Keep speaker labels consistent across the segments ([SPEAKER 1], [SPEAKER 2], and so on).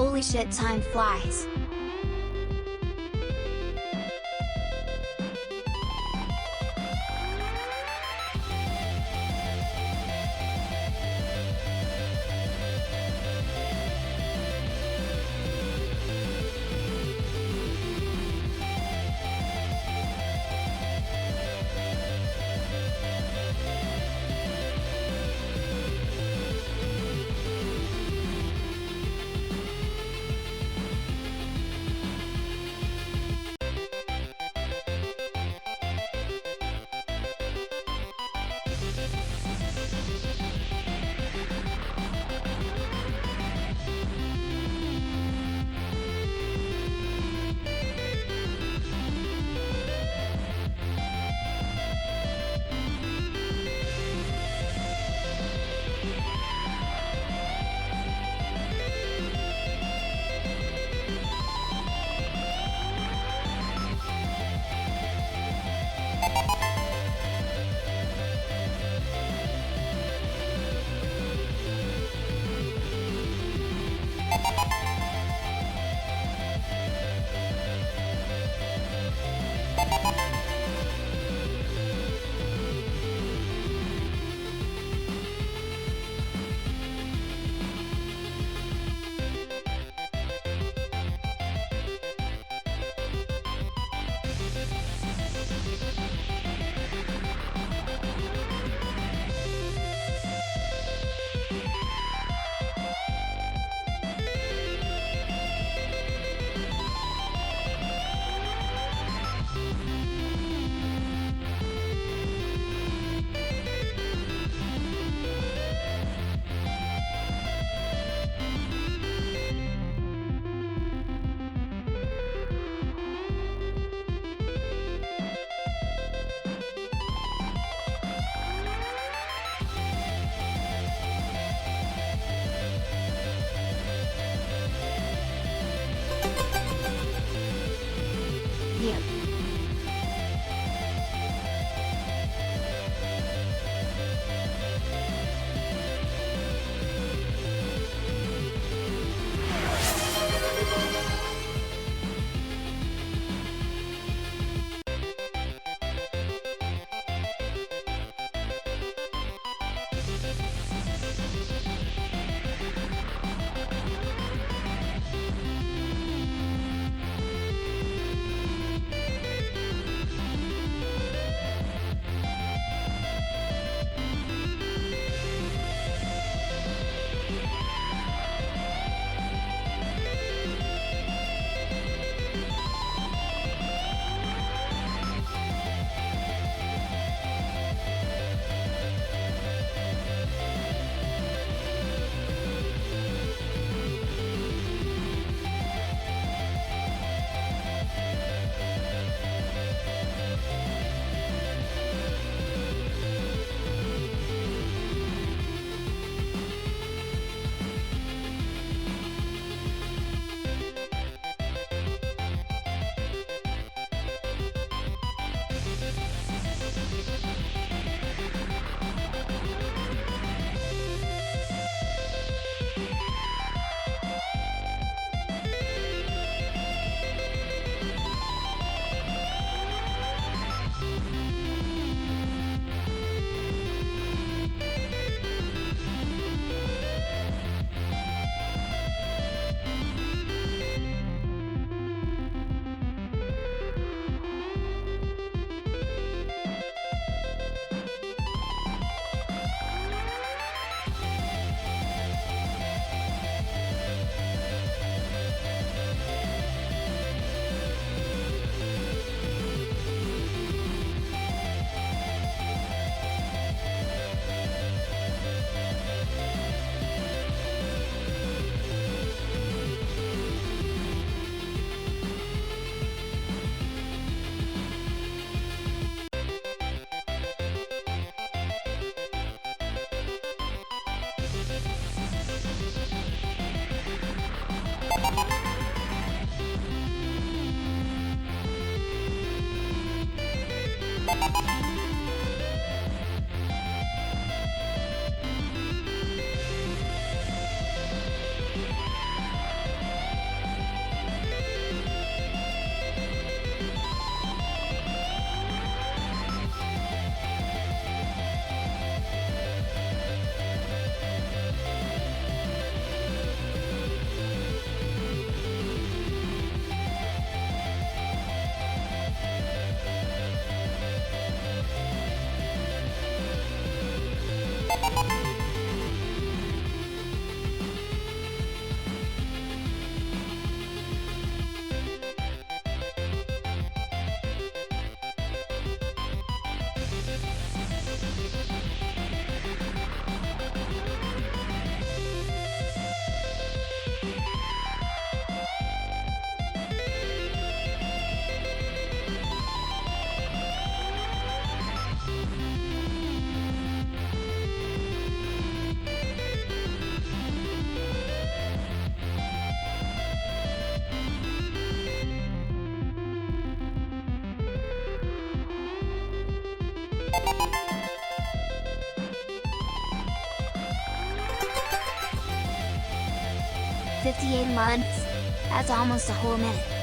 [SPEAKER 1] Holy shit, time flies. 58 months. That's almost a whole minute.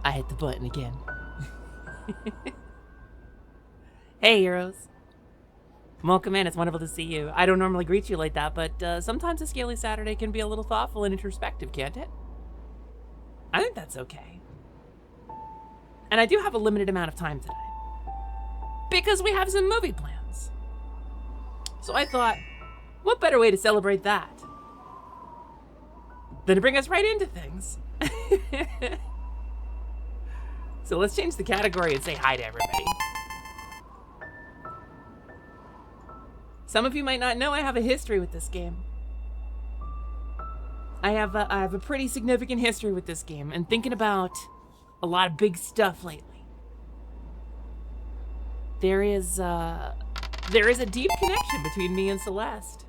[SPEAKER 2] I hit the button again. Hey, heroes. Welcome in. It's wonderful to see you. I don't normally greet you like that, but sometimes a Scaly Saturday can be a little thoughtful and introspective, can't it? I think that's okay. And I do have a limited amount of time today, because we have some movie plans. So I thought, what better way to celebrate that than to bring us right into things? So let's change the category and say hi to everybody. Some of you might not know I have a history with this game. I have a pretty significant history with this game, and thinking about a lot of big stuff lately. There is a deep connection between me and Celeste.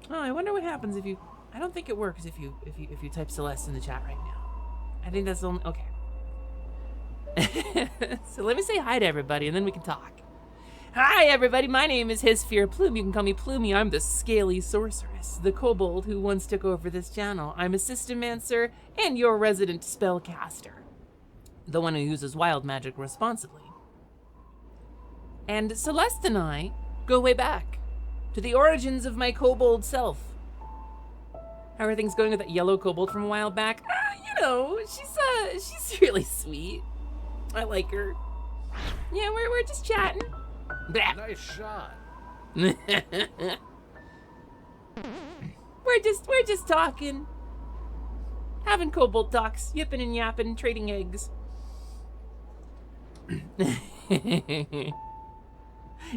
[SPEAKER 2] Oh, I wonder what happens if you. I don't think it works if you type Celeste in the chat right now. I think that's the only. Okay. So let me say hi to everybody, and then we can talk. Hi, everybody. My name is Hisfear Plume. You can call me Plumey. I'm the Scaly Sorceress, the Kobold who once took over this channel. I'm a Systemancer and your resident spellcaster, the one who uses wild magic responsibly. And Celeste and I go way back to the origins of my Kobold self. How are things going with that yellow Kobold from a while back? You know, she's really sweet. I like her. Yeah, we're just chatting.
[SPEAKER 3] Nice shot.
[SPEAKER 2] we're just talking. Having kobold talks, yipping and yapping, trading eggs.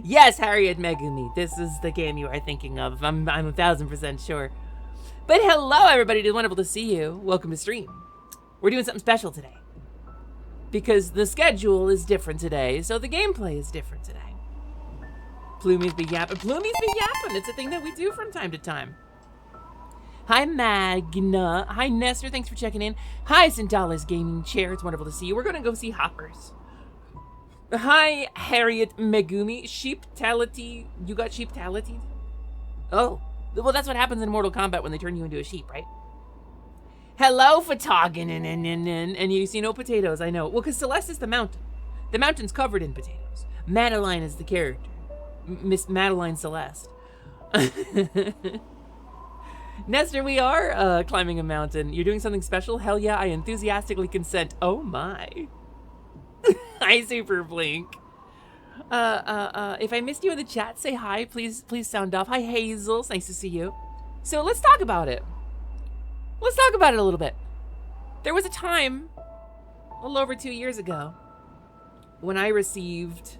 [SPEAKER 2] Yes, Harriet Megumi, this is the game you are thinking of. I'm 1000% sure. But hello everybody, it's wonderful to see you. Welcome to stream. We're doing something special today, because the schedule is different today, so the gameplay is different today. Plumey's be yapping. It's a thing that we do from time to time. Hi, Magna. Hi, Nestor. Thanks for checking in. Hi, Centaulas Gaming Chair. It's wonderful to see you. We're going to go see Hoppers. Hi, Harriet Megumi. Sheeptality. You got sheeptality? Oh. Well, that's what happens in Mortal Kombat when they turn you into a sheep, right? Hello, Fatagan. And you see no potatoes, I know. Well, because Celeste is the mountain. The mountain's covered in potatoes. Madeline is the character. Miss Madeline Celeste. Nestor, we are climbing a mountain. You're doing something special? Hell yeah, I enthusiastically consent. Oh my. Hi, Super Blink. If I missed you in the chat, say hi. Please sound off. Hi, Hazel. It's nice to see you. So let's talk about it. Let's talk about it a little bit. There was a time, a little over 2 years ago, when I received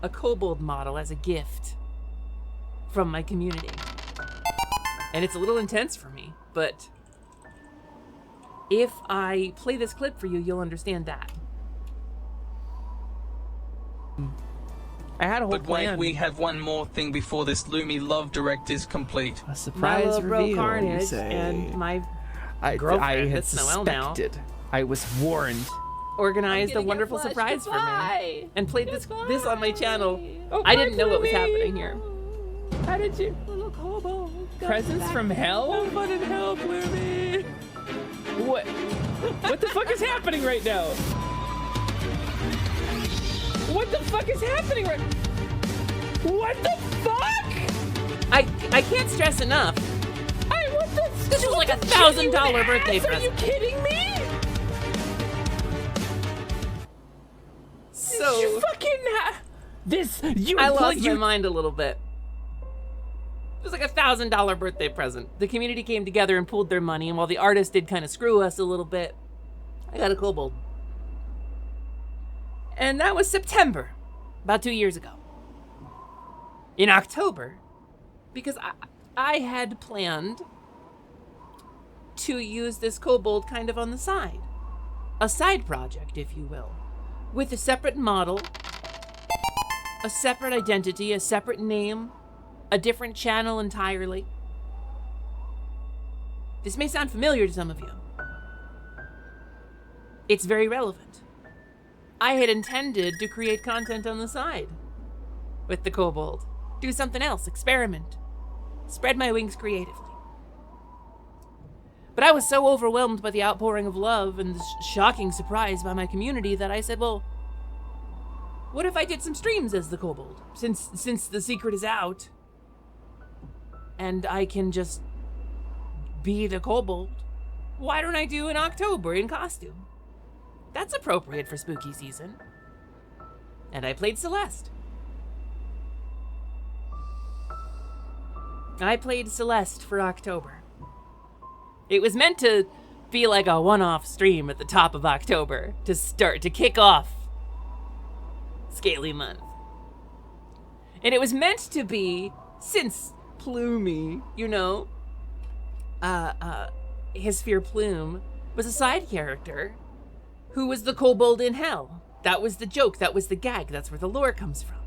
[SPEAKER 2] a kobold model as a gift from my community. And it's a little intense for me, but if I play this clip for you, you'll understand that. I had a whole plan.
[SPEAKER 4] But wait, we have one more thing before this Lumi Love Direct is complete.
[SPEAKER 5] A surprise reveal,
[SPEAKER 2] Carnage
[SPEAKER 5] you say.
[SPEAKER 2] and my girlfriend,
[SPEAKER 5] I had
[SPEAKER 2] it's Noelle now,
[SPEAKER 5] suspected. I was warned.
[SPEAKER 2] organized a wonderful surprise for me and played this on my channel. I didn't know what was happening here. How did you? Little kobold.
[SPEAKER 5] Presents from hell?
[SPEAKER 2] Have fun in hell, Bloomy.
[SPEAKER 5] What the fuck is happening right now? What the fuck is happening right? What the fuck?
[SPEAKER 2] I can't stress enough.
[SPEAKER 5] What the?
[SPEAKER 2] This was like a $1,000 birthday present.
[SPEAKER 5] Are you kidding me?
[SPEAKER 2] So
[SPEAKER 5] You fucking this. You.
[SPEAKER 2] I lost my mind a little bit. It was like a $1,000 birthday present. The community came together and pooled their money, and while the artist did kind of screw us a little bit, I got a kobold. And that was September, about 2 years ago. In October, because I had planned to use this kobold kind of on the side. A side project, if you will. With a separate model, a separate identity, a separate name, a different channel entirely. This may sound familiar to some of you. It's very relevant. I had intended to create content on the side with the kobold. Do something else, experiment. Spread my wings creatively. But I was so overwhelmed by the outpouring of love and the shocking surprise by my community that I said, well, what if I did some streams as the Kobold? Since the secret is out, and I can just be the Kobold, why don't I do an October in costume? That's appropriate for spooky season. And I played Celeste. I played Celeste for October. It was meant to be like a one-off stream at the top of October to kick off Scaly month. And it was meant to be, since Plumey, you know, Hesphere Plume was a side character who was the Kobold in hell. That was the joke, that was the gag, that's where the lore comes from.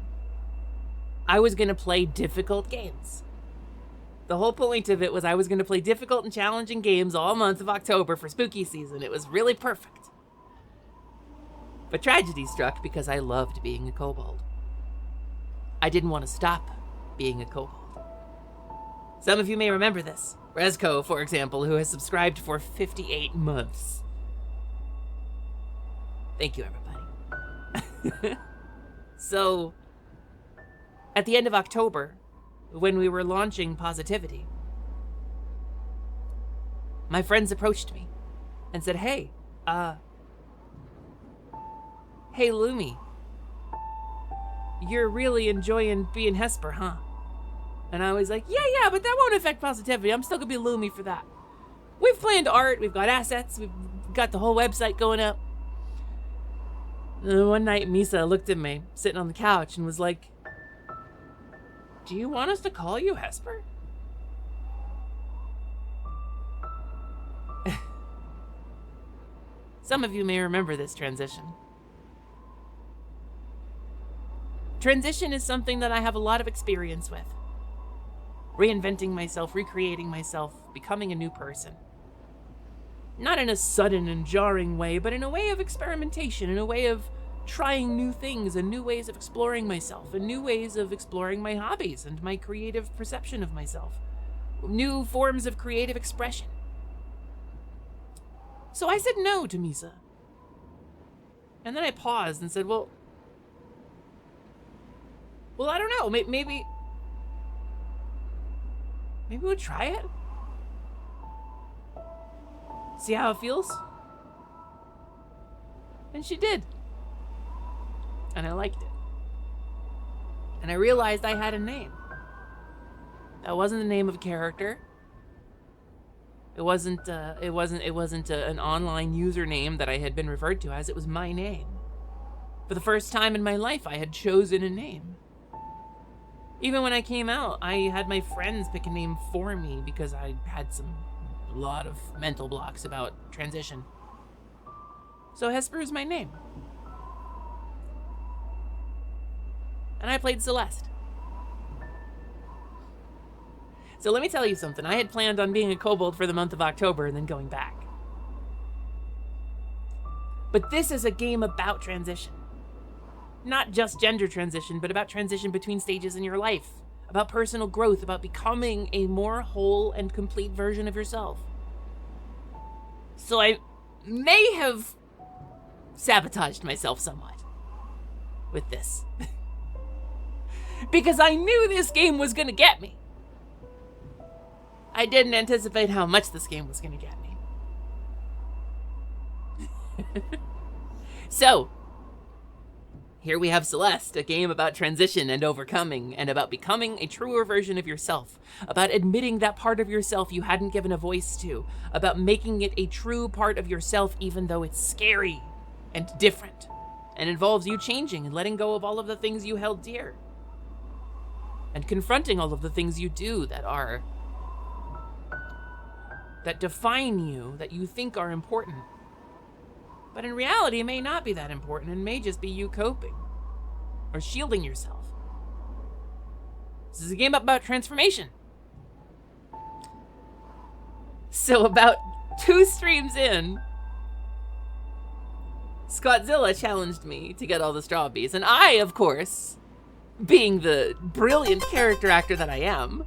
[SPEAKER 2] I was gonna play difficult games. The whole point of it was I was gonna play difficult and challenging games all month of October for spooky season. It was really perfect. But tragedy struck because I loved being a Kobold. I didn't want to stop being a Kobold. Some of you may remember this. Rezko, for example, who has subscribed for 58 months. Thank you, everybody. So, at the end of October, when we were launching Positivity, my friends approached me and said, hey, Lumi, you're really enjoying being Hesper, huh? And I was like, yeah, but that won't affect Positivity. I'm still gonna be Lumi for that. We've planned art, we've got assets, we've got the whole website going up. And one night, Misa looked at me, sitting on the couch, and was like, do you want us to call you Hesper? Some of you may remember this transition. Transition is something that I have a lot of experience with. Reinventing myself, recreating myself, becoming a new person. Not in a sudden and jarring way, but in a way of experimentation, in a way of trying new things and new ways of exploring myself, and new ways of exploring my hobbies and my creative perception of myself. New forms of creative expression. So I said no to Misa. And then I paused and said, well, I don't know, maybe we'll try it? See how it feels? And she did. And I liked it. And I realized I had a name. That wasn't the name of a character. It wasn't an online username that I had been referred to as. It was my name. For the first time in my life, I had chosen a name. Even when I came out, I had my friends pick a name for me because I had a lot of mental blocks about transition. So Hesper is my name. And I played Celeste. So let me tell you something. I had planned on being a Kobold for the month of October and then going back. But this is a game about transition. Not just gender transition, but about transition between stages in your life. About personal growth, about becoming a more whole and complete version of yourself. So I may have sabotaged myself somewhat with this. Because I knew this game was gonna get me. I didn't anticipate how much this game was gonna get me. So, here we have Celeste, a game about transition and overcoming, and about becoming a truer version of yourself, about admitting that part of yourself you hadn't given a voice to, about making it a true part of yourself even though it's scary and different, and involves you changing and letting go of all of the things you held dear, and confronting all of the things you do that define you, that you think are important. But in reality, it may not be that important and may just be you coping or shielding yourself. This is a game about transformation. So about 2 streams in, Scottzilla challenged me to get all the strawberries, and I, of course, being the brilliant character actor that I am,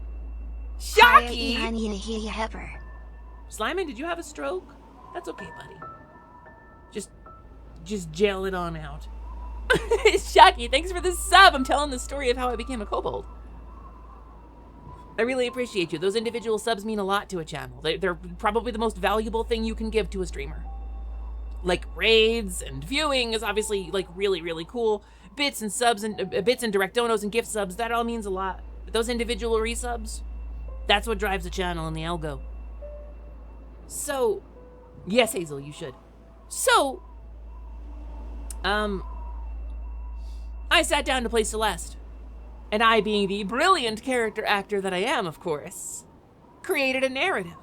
[SPEAKER 2] Shocky Slimey, did you have a stroke? That's okay, buddy. Just gel it on out. Shocky, thanks for the sub. I'm telling the story of how I became a kobold. I really appreciate you. Those individual subs mean a lot to a channel. They're probably the most valuable thing you can give to a streamer. Like raids and viewing is obviously like really, really cool. Bits and subs and bits and direct donos and gift subs, that all means a lot. But those individual resubs, that's what drives the channel and the algo. So, yes, Hazel, you should. So, I sat down to play Celeste. And I, being the brilliant character actor that I am, of course, created a narrative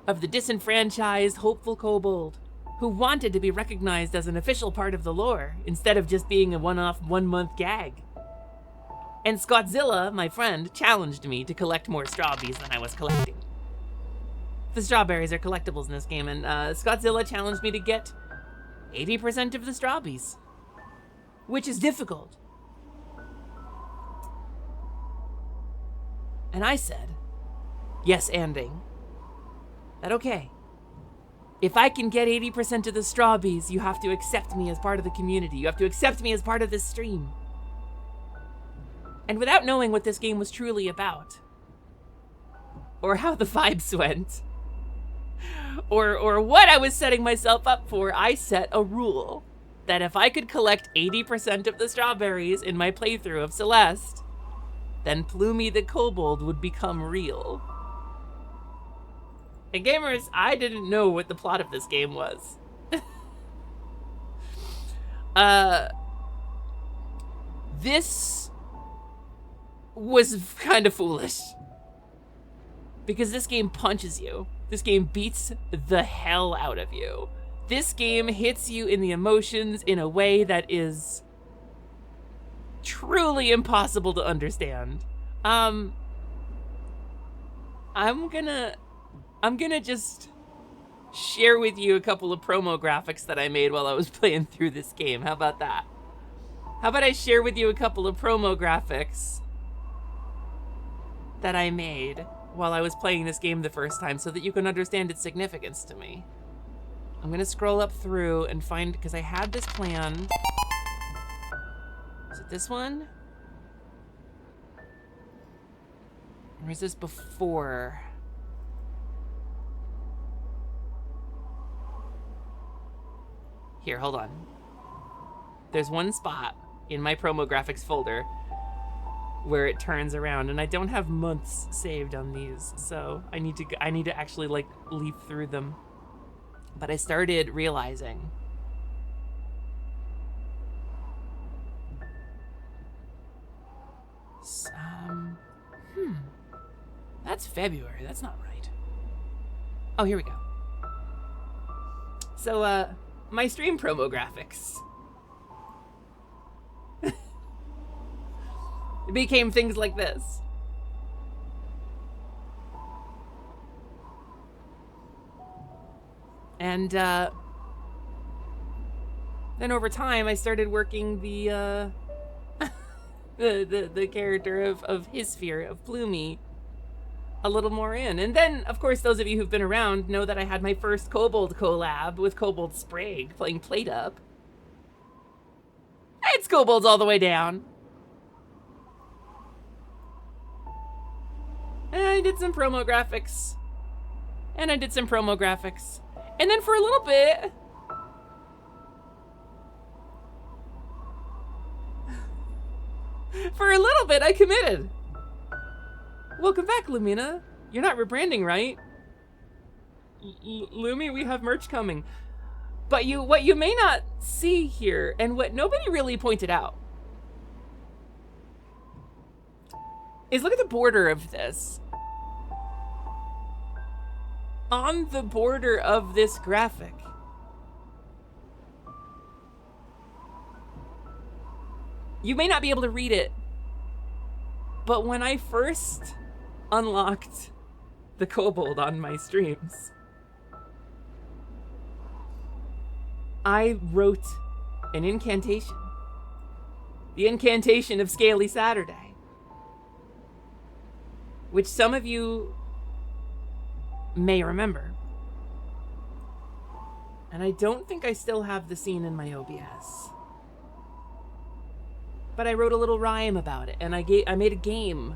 [SPEAKER 2] of the disenfranchised, hopeful kobold who wanted to be recognized as an official part of the lore instead of just being a one-off, one-month gag. And Scottzilla, my friend, challenged me to collect more strawberries than I was collecting. The strawberries are collectibles in this game, and Scottzilla challenged me to get 80% of the strawberries, which is difficult. And I said, yes, anding, that okay. If I can get 80% of the strawberries, you have to accept me as part of the community. You have to accept me as part of this stream. And without knowing what this game was truly about, or how the vibes went, or what I was setting myself up for, I set a rule that if I could collect 80% of the strawberries in my playthrough of Celeste, then Plumey the Kobold would become real. And gamers, I didn't know what the plot of this game was. This was kind of foolish. Because this game punches you. This game beats the hell out of you. This game hits you in the emotions in a way that is truly impossible to understand. I'm gonna just share with you a couple of promo graphics that I made while I was playing through this game. How about that? How about I share with you a couple of promo graphics that I made while I was playing this game the first time so that you can understand its significance to me. I'm gonna scroll up through and find, because I had this plan. Is it this one? Or is this before? Here, hold on. There's one spot in my promo graphics folder where it turns around, and I don't have months saved on these, so I need to actually like leaf through them. But I started realizing that's February. That's not right. Oh, here we go. So, my stream promo graphics. It became things like this. And, then over time, I started working the, the character of his sphere, of Plumey, a little more in. And then, of course, those of you who've been around know that I had my first Kobold collab with Kobold Sprague playing Plate Up. It's Kobolds all the way down. And I did some promo graphics. And I did some promo graphics. And then for a little bit, I committed. Welcome back, Lumina. You're not rebranding, right? Lumi, we have merch coming. But what you may not see here, and what nobody really pointed out, is look at the border of this. On the border of this graphic, you may not be able to read it, but when I first unlocked the Kobold on my streams, I wrote an incantation. The incantation of Scaly Saturday, which some of you may remember. And I don't think I still have the scene in my OBS. But I wrote a little rhyme about it, and I made a game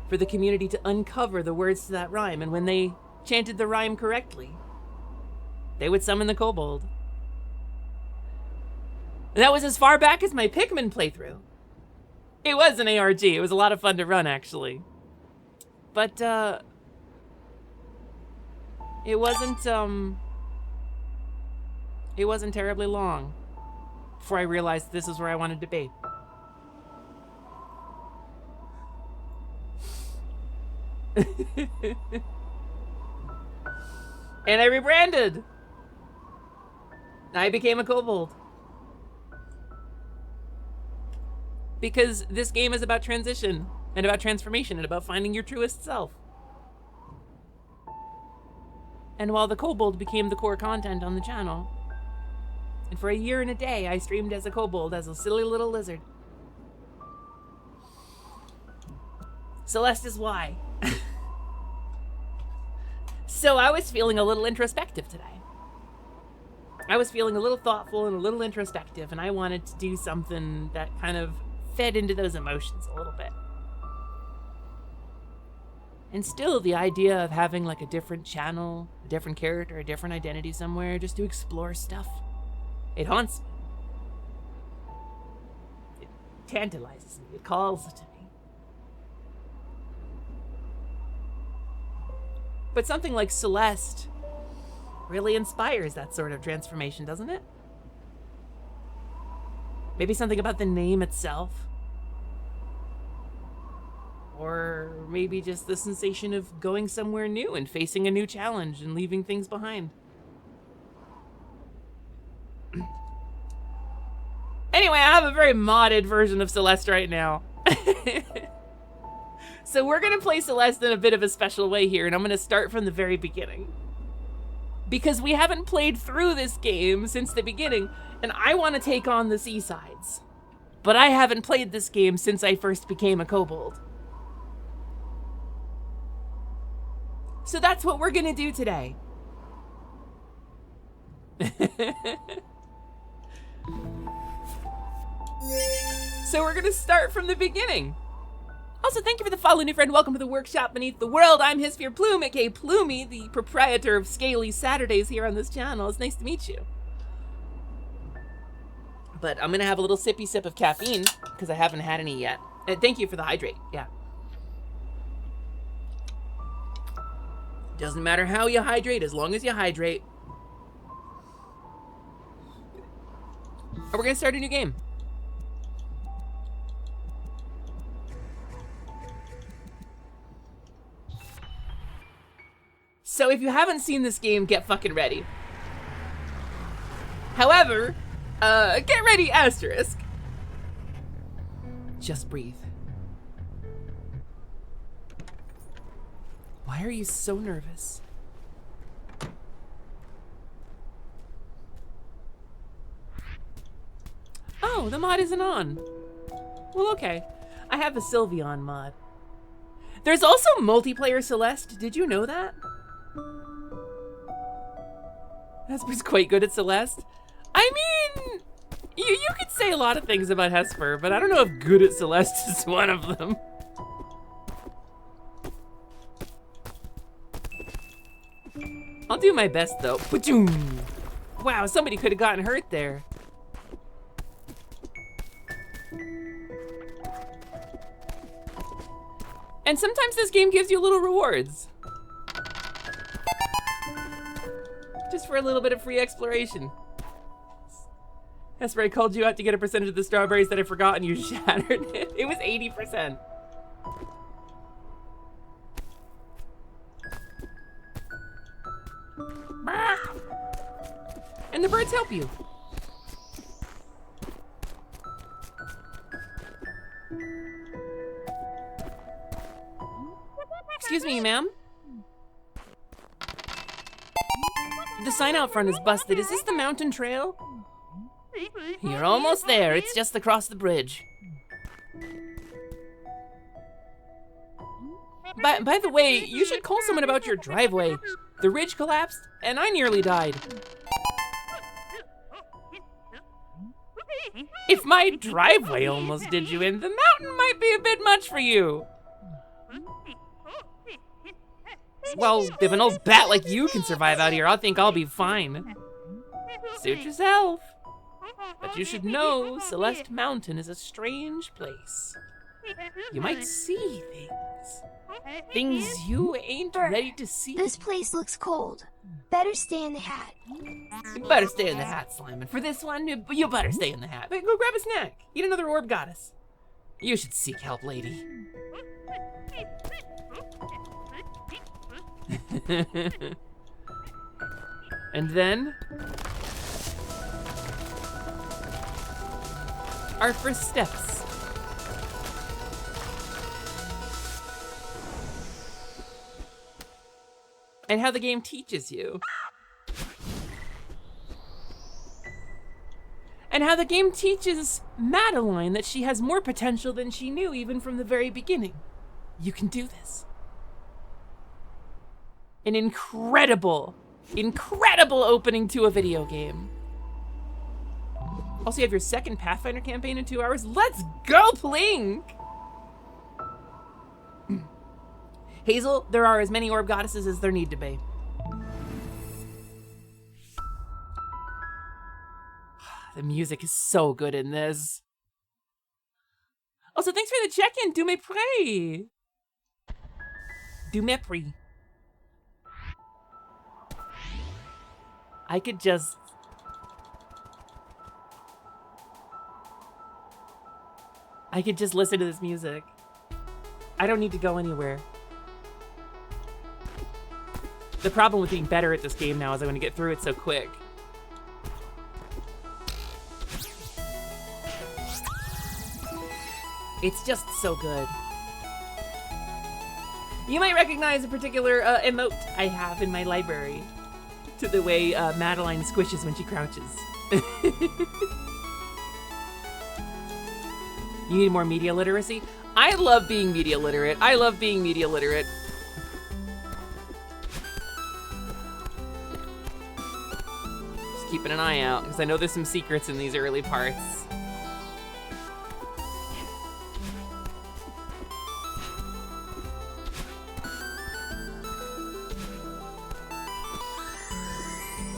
[SPEAKER 2] for the community to uncover the words to that rhyme, and when they chanted the rhyme correctly, they would summon the Kobold. And that was as far back as my Pikmin playthrough. It was an ARG. It was a lot of fun to run, actually. But, it wasn't terribly long before I realized this is where I wanted to be. And I rebranded. I became a Kobold. Because this game is about transition, and about transformation, and about finding your truest self. And while the Kobold became the core content on the channel, and for a year and a day I streamed as a Kobold, as a silly little lizard. Celeste is why. So I was feeling a little introspective today. I was feeling a little thoughtful and a little introspective, and I wanted to do something that kind of fed into those emotions a little bit. And still the idea of having like a different channel, a different character, a different identity somewhere just to explore stuff. It haunts me. It tantalizes me. It calls to me. But something like Celeste really inspires that sort of transformation, doesn't it? Maybe something about the name itself. Or maybe just the sensation of going somewhere new and facing a new challenge and leaving things behind. Anyway, I have a very modded version of Celeste right now. So we're gonna play Celeste in a bit of a special way here, and I'm gonna start from the very beginning. Because we haven't played through this game since the beginning, and I want to take on the seasides. But I haven't played this game since I first became a Kobold. So that's what we're gonna do today. So we're gonna start from the beginning. Also, thank you for the follow, new friend. Welcome to the workshop beneath the world. I'm Hisfear Plume, aka Plumey, the proprietor of Scaly Saturdays here on this channel. It's nice to meet you. But I'm gonna have a little sippy sip of caffeine because I haven't had any yet. And thank you for the hydrate. Yeah. Doesn't matter how you hydrate, as long as you hydrate. And we're gonna start a new game. So if you haven't seen this game, get fucking ready. However, get ready, asterisk. Just breathe. Why are you so nervous? Oh, the mod isn't on. Well, okay. I have the Sylveon mod. There's also multiplayer Celeste. Did you know that? Hesper's quite good at Celeste. I mean, you could say a lot of things about Hesper, but I don't know if good at Celeste is one of them. I'll do my best though. Ba-doom. Wow, somebody could have gotten hurt there. And sometimes this game gives you little rewards. Just for a little bit of free exploration. That's right, I called you out to get a percentage of the strawberries that I forgot and you shattered it. It was 80%. And the birds help you. Excuse me, ma'am. The sign out front is busted. Is this the mountain trail? You're almost there. It's just across the bridge. By the way, you should call someone about your driveway. The ridge collapsed, and I nearly died. If my driveway almost did you in, the mountain might be a bit much for you. Well, if an old bat like you can survive out here, I think I'll be fine. Suit yourself. But you should know, Celeste Mountain is a strange place. You might see things. Things you ain't ready to see.
[SPEAKER 1] This place looks cold. Better stay in the hat.
[SPEAKER 2] You better stay in the hat, Slimer. For this one, you better stay in the hat. Go grab a snack. Eat another orb goddess. You should seek help, lady. And then our first steps. And how the game teaches you. And how the game teaches Madeline that she has more potential than she knew even from the very beginning. You can do this. An incredible opening to a video game. Also, you have your second Pathfinder campaign in 2 hours. Let's go, Plink! Hazel, there are as many orb goddesses as there need to be. The music is so good in this. Also, thanks for the check-in, Du Mépris. Du Mépris. I could just listen to this music. I don't need to go anywhere. The problem with being better at this game now is I'm going to get through it so quick. It's just so good. You might recognize a particular emote I have in my library to the way Madeline squishes when she crouches. You need more media literacy? I love being media literate. I love being media literate. Just keeping an eye out, because I know there's some secrets in these early parts.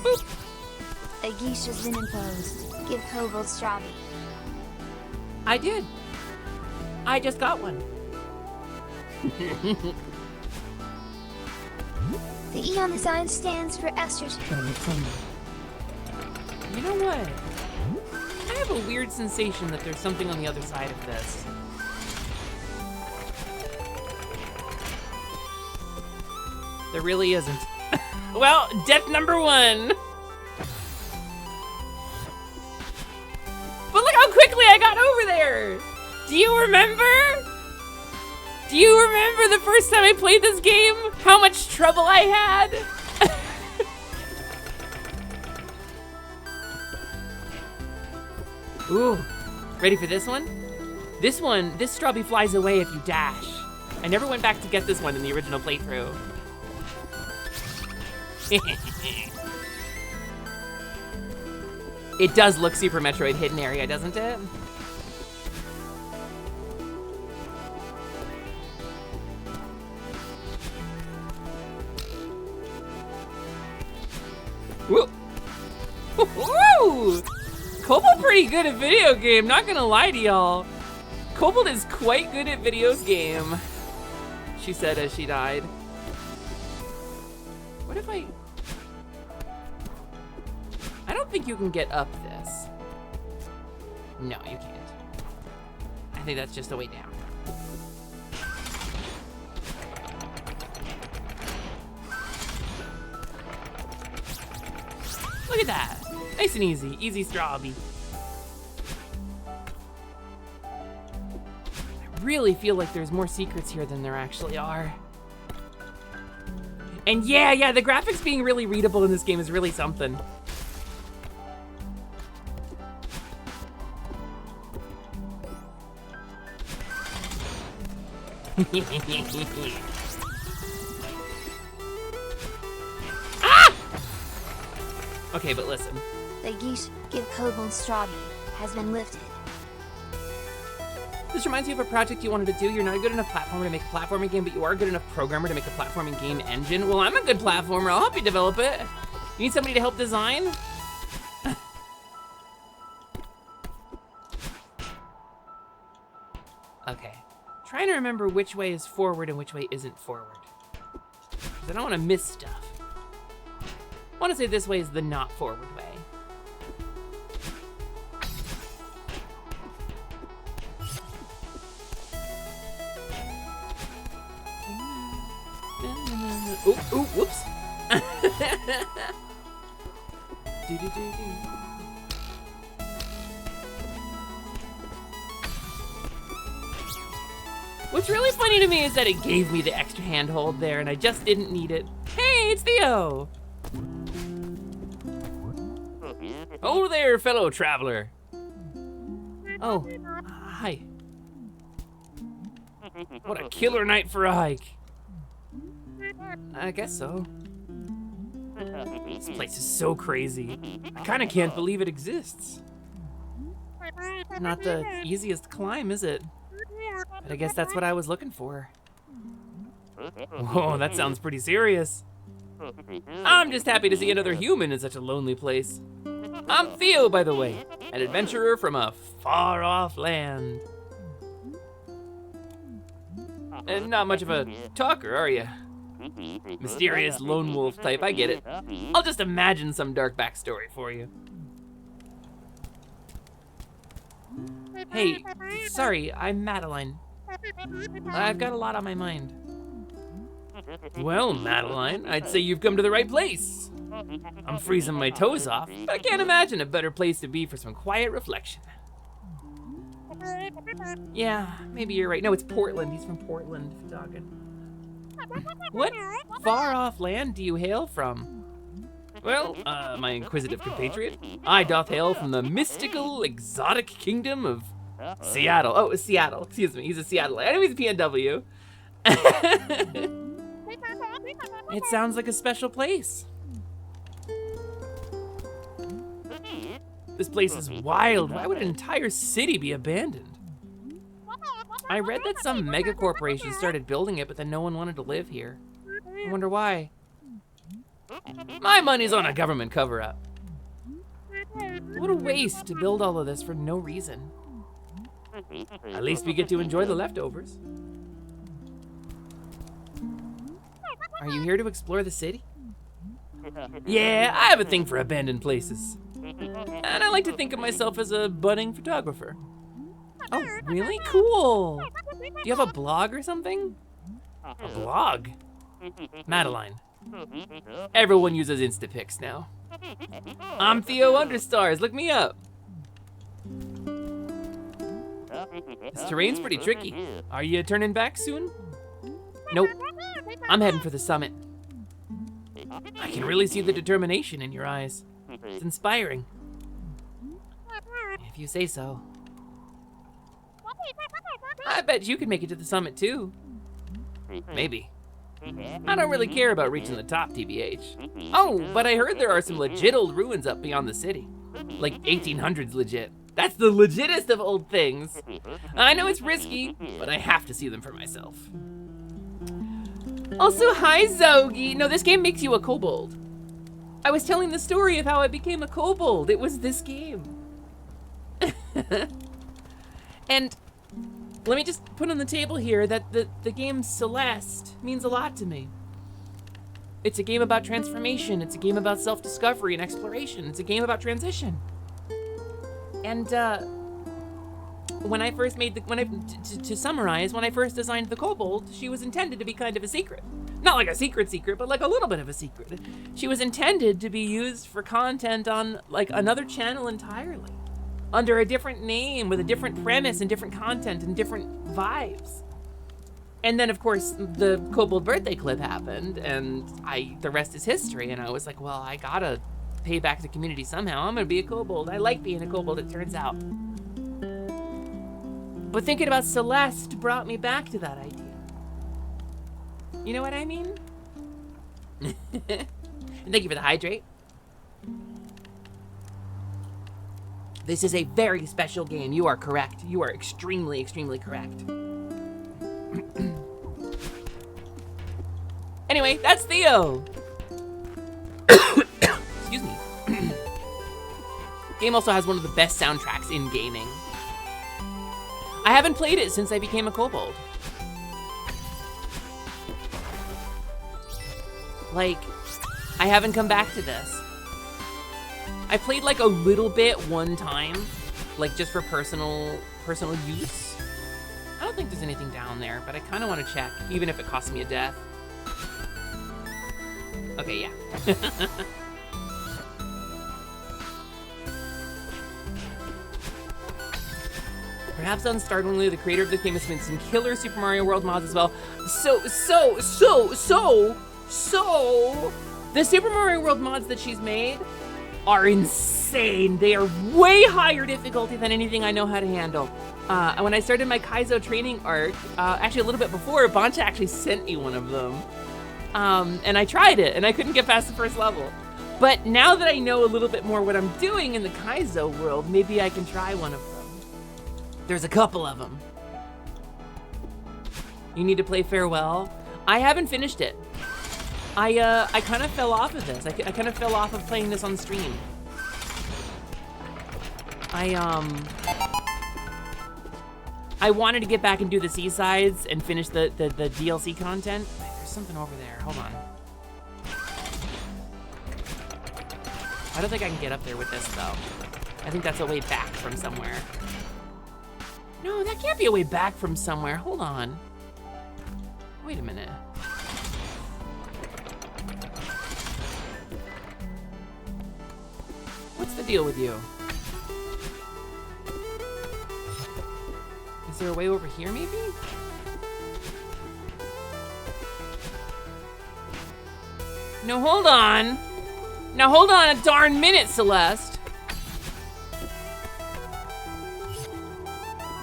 [SPEAKER 2] Boop.
[SPEAKER 1] A geisha has been imposed. Give Kobold strawberry.
[SPEAKER 2] I did. I just got one.
[SPEAKER 1] The E on the sign stands for Esther's.
[SPEAKER 2] You know what? I have a weird sensation that there's something on the other side of this. There really isn't. Well, death number 1. But look how quickly I got over there! Do you remember? Do you remember the first time I played this game? How much trouble I had? Ooh, ready for this one? This strawberry flies away if you dash. I never went back to get this one in the original playthrough. It does look Super Metroid Hidden Area, doesn't it? Woo! Woo! Kobold pretty good at video game, not gonna lie to y'all. Kobold is quite good at video game, she said as she died. What if I don't think you can get up this. No, you can't. I think that's just the way down. Look at that. Nice and easy. Easy strawberry. I really feel like there's more secrets here than there actually are. And yeah, the graphics being really readable in this game is really something. Okay, but listen.
[SPEAKER 1] The geese give Kobold strawberry has been lifted.
[SPEAKER 2] This reminds me of a project you wanted to do. You're not a good enough platformer to make a platforming game, but you are a good enough programmer to make a platforming game engine. Well, I'm a good platformer. I'll help you develop it. You need somebody to help design? Okay. Trying to remember which way is forward and which way isn't forward. Because I don't want to miss stuff. I want to say this way is the not forward way. Ooh, ooh, whoops. What's really funny to me is that it gave me the extra handhold there and I just didn't need it. Hey, it's Theo! Oh there, fellow traveler. Oh, hi. What a killer night for a hike. I guess so. This place is so crazy. I kind of can't believe it exists. Not the easiest climb, is it? But I guess that's what I was looking for. Whoa, that sounds pretty serious. I'm just happy to see another human in such a lonely place. I'm Theo, by the way, an adventurer from a far-off land. And not much of a talker, are you? Mysterious lone wolf type, I get it. I'll just imagine some dark backstory for you. Hey, sorry, I'm Madeline. I've got a lot on my mind. Well, Madeline, I'd say you've come to the right place. I'm freezing my toes off, but I can't imagine a better place to be for some quiet reflection. Yeah, maybe you're right. No, it's Portland. He's from Portland, talking. What far-off land do you hail from? Well, my inquisitive compatriot, I doth hail from the mystical, exotic kingdom of Seattle. Oh, it's Seattle. Excuse me. He's a Seattleite. I know he's a PNW. It sounds like a special place. This place is wild. Why would an entire city be abandoned? I read that some mega corporation started building it, but then no one wanted to live here. I wonder why. My money's on a government cover-up. What a waste to build all of this for no reason. At least we get to enjoy the leftovers. Are you here to explore the city? Yeah, I have a thing for abandoned places. And I like to think of myself as a budding photographer. Oh, really? Cool. Do you have a blog or something? A blog? Madeline. Everyone uses Instapics now. I'm Theo Understars, look me up. This terrain's pretty tricky. Are you turning back soon? Nope. I'm heading for the summit. I can really see the determination in your eyes. It's inspiring. If you say so. I bet you could make it to the summit too. Maybe. I don't really care about reaching the top, TBH. Oh, but I heard there are some legit old ruins up beyond the city. Like 1800s legit. That's the legitest of old things. I know it's risky, but I have to see them for myself. Also, hi Zogi. No, this game makes you a kobold. I was telling the story of how I became a kobold. It was this game. And let me just put on the table here that the game Celeste means a lot to me. It's a game about transformation. It's a game about self-discovery and exploration. It's a game about transition. And when I first made to summarize, when I first designed the Kobold, she was intended to be kind of a secret. Not like a secret, but like a little bit of a secret. She was intended to be used for content on like another channel entirely, under a different name, with a different premise and different content and different vibes. And then of course the Kobold birthday clip happened, and the rest is history. And I was like, well, I gotta pay back the community somehow. I'm gonna be a Kobold. I like being a Kobold, it turns out. But thinking about Celeste brought me back to that idea. You know what I mean? And thank you for the hydrate. This is a very special game. You are correct. You are extremely, extremely correct. Anyway, that's Theo. Excuse me. Game also has one of the best soundtracks in gaming. I haven't played it since I became a kobold. Like, I haven't come back to this. I played like a little bit one time, like just for personal use. I don't think there's anything down there, but I kind of want to check, even if it costs me a death. Okay, yeah. Perhaps unstartlingly, the creator of the game has made some killer Super Mario World mods as well. So, the Super Mario World mods that she's made are insane. They are way higher difficulty than anything I know how to handle. When I started my Kaizo training arc, actually a little bit before, Bancha actually sent me one of them. And I tried it, and I couldn't get past the first level. But now that I know a little bit more what I'm doing in the Kaizo world, maybe I can try one of them. There's a couple of them. You need to play Farewell. I haven't finished it. I kind of fell off of this. I kind of fell off of playing this on stream. I wanted to get back and do the C-sides and finish the DLC content. Wait, there's something over there. Hold on. I don't think I can get up there with this, though. I think that's a way back from somewhere. No, that can't be a way back from somewhere. Hold on. Wait a minute. What's the deal with you? Is there a way over here, maybe? No, hold on. Now hold on a darn minute, Celeste.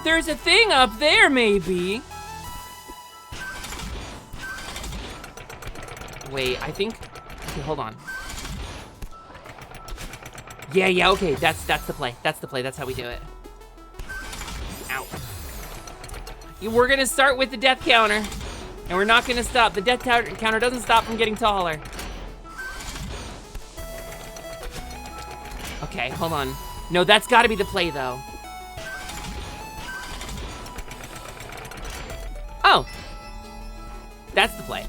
[SPEAKER 2] There's a thing up there, maybe. Wait, I think. Okay, hold on. Yeah, okay. That's the play. That's the play. That's how we do it. Ow. We're gonna start with the death counter, and we're not gonna stop. The death counter doesn't stop from getting taller. Okay, hold on. No, that's got to be the play, though. Oh, that's the play.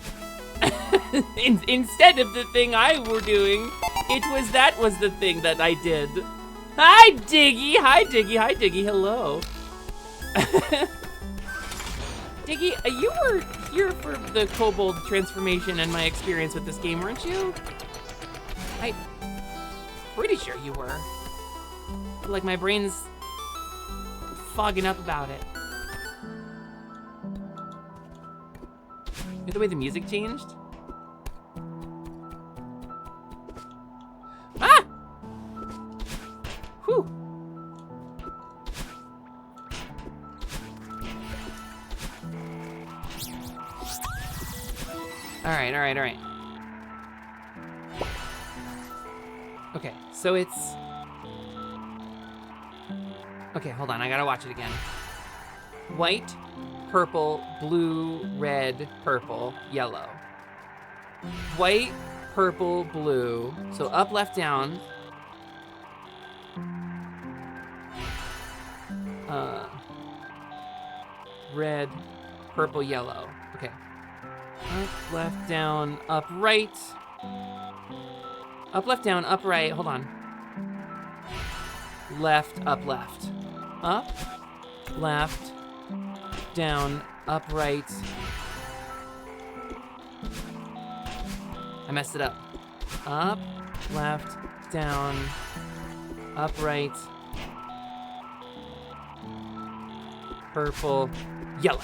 [SPEAKER 2] Instead of the thing I were doing, that was the thing that I did. Hi, Diggy. Hi, Diggy. Hi, Diggy. Hello. Diggy, you were here for the Kobold transformation and my experience with this game, weren't you? I'm pretty sure you were. Like, my brain's fogging up about it. The way the music changed? Ah! Whew. All right. Okay, so it's... Okay, hold on, I gotta watch it again. White, purple, blue, red, purple, yellow. White, purple, blue. So up, left, down. Red, purple, yellow. Okay. Up, left, down, up, right. Up, left, down, up, right. Hold on. Left, up, left. Up, left, down, up, right. I messed it up. Up, left, down, up, right. Purple, yellow.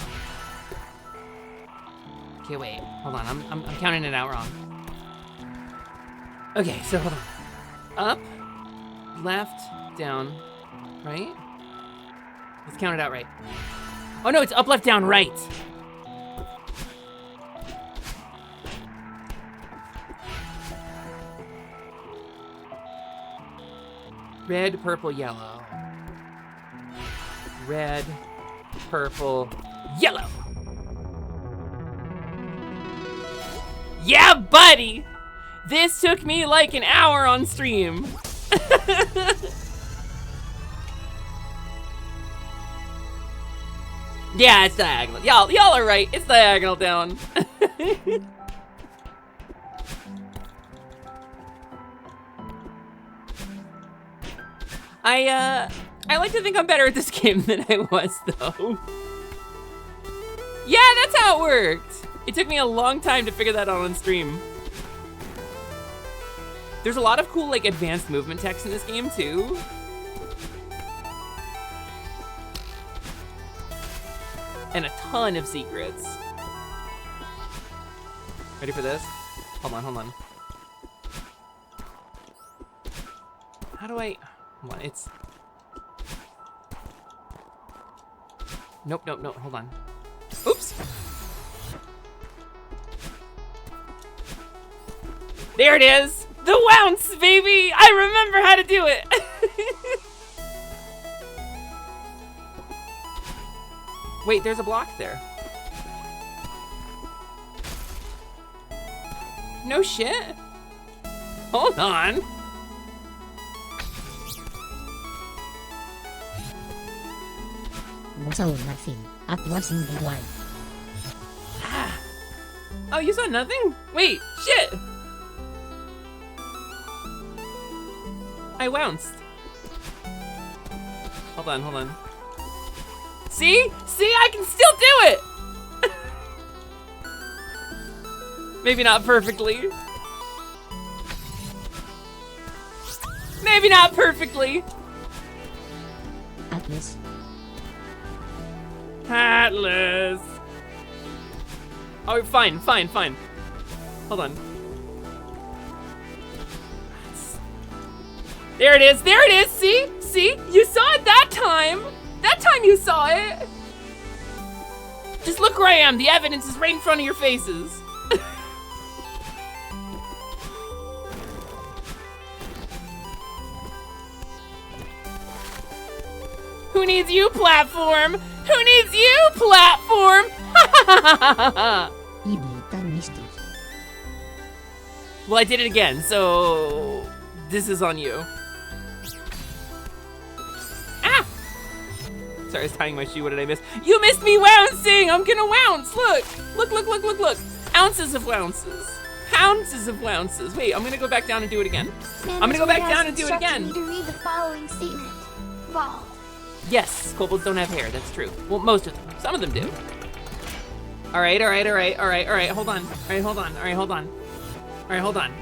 [SPEAKER 2] Okay, wait. Hold on. I'm counting it out wrong. Okay, so hold on. Up, left, down, right? Let's count it out right. Oh no, it's up, left, down, right. Red, purple, yellow. red, purple, yellow. Yeah, buddy! This took me like an hour on stream. Yeah, it's diagonal. Y'all are right. It's diagonal down. I like to think I'm better at this game than I was, though. Yeah, that's how it worked. It took me a long time to figure that out on stream. There's a lot of cool, like, advanced movement text in this game, too. And a ton of secrets. Ready for this? Hold on. How do I... Hold on, it's... Nope, hold on. Oops! There it is! The wounce, baby! I remember how to do it! Wait, there's a block there. No shit. Hold on.
[SPEAKER 6] Saw nothing. At was in the one.
[SPEAKER 2] Ah. Oh, you saw nothing? Wait, shit. I wounced. Hold on. See, I can still do it. Maybe not perfectly. Maybe not perfectly.
[SPEAKER 6] Atlas.
[SPEAKER 2] Atlas. Oh, fine. Hold on. There it is. See? You saw it that time. That time you saw it. Just look where I am. The evidence is right in front of your faces. Who needs you, platform? Who needs you, platform? Well, I did it again, so this is on you. Ah! Sorry, I was tying my shoe. What did I miss? You missed me wouncing! I'm gonna wounce! Look! Look! Ounces of wounces. Ounces of wounces. Wait, I'm gonna go back down and do it again. I'm gonna go back down and do it again.
[SPEAKER 1] Me to read the following statement. Bald.
[SPEAKER 2] Yes, kobolds don't have hair, that's true. Well, most of them. Some of them do. All right. Hold on.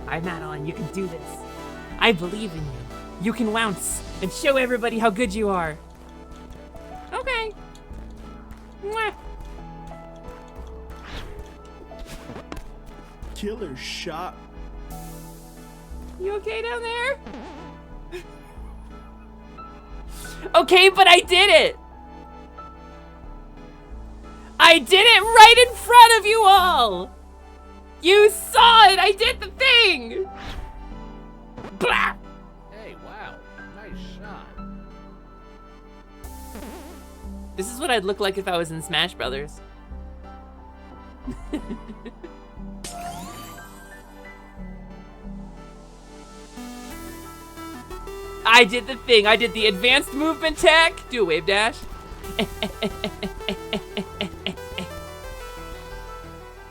[SPEAKER 2] I'm Madeline, you can do this. I believe in you. You can wounce and show everybody how good you are. Okay. Mwah.
[SPEAKER 7] Killer shot.
[SPEAKER 2] You okay down there? Okay, but I did it. I did it right in front of you all. You saw it. I did the thing. Blah.
[SPEAKER 3] Hey, wow. Nice shot.
[SPEAKER 2] This is what I'd look like if I was in Smash Brothers. I did the thing. I did the advanced movement tech. Do a wave dash.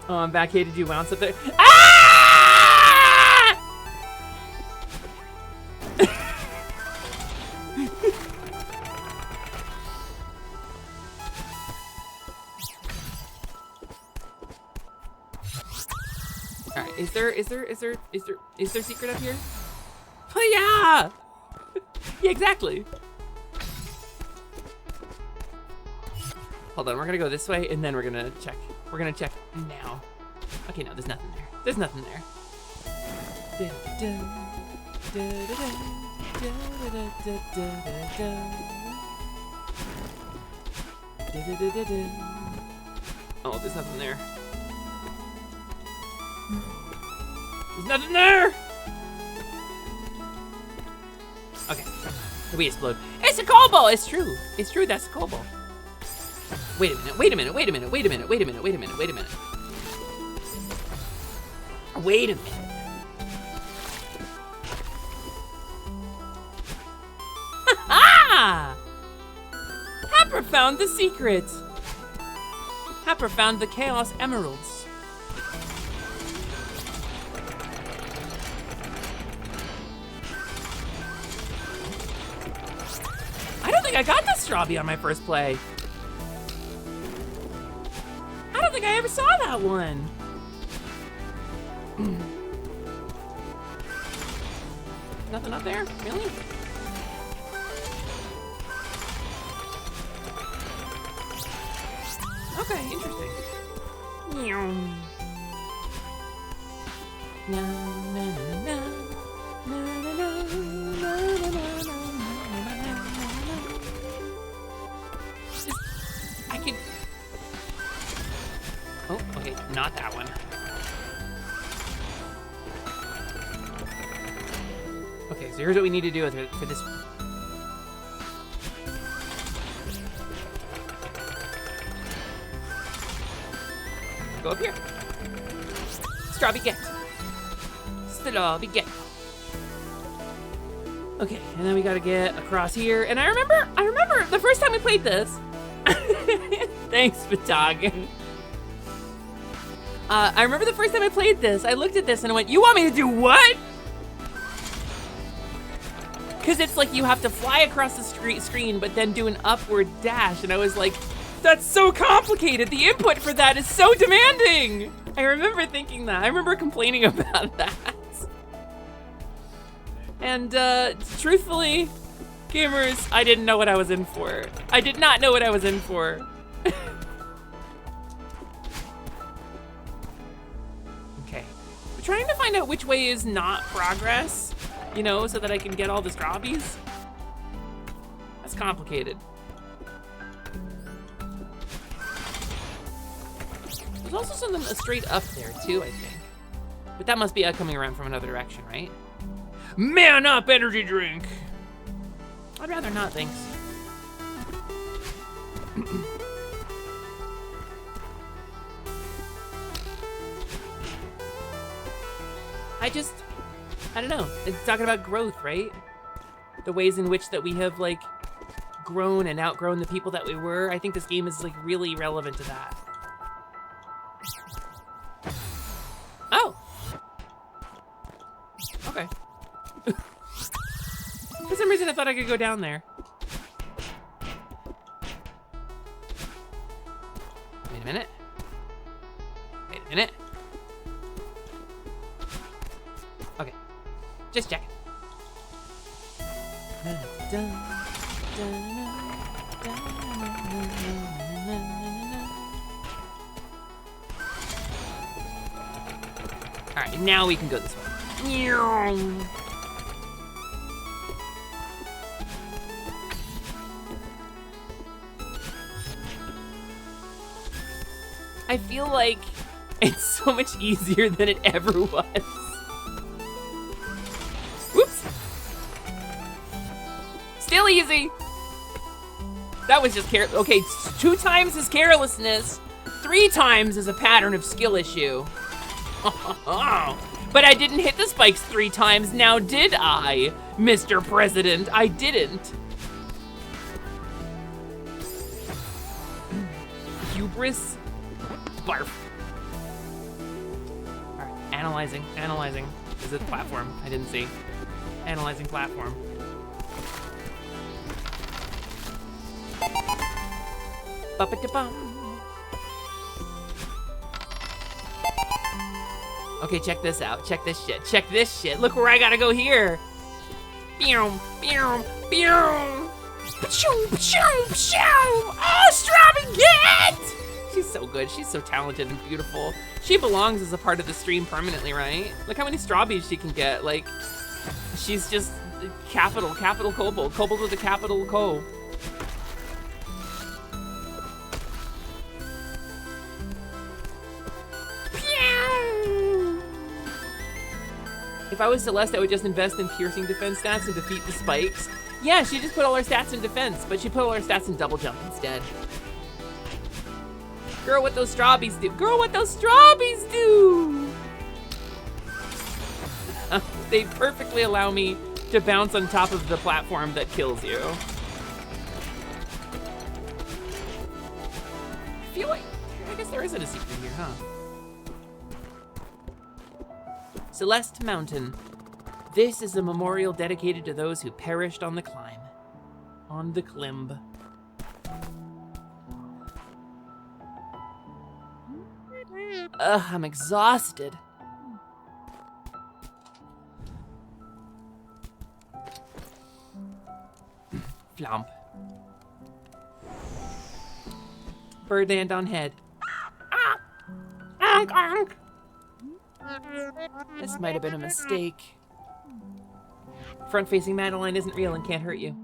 [SPEAKER 2] Oh, I'm back here. Did you bounce up there? Ah! All right. Is there secret up here? Oh yeah. Yeah, exactly. Hold on, we're gonna go this way and then we're gonna check. We're gonna check now. Okay, no, there's nothing there. There's nothing there. Oh, there's nothing there. There's nothing there! Okay. We explode. It's a kobold! It's true. It's true, that's a kobold. Wait a minute, wait a minute, wait a minute, wait a minute, wait a minute, wait a minute, wait a minute. Wait a minute. Ha-ha! Happer found the secret. Happer found the Chaos Emeralds. I don't think I got this strawberry on my first play. I don't think I ever saw that one. Nothing up there? Really? Okay, interesting. Meow. Na, na, na, na. Na, na, na, na, na, na, na. I could... Oh, okay, not that one. Okay, so here's what we need to do for this. Go up here. Strawberry get. Strawberry get. Okay, and then we gotta get across here. And I remember the first time we played this. Thanks, Patagon. I remember the first time I played this, I looked at this and I went, you want me to do what? Because it's like you have to fly across the screen, but then do an upward dash. And I was like, that's so complicated. The input for that is so demanding. I remember thinking that. I remember complaining about that. And truthfully, gamers, I didn't know what I was in for. I did not know what I was in for. Okay. I'm trying to find out which way is not progress, you know, so that I can get all the strawberries. That's complicated. There's also something straight up there too, I think. But that must be coming around from another direction, right? Man up, energy drink! I'd rather not, thanks. I don't know. It's talking about growth, right? The ways in which that we have, like, grown and outgrown the people that we were. I think this game is, like, really relevant to that. Oh! Okay. For some reason, I thought I could go down there. Wait a minute. Wait a minute. Okay. Just checking. All right, now we can go this way. I feel like it's so much easier than it ever was. Whoops. Still easy. That was just okay, 2 times is carelessness. 3 times is a pattern of skill issue. But I didn't hit the spikes 3 times, now did I, Mr. President? I didn't. Hubris. Barf. All right, analyzing. Is it platform? I didn't see. Analyzing platform. Ba-ba-da-bum. Okay, check this out. Check this shit. Check this shit. Look where I gotta go here. Pew, pew, pew. Pachoo, pachoo, pachoo. Oh, Strawberry get! She's so good. She's so talented and beautiful. She belongs as a part of the stream permanently, right? Look how many strawberries she can get. Like, she's just capital Kobold. Kobold with a capital Ko. If I was Celeste, I would just invest in piercing defense stats and defeat the spikes. Yeah, she just put all her stats in defense, but she put all her stats in double jump instead. Girl, what those strawberries do. Girl, what those strawberries do. They perfectly allow me to bounce on top of the platform that kills you. I feel like, I guess there isn't a secret here, huh? Celeste Mountain. This is a memorial dedicated to those who perished on the climb. On the climb. Ugh, I'm exhausted. Flomp. Birdland on head. Ah! Onk, onk. This might have been a mistake. Front-facing Madeline isn't real and can't hurt you.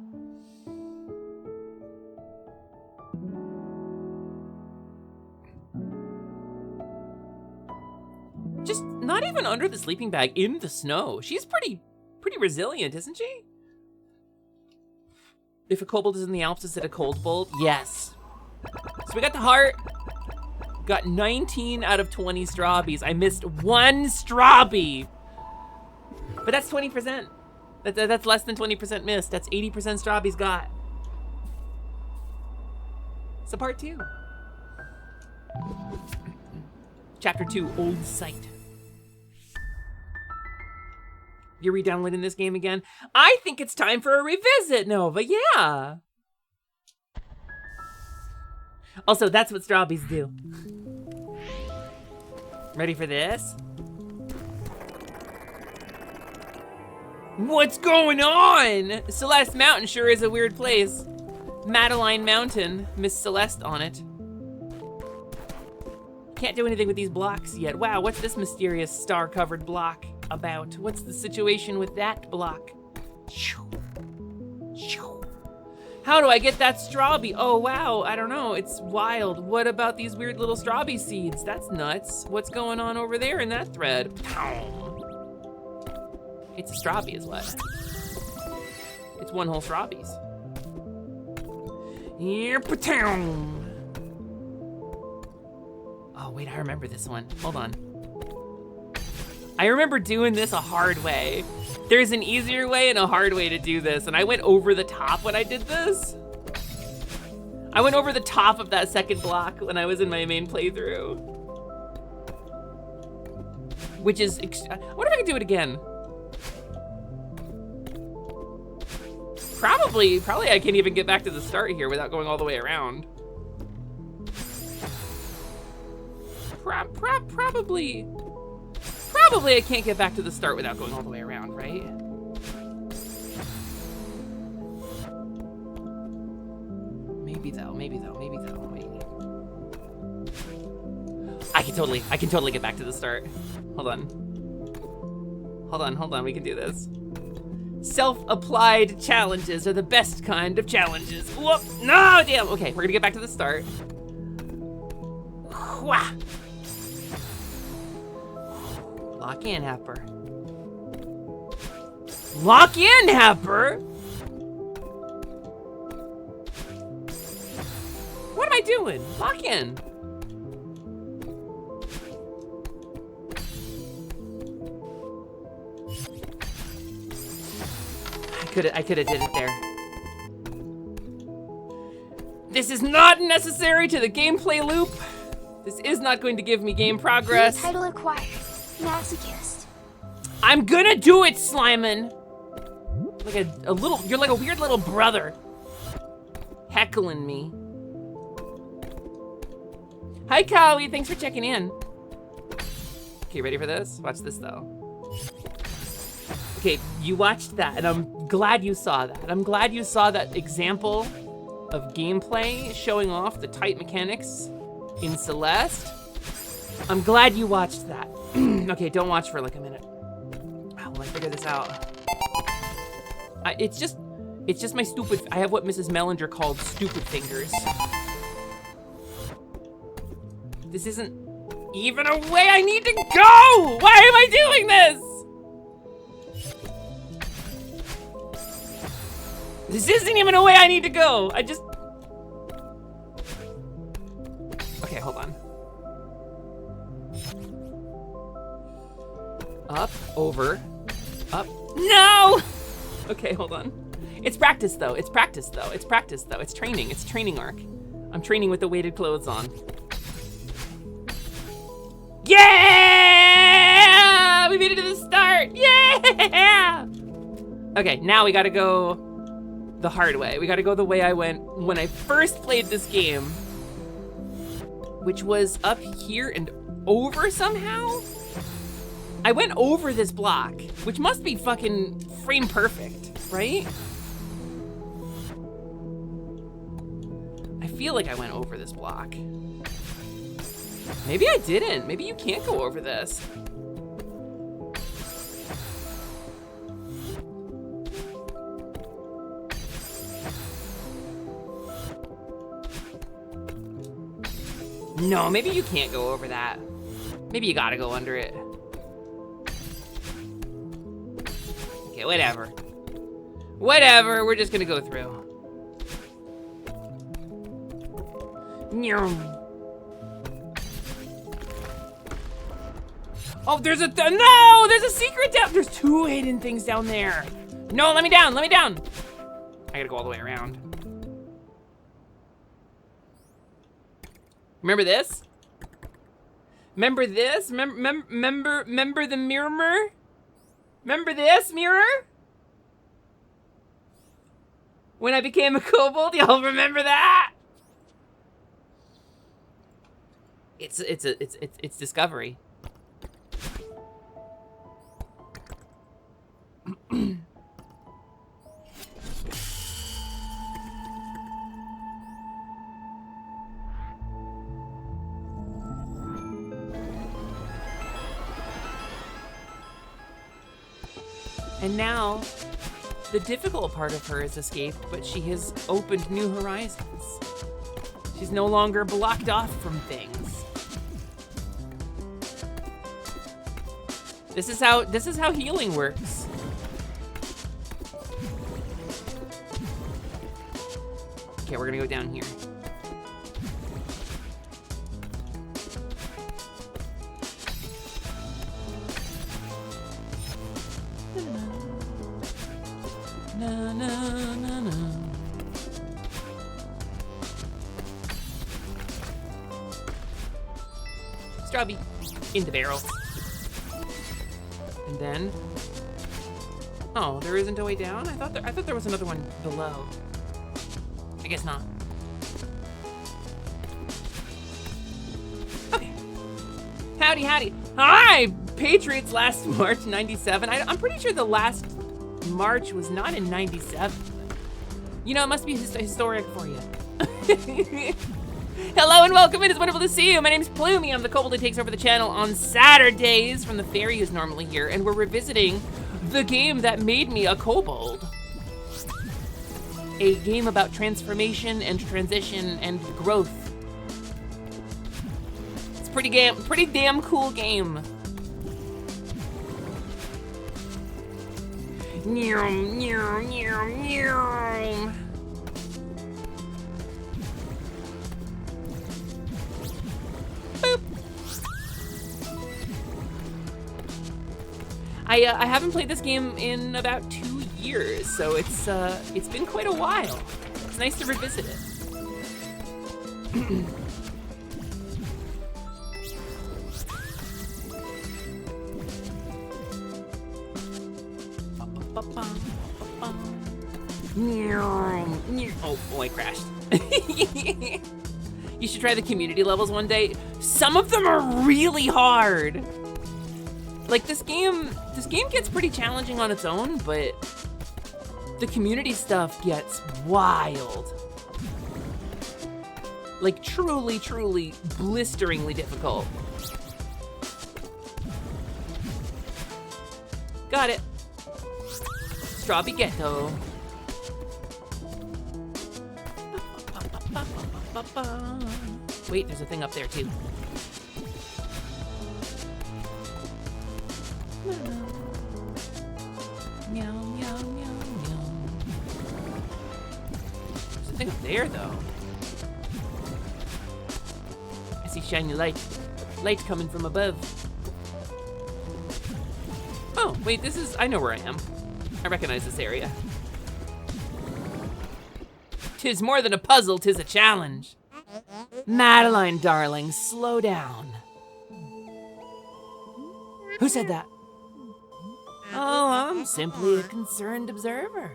[SPEAKER 2] Just not even under the sleeping bag, in the snow. She's pretty resilient, isn't she? If a kobold is in the Alps, is it a Kobold? Yes. So we got the heart. Got 19 out of 20 strawbees. I missed one strawbee. But that's 20%. That's less than 20% missed. That's 80% strawbees got. So part 2. Chapter 2, Old Sight. You're re-downloading this game again? I think it's time for a revisit, Nova, yeah. Also, that's what strawbees do. Ready for this? What's going on? Celeste Mountain sure is a weird place. Madeline Mountain, Miss Celeste on it. Can't do anything with these blocks yet. Wow, what's this mysterious star-covered block about? What's the situation with that block? How do I get that strawbee? Oh, wow, I don't know, it's wild. What about these weird little strawbee seeds? That's nuts. What's going on over there in that thread? It's a strawbee is what? It's one whole strawbees. Oh, wait, I remember this one. Hold on. I remember doing this a hard way. There's an easier way and a hard way to do this, and I went over the top when I did this. I went over the top of that second block when I was in my main playthrough. Which is, I wonder if I can do it again. Probably I can't even get back to the start here without going all the way around. Probably I can't get back to the start without going all the way around, right? Maybe though. I can totally get back to the start. Hold on, we can do this. Self-applied challenges are the best kind of challenges. Whoop, no, damn. Okay, we're gonna get back to the start. Wah. Lock in, Happer. Lock in, Happer? What am I doing? Lock in. I could have did it there. This is not necessary to the gameplay loop. This is not going to give me game progress.
[SPEAKER 1] Title acquired. Masochist.
[SPEAKER 2] I'm gonna do it, Slimin. Like a little, you're like a weird little brother. Heckling me. Hi, Kawi, thanks for checking in. Okay, ready for this? Watch this though. Okay, you watched that, and I'm glad you saw that. I'm glad you saw that example of gameplay showing off the tight mechanics in Celeste. I'm glad you watched that. Okay, don't watch for like a minute. While I figure this out. It's just my stupid, I have what Mrs. Mellinger called stupid fingers. This isn't even a way I need to go! Why am I doing this? This isn't even a way I need to go. I just... Okay, hold on. Up, over, up. No! Okay, hold on. It's practice though. It's practice though. It's practice though. It's training. It's a training arc. I'm training with the weighted clothes on. Yeah! We made it to the start. Yeah! Okay, now we gotta go the hard way. We gotta go the way I went when I first played this game, which was up here and over somehow. I went over this block, which must be fucking frame perfect, right? I feel like I went over this block. Maybe I didn't. Maybe you can't go over this. No, maybe you can't go over that. Maybe you gotta go under it. Okay, whatever. Whatever, we're just gonna go through. Oh, there's a, no, there's a secret down, there's 2 hidden things down there. No, let me down, let me down. I gotta go all the way around. Remember this? Remember this? Remember the mirror? Remember this mirror? When I became a kobold, y'all remember that? It's discovery. And now, the difficult part of her is escaped, but she has opened new horizons. She's no longer blocked off from things. This is how healing works. Okay, we're gonna go down here. Na, na, na, na. Strawby in the barrel. And then, oh, there isn't a way down? I thought there was another one below. I guess not. Okay. Howdy, howdy. Hi, Patriots last March 97. I'm pretty sure the last March was not in 97. You know, it must be historic for you. Hello and welcome, it is wonderful to see you. My name's Plumey, I'm the kobold that takes over the channel on Saturdays from the fairy who's normally here, and we're revisiting the game that made me a kobold. A game about transformation and transition and growth. It's a pretty damn cool game. Nyum, nyum, nyum, nyum. Boop. I haven't played this game in about 2 years, so it's been quite a while. It's nice to revisit it. Oh, I crashed. You should try the community levels one day. Some of them are really hard. Like this game gets pretty challenging on its own, but the community stuff gets wild. Like truly, truly blisteringly difficult. Got it. Strawby ghetto. Wait, there's a thing up there too. Meow, meow, meow, meow. Something up there, though. I see shiny light. Light coming from above. Oh, wait, this is... I know where I am. I recognize this area. 'Tis more than a puzzle, 'tis a challenge. Madeline, darling, slow down. Who said that? Oh, I'm simply a concerned observer.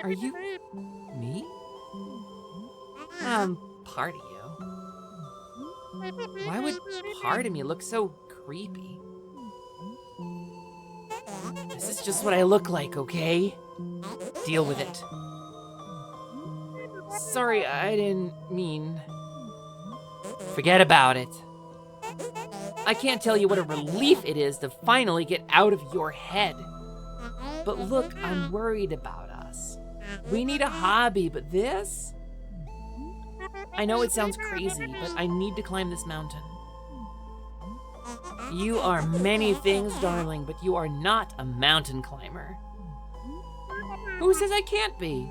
[SPEAKER 2] Are you... me? Part of you. Why would part of me look so creepy? This is just what I look like, okay? Deal with it. Sorry, I didn't mean... Forget about it. I can't tell you what a relief it is to finally get out of your head. But look, I'm worried about us. We need a hobby, but this? I know it sounds crazy, but I need to climb this mountain. You are many things, darling, but you are not a mountain climber. Who says I can't be?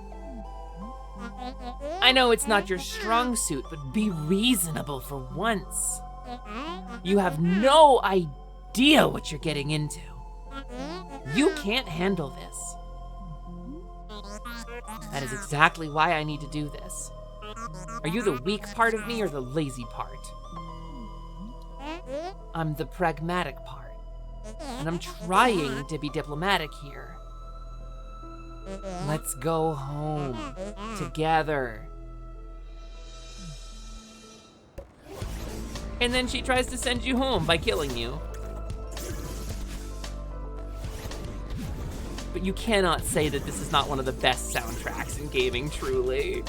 [SPEAKER 2] I know it's not your strong suit, but be reasonable for once. You have no idea what you're getting into. You can't handle this. That is exactly why I need to do this. Are you the weak part of me or the lazy part? I'm the pragmatic part, and I'm trying to be diplomatic here. Let's go home together. And then she tries to send you home by killing you. But you cannot say that this is not one of the best soundtracks in gaming, truly.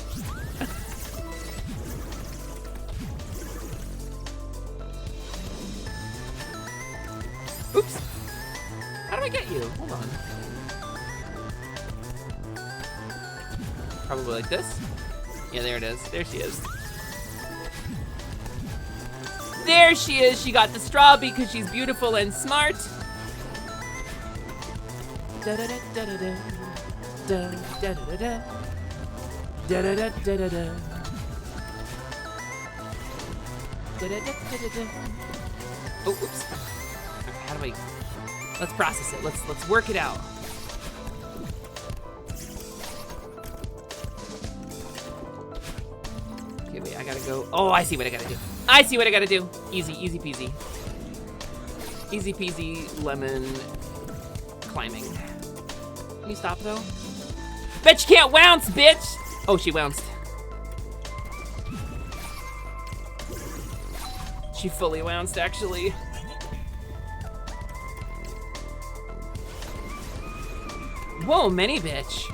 [SPEAKER 2] Oops. How do I get you? Hold on. Probably like this. Yeah, there it is. There she is. There she is. She got the straw because she's beautiful and smart. Da da da da da da da da da da da da da da da. Oh, oops. Okay, how do I? Let's process it. Let's work it out. Okay, wait. I gotta go. Oh, I see what I gotta do. I see what I gotta do. Easy, easy peasy. Easy peasy lemon climbing. Can you stop though? Bet you can't bounce, bitch! Oh, she bounced. She fully bounced, actually. Whoa, many bitch.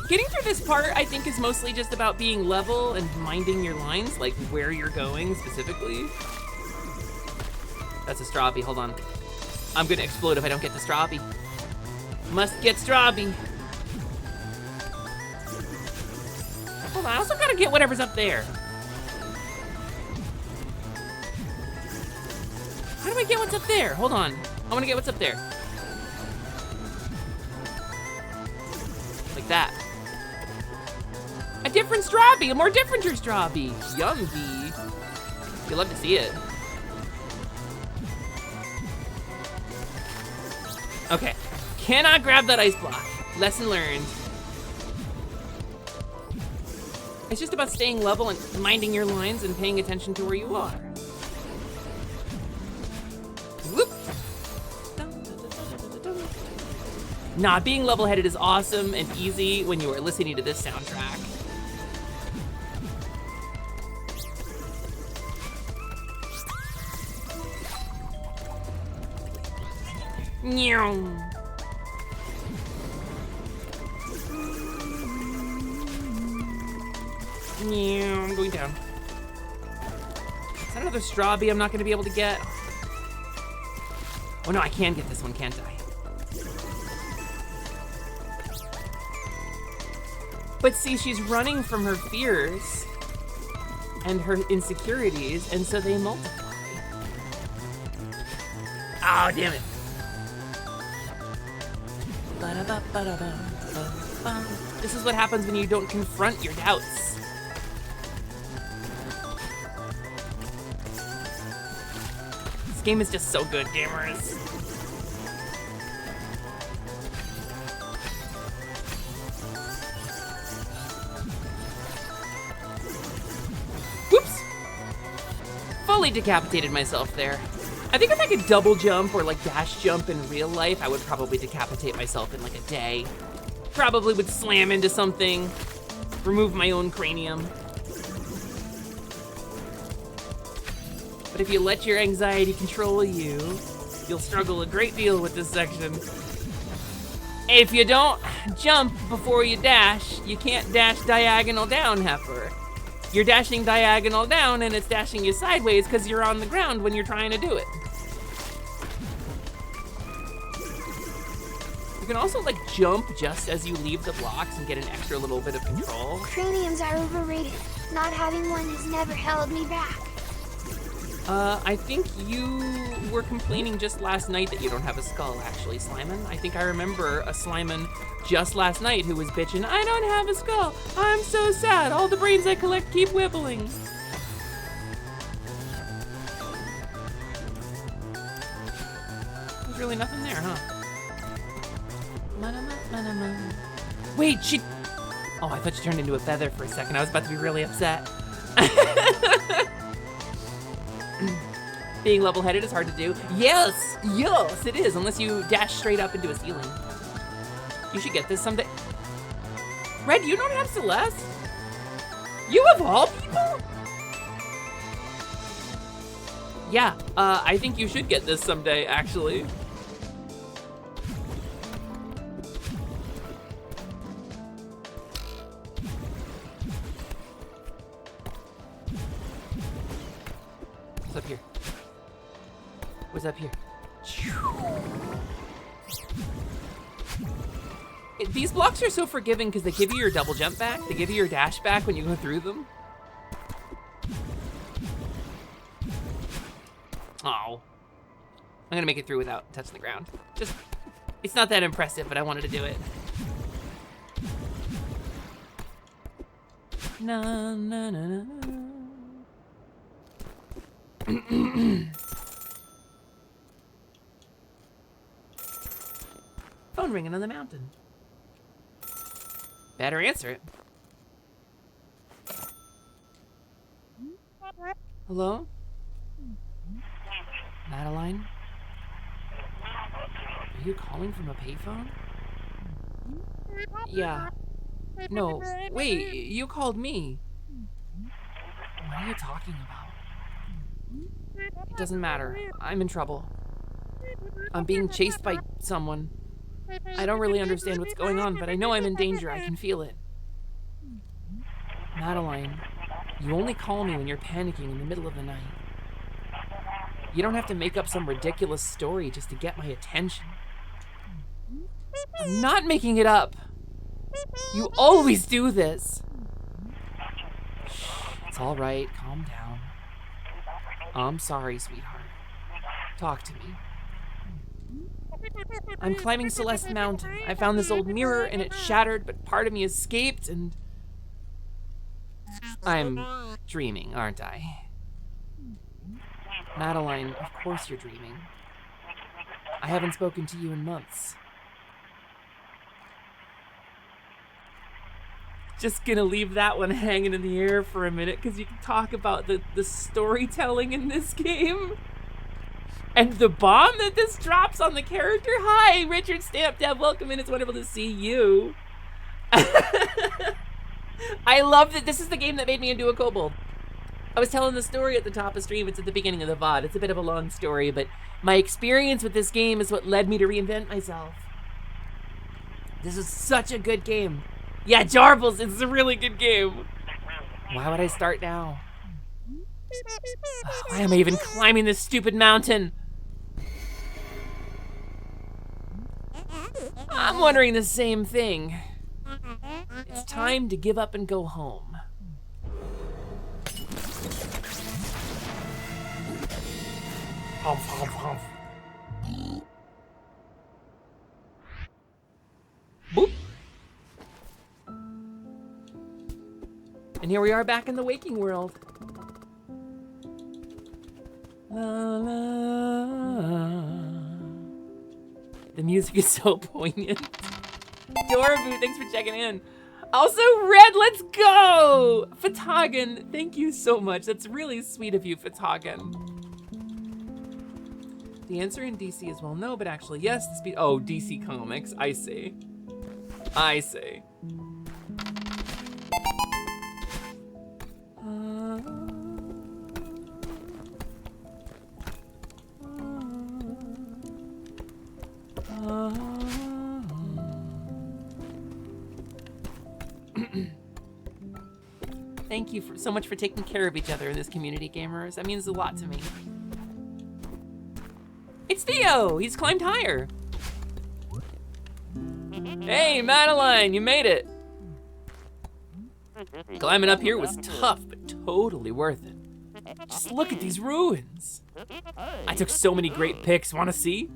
[SPEAKER 2] Getting through this part, I think, is mostly just about being level and minding your lines, like where you're going specifically. That's a strawbee, hold on. I'm gonna explode if I don't get the strawbee. Must get strawbee. Hold on, I also gotta get whatever's up there. How do I get what's up there? Hold on, I wanna get what's up there. Like that. A different strawbee, a more differenter strawbee. Young bee. You'll love to see it. Okay, cannot grab that ice block. Lesson learned. It's just about staying level and minding your lines and paying attention to where you are. Whoop. Nah, being level-headed is awesome and easy when you are listening to this soundtrack. Meow. I'm going down. Is that another strawbee I'm not going to be able to get? Oh no, I can get this one, can't I? But see, she's running from her fears. and her insecurities, and so they multiply. Oh, damn it. This is what happens when you don't confront your doubts. This game is just so good, gamers. Whoops! Fully decapitated myself there. I think if I could double jump or like dash jump in real life, I would probably decapitate myself in like a day. Probably would slam into something, remove my own cranium. But if you let your anxiety control you, you'll struggle a great deal with this section. If you don't jump before you dash, you can't dash diagonal down, heifer. You're dashing diagonal down and it's dashing you sideways because you're on the ground when you're trying to do it. You can also like jump just as you leave the blocks and get an extra little bit of control.
[SPEAKER 1] Craniums are overrated. Not having one has never held me back.
[SPEAKER 2] I think you were complaining just last night that you don't have a skull, actually, Slimon. I think I remember a Slimon just last night who was bitching, I don't have a skull. I'm so sad. All the brains I collect keep wibbling. There's really nothing there, huh? Wait, she... Oh, I thought she turned into a feather for a second. I was about to be really upset. Being level-headed is hard to do. Yes, yes, it is, unless you dash straight up into a ceiling. You should get this someday. Red, you don't have Celeste? You of all people? Yeah, I think you should get this someday, actually. What's up here? What's up here? These blocks are so forgiving because they give you your double jump back. They give you your dash back when you go through them. Oh. I'm gonna make it through without touching the ground. Just, it's not that impressive, but I wanted to do it. Na na na na. Phone ringing on the mountain. Better answer it. Hello? Madeline? Are you calling from a payphone? Yeah. No, wait, you called me. What are you talking about? It doesn't matter. I'm in trouble. I'm being chased by someone. I don't really understand what's going on, but I know I'm in danger. I can feel it. Madeline, you only call me when you're panicking in the middle of the night. You don't have to make up some ridiculous story just to get my attention. I'm not making it up. You always do this. Shh, it's all right. Calm down. I'm sorry, sweetheart. Talk to me. I'm climbing Celeste Mountain. I found this old mirror and it's shattered, but part of me escaped and... I'm dreaming, aren't I? Madeline, of course you're dreaming. I haven't spoken to you in months. Just gonna leave that one hanging in the air for a minute because you can talk about the storytelling in this game. And the bomb that this drops on the character. Hi, Richard Stamp Dev, welcome in. It's wonderful to see you. I love that this is the game that made me into a kobold. I was telling the story at the top of stream. It's at the beginning of the VOD. It's a bit of a long story, but my experience with this game is what led me to reinvent myself. This is such a good game. Yeah, Jarbles, it's a really good game. Why would I start now? Why am I even climbing this stupid mountain? I'm wondering the same thing. It's time to give up and go home. Boop. And here we are back in the waking world. La, la. The music is so poignant. Dorobu, thanks for checking in. Also, Red, let's go! Fatagan, thank you so much. That's really sweet of you, Fatagan. The answer in DC is well, no, but actually, yes. The speed. Oh, DC Comics. I see. I see. Thank you so much for taking care of each other in this community, gamers. That means a lot to me. It's Theo! He's climbed higher. Hey, Madeline, you made it. Climbing up here was tough, but totally worth it. Just look at these ruins. I took so many great pics. Want to see?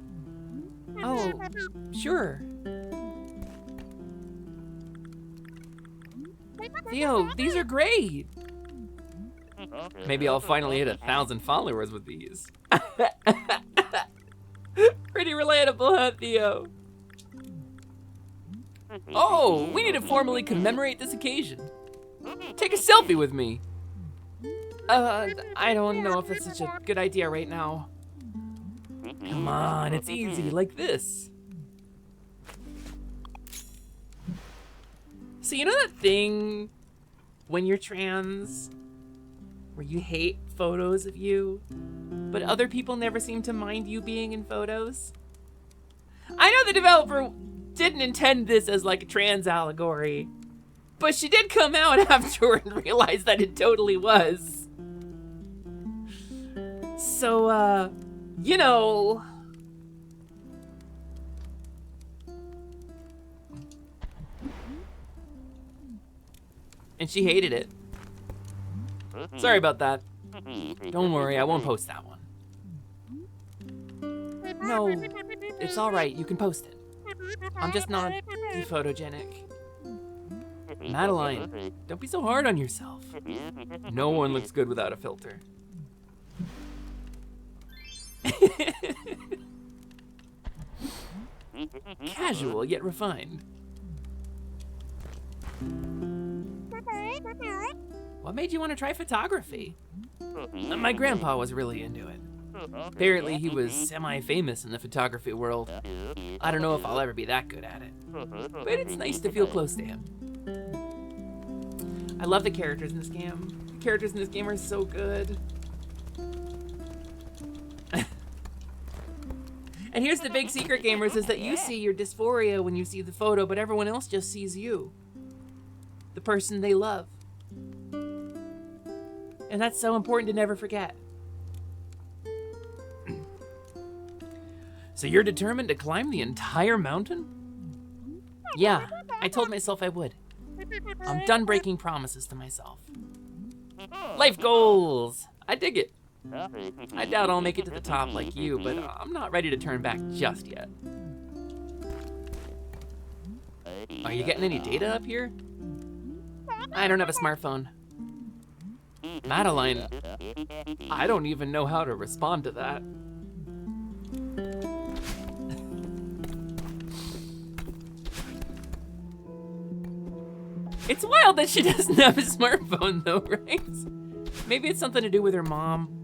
[SPEAKER 2] Oh, sure. Theo, these are great. Maybe I'll finally hit 1,000 followers with these. Pretty relatable, huh, Theo? Oh, we need to formally commemorate this occasion. Take a selfie with me. I don't know if that's such a good idea right now. Come on, it's easy, like this. So you know that thing when you're trans, where you hate photos of you, but other people never seem to mind you being in photos? I know the developer didn't intend this as like a trans allegory, but she did come out afterward and realize that it totally was. So, you know. And she hated it. Sorry about that. Don't worry, I won't post that one. No, it's all right, you can post it. I'm just not too photogenic. Madeline, don't be so hard on yourself. No one looks good without a filter. Casual yet refined. What made you want to try photography? My grandpa was really into it. Apparently he was semi-famous in the photography world. I don't know if I'll ever be that good at it, but it's nice to feel close to him. I love the characters in this game. The characters in this game are so good. And here's the big secret, gamers, is that you see your dysphoria when you see the photo, but everyone else just sees you. The person they love. And that's so important to never forget. So you're determined to climb the entire mountain? Yeah, I told myself I would. I'm done breaking promises to myself. Life goals! I dig it. I doubt I'll make it to the top like you, but I'm not ready to turn back just yet. Are you getting any data up here? I don't have a smartphone. Madeline, I don't even know how to respond to that. It's wild that she doesn't have a smartphone though, right? Maybe it's something to do with her mom.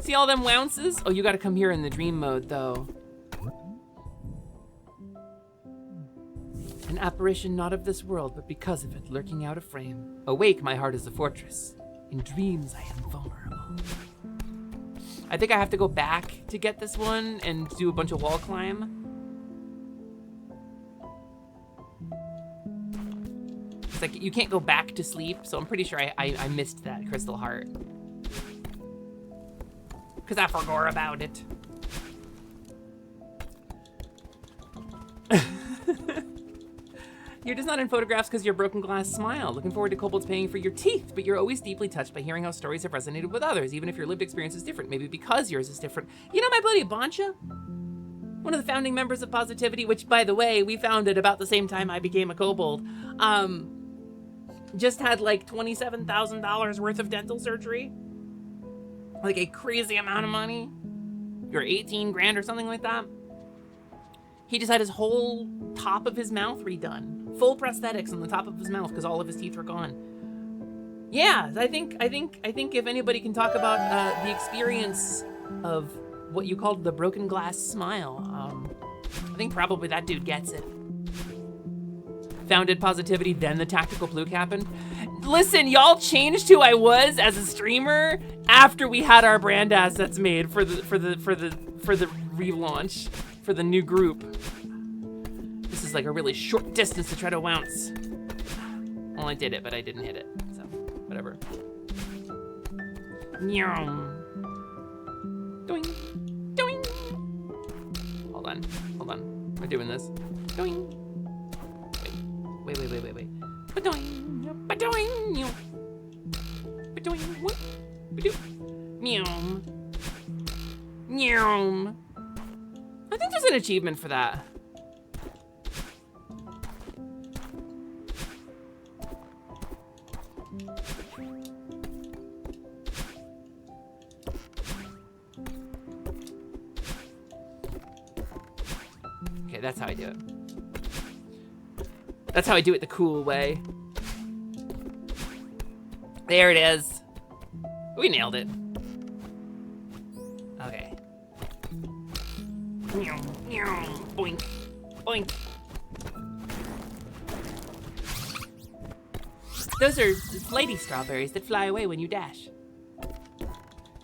[SPEAKER 2] See all them wounces? Oh, you gotta come here in the dream mode though. An apparition not of this world, but because of it, lurking out of frame. Awake, my heart is a fortress. In dreams, I am vulnerable. I think I have to go back to get this one and do a bunch of wall climb. It's like, you can't go back to sleep, so I'm pretty sure I missed that crystal heart. Because I forgot about it. You're just not in photographs because your broken glass smile. Looking forward to Kobold's paying for your teeth, but you're always deeply touched by hearing how stories have resonated with others, even if your lived experience is different, maybe because yours is different. You know my buddy Boncha? One of the founding members of Positivity, which, by the way, we founded about the same time I became a Kobold, just had like $27,000 worth of dental surgery. Like a crazy amount of money. Or 18 grand or something like that. He just had his whole top of his mouth redone. Full prosthetics on the top of his mouth because all of his teeth were gone. Yeah, I think if anybody can talk about the experience of what you called the broken glass smile, I think probably that dude gets it. Founded Positivity, then the Tactical Fluke happened. Listen, y'all changed who I was as a streamer after we had our brand assets made for the relaunch, for the new group. This is like a really short distance to try to bounce. Well, I did it, but I didn't hit it, so whatever. Nyum. Doing, doing. Hold on. We're doing this. Doing. Wait. Ba-doing, ba-doing, ba-doing, what? Ba-do. Meow. Meow. I think there's an achievement for that. Okay, that's how I do it. That's how I do it the cool way. There it is. We nailed it. Okay. Boink. Boink. Those are flighty strawberries that fly away when you dash.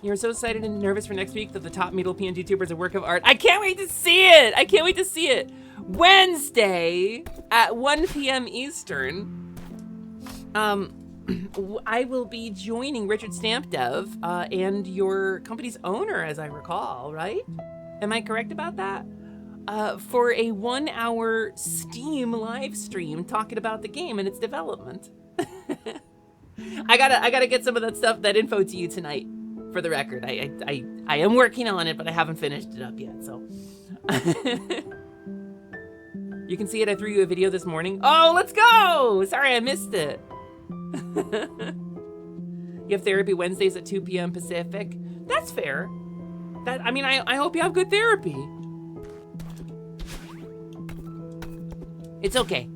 [SPEAKER 2] You're so excited and nervous for next week that the top middle PNG tuber is a work of art. I can't wait to see it! I can't wait to see it! Wednesday at 1 p.m. Eastern, I will be joining Richard Stampdev and your company's owner, as I recall, right? Am I correct about that? For a 1-hour Steam live stream talking about the game and its development. I gotta get some of that stuff, that info to you tonight, for the record. I am working on it, but I haven't finished it up yet, so. You can see it. I threw you a video this morning. Oh, let's go! Sorry, I missed it. You have therapy Wednesdays at 2 p.m. Pacific. That's fair. I hope you have good therapy. It's okay.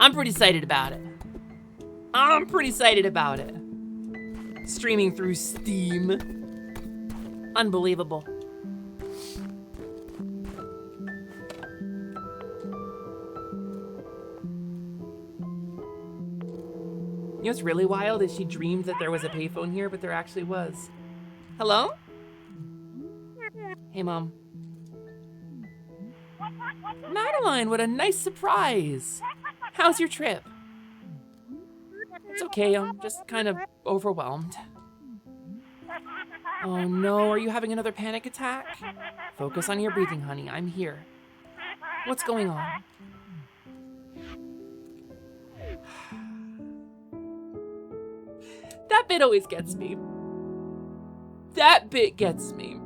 [SPEAKER 2] I'm pretty excited about it. Streaming through Steam. Unbelievable. You know what's really wild is she dreamed that there was a payphone here, but there actually was. Hello? Hey, Mom. Madeline, what a nice surprise. How's your trip? It's okay, I'm just kind of overwhelmed. Oh no, are you having another panic attack? Focus on your breathing, honey, I'm here. What's going on? That bit always gets me. That bit gets me.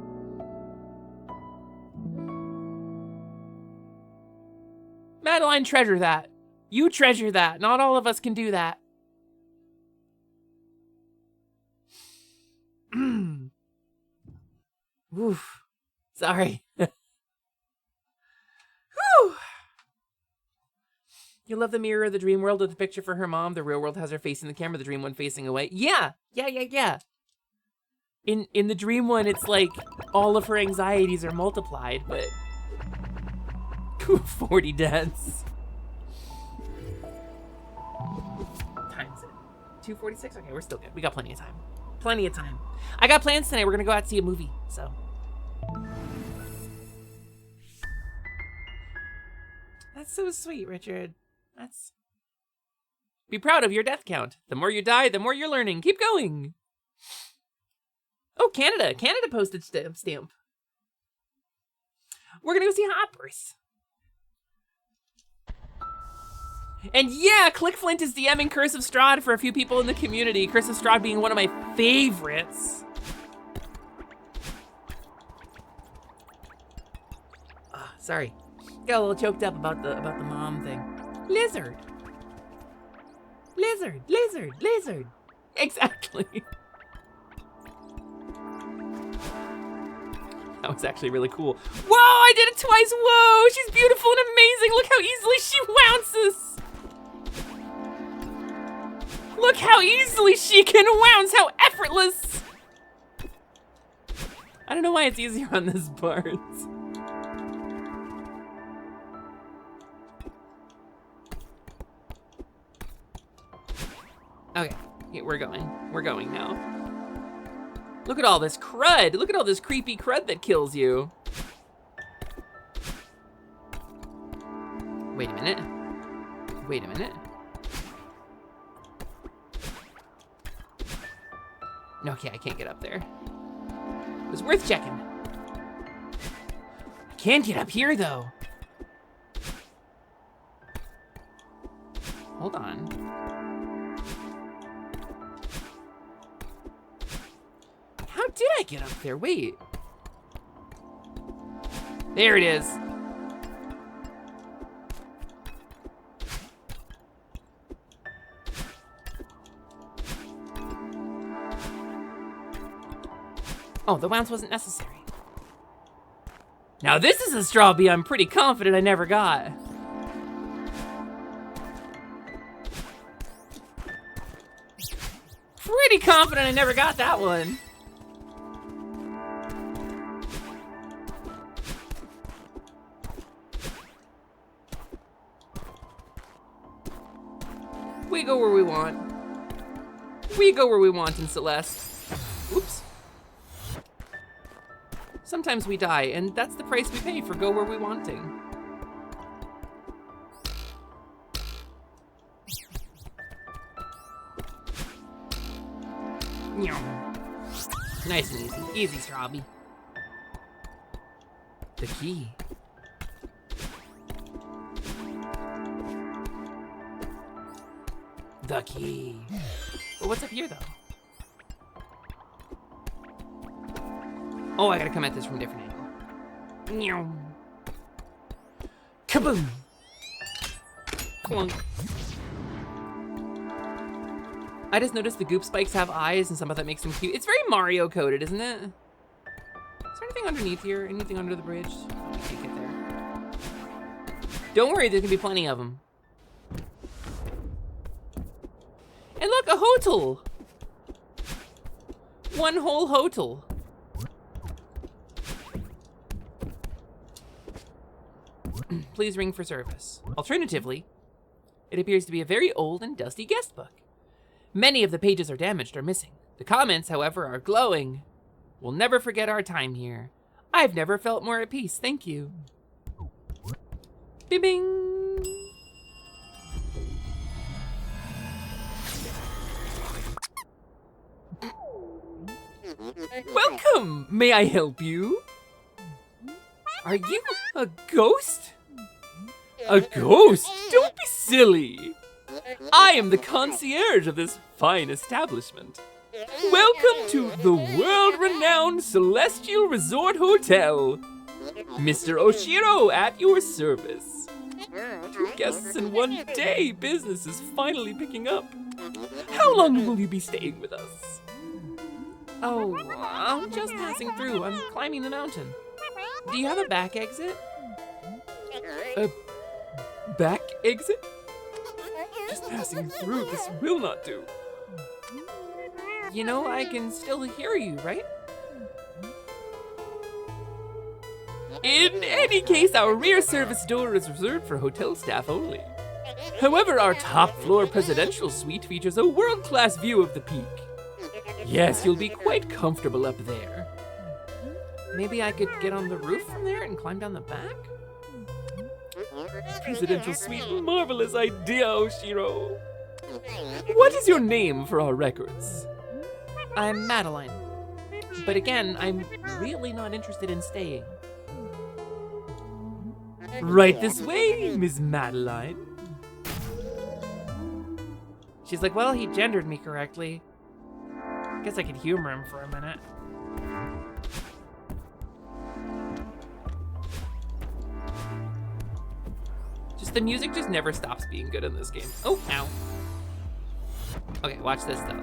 [SPEAKER 2] Madeline, treasure that. You treasure that. Not all of us can do that. Oof. Sorry. Whew. You love the mirror of the dream world with the picture for her mom. The real world has her facing the camera, the dream one facing away. Yeah. In the dream one, it's like all of her anxieties are multiplied, but 40 deaths. Times it. 246? Okay, we're still good. We got plenty of time. Plenty of time. I got plans tonight. We're gonna go out and see a movie, so. That's so sweet, Richard. That's... Be proud of your death count. The more you die, the more you're learning. Keep going. Oh, Canada. Canada postage stamp. We're gonna go see Hoppers. And yeah, ClickFlint is DMing Curse of Strahd for a few people in the community. Curse of Strahd being one of my favorites. Sorry. Got a little choked up about the mom thing. Lizard. Lizard, lizard, lizard. Exactly. That was actually really cool. Whoa, I did it twice. Whoa, she's beautiful and amazing. Look how easily she bounces. Look how easily she can bounce, how effortless. I don't know why it's easier on this part. Okay, we're going. We're going now. Look at all this crud. Look at all this creepy crud that kills you. Wait a minute. Wait a minute. Okay, I can't get up there. It was worth checking. I can't get up here though. Hold on. How did I get up there? Wait. There it is. Oh, the bounce wasn't necessary. Now this is a strawberry I'm pretty confident I never got. Pretty confident I never got that one. We go where we want. We go where we want in Celeste. Oops. Sometimes we die, and that's the price we pay for go where we wanting. Nice and easy. Easy, Strawby. The key. The key. But what's up here, though? Oh, I gotta come at this from a different angle. Kaboom! Clunk. I just noticed the goop spikes have eyes and some of that makes them cute. It's very Mario coded, isn't it? Is there anything underneath here? Anything under the bridge? Oh, we can't get there. Don't worry, there's gonna be plenty of them. And look, a hotel! One whole hotel. Please ring for service. Alternatively, it appears to be a very old and dusty guest book. Many of the pages are damaged or missing. The comments, however, are glowing. We'll never forget our time here. I've never felt more at peace, thank you. Bing bing! Welcome! May I help you? Are you a ghost? A ghost? Don't be silly! I am the concierge of this fine establishment. Welcome to the world-renowned Celestial Resort Hotel. Mr. Oshiro at your service. 2 guests in 1 day. Business is finally picking up. How long will you be staying with us? Oh, I'm just passing through. I'm climbing the mountain. Do you have a back exit? A back exit? Just passing through. This will not do. You know, I can still hear you, right? In any case, our rear service door is reserved for hotel staff only. However, our top floor presidential suite features a world-class view of the peak. Yes, you'll be quite comfortable up there. Maybe I could get on the roof from there and climb down the back? Presidential suite, marvelous idea, Oshiro. What is your name for our records? I'm Madeline. But again, I'm really not interested in staying. Right this way, Miss Madeline. She's like, well, he gendered me correctly. Guess I could humor him for a minute. The music just never stops being good in this game. Oh, ow. Okay, watch this though.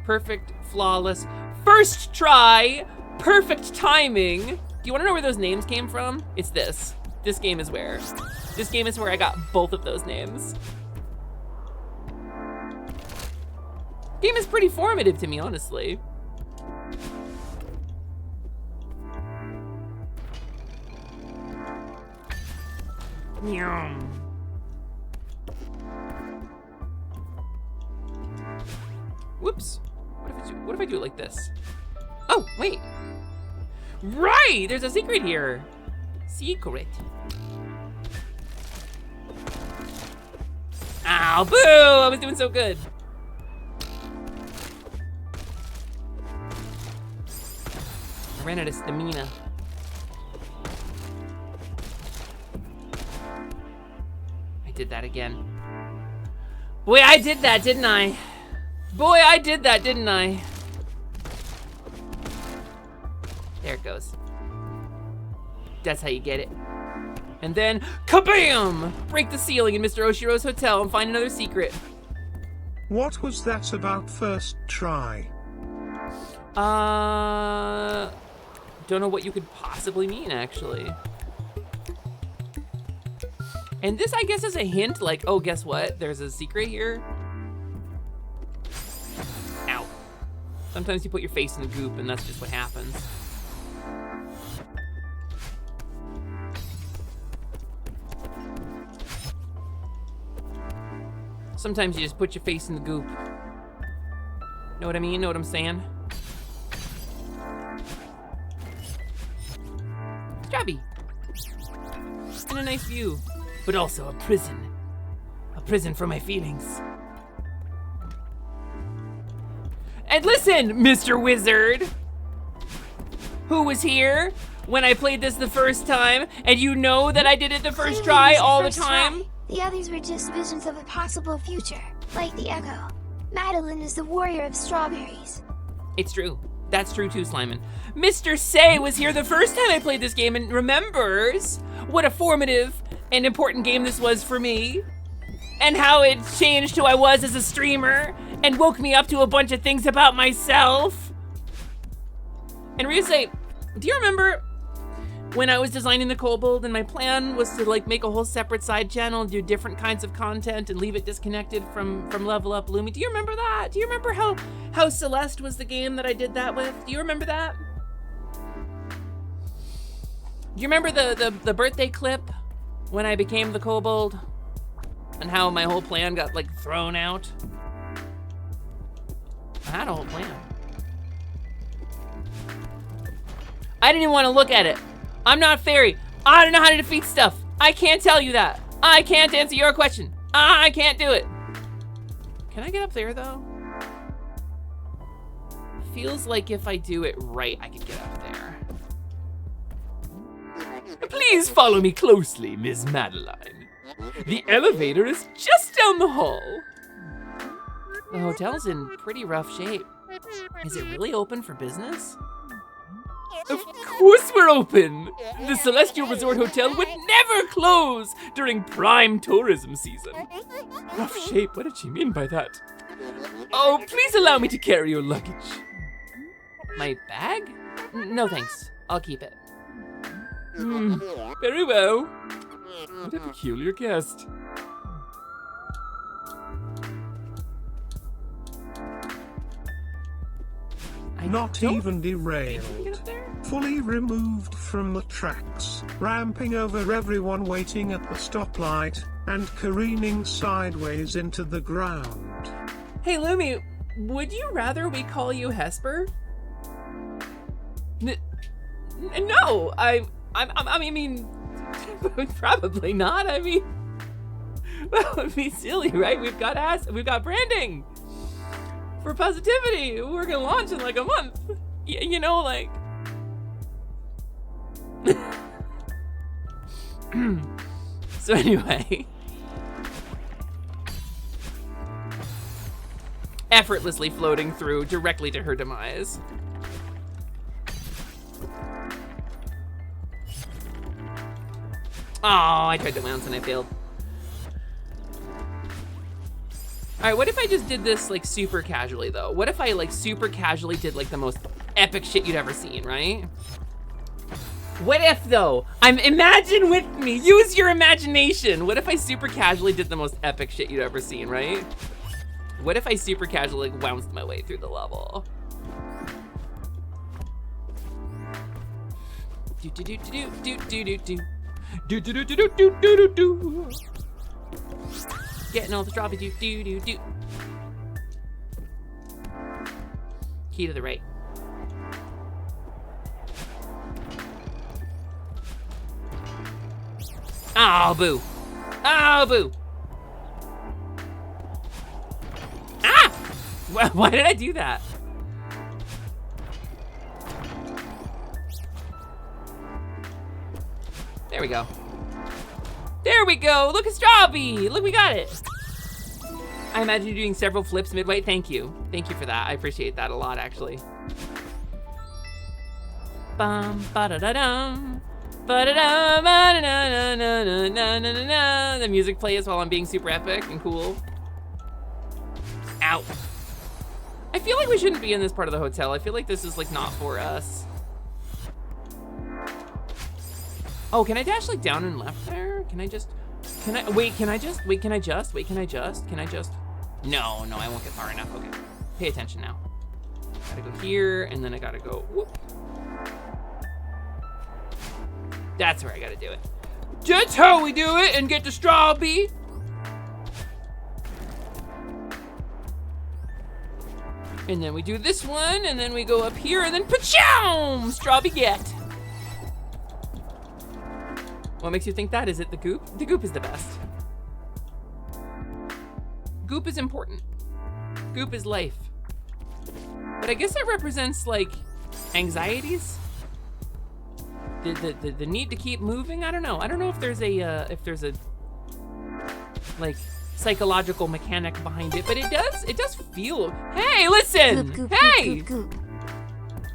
[SPEAKER 2] Perfect, flawless, first try, perfect timing. Do you want to know where those names came from? It's this. This game is where. This game is where I got both of those names. Game is pretty formative to me, honestly. Yum. Whoops. What if I do it like this? Oh, wait. Right! There's a secret here. Secret. Ow, boo! I was doing so good. I ran out of stamina. Did that again. Boy, I did that, didn't I? Boy, I did that, didn't I? There it goes. That's how you get it. And then, kabam! Break the ceiling in Mr. Oshiro's hotel and find another secret.
[SPEAKER 7] What was that about first try?
[SPEAKER 2] Don't know what you could possibly mean, actually. And this, I guess, is a hint, like, oh, guess what? There's a secret here. Ow. Sometimes you put your face in the goop, and that's just what happens. Sometimes you just put your face in the goop. Know what I mean? Know what I'm saying? Jobby. And a nice view. But also a prison. A prison for my feelings. And listen, Mr. Wizard, who was here when I played this the first time, and you know that I did it the first try all the time.
[SPEAKER 1] The others were just visions of a possible future, like the Echo. Madeline is the warrior of strawberries.
[SPEAKER 2] It's true. That's true too, Slyman. Mr. Say was here the first time I played this game and remembers what a formative and important game this was for me, and how it changed who I was as a streamer and woke me up to a bunch of things about myself. And Ryusei, do you remember when I was designing the Kobold and my plan was to like make a whole separate side channel and do different kinds of content and leave it disconnected from Level Up Lumi? Do you remember that? Do you remember how Celeste was the game that I did that with? Do you remember that? Do you remember the birthday clip when I became the Kobold and how my whole plan got like thrown out? I had a whole plan. I didn't even want to look at it. I'm not fairy. I don't know how to defeat stuff. I can't tell you that. I can't answer your question. I can't do it. Can I get up there though? Feels like if I do it right, I could get up there. Please follow me closely, Miss Madeline. The elevator is just down the hall. The hotel's in pretty rough shape. Is it really open for business? Of course we're open! The Celestial Resort Hotel would never close during prime tourism season. Rough shape, what did she mean by that? Oh, please allow me to carry your luggage. My bag? No thanks, I'll keep it. Very well. What a peculiar guest.
[SPEAKER 7] Not even derailed. Fully removed from the tracks, ramping over everyone waiting at the stoplight, and careening sideways into the ground.
[SPEAKER 2] Hey Lumi, would you rather we call you Hesper? No, I mean, probably not. I mean, that would be silly, right? We've got branding for positivity. We're gonna launch in like a month. You know, like. So anyway, effortlessly floating through directly to her demise. Oh, I tried to bounce and I failed. All right, what if I just did this like super casually though? What if I like super casually did like the most epic shit you'd ever seen, right? What if though, imagine with me, use your imagination. What if I super casually did the most epic shit you'd ever seen, right? What if I super casually like bounced my way through the level? Do do do do do do do do. Do do do do do do do do. Getting all the strawberries. Do do do do. Key to the right. Oh boo! Oh boo! Ah! Why did I do that? There we go. There we go. Look at Strawby. Look, we got it. I imagine you doing several flips midway. Thank you. Thank you for that. I appreciate that a lot, actually. Bum ba da da dum. Ba da da ba da da na na na na na. The music plays while I'm being super epic and cool. Ow. I feel like we shouldn't be in this part of the hotel. I feel like this is like not for us. Oh, can I dash like down and left there? Can I just, wait, can I just? No, I won't get far enough, okay. Pay attention now. Gotta go here, and then I gotta go, whoop. That's where I gotta do it. That's how we do it and get to Strawby. And then we do this one, and then we go up here, and then pa-chow! Strawby get. What makes you think that? Is it the goop? The goop is the best. Goop is important. Goop is life. But I guess it represents like anxieties. The need to keep moving. I don't know. I don't know if there's a like psychological mechanic behind it, but it does feel. Hey, listen.
[SPEAKER 1] Goop, goop,
[SPEAKER 2] hey.
[SPEAKER 1] goop, goop, goop.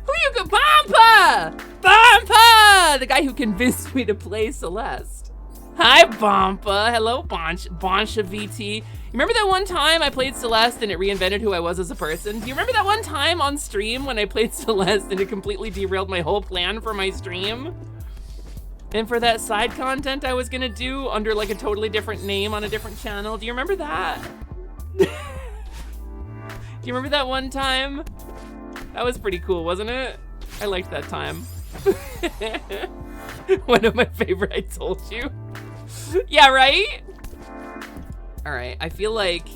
[SPEAKER 2] Who you got? Bompa! Bompa! The guy who convinced me to play Celeste. Hi, Bompa. Hello, Bonsha VT. You remember that one time I played Celeste and it reinvented who I was as a person? Do you remember that one time on stream when I played Celeste and it completely derailed my whole plan for my stream? And for that side content I was gonna do under like a totally different name on a different channel. Do you remember that? Do you remember that one time? That was pretty cool, wasn't it? I liked that time. One of my favorite, I told you. Yeah, right? All right, I feel like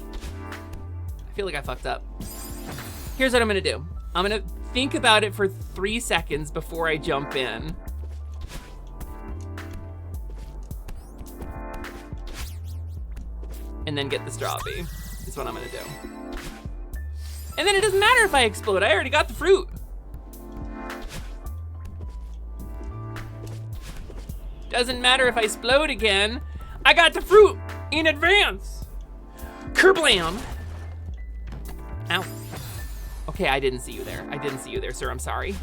[SPEAKER 2] I fucked up. Here's what I'm gonna do. I'm gonna think about it for 3 seconds before I jump in. And then get the strawberry. That's what I'm gonna do. And then it doesn't matter if I explode. I already got the fruit. Doesn't matter if I explode again. I got the fruit in advance. Kerblam. Ow. Okay, I didn't see you there. I didn't see you there, sir. I'm sorry.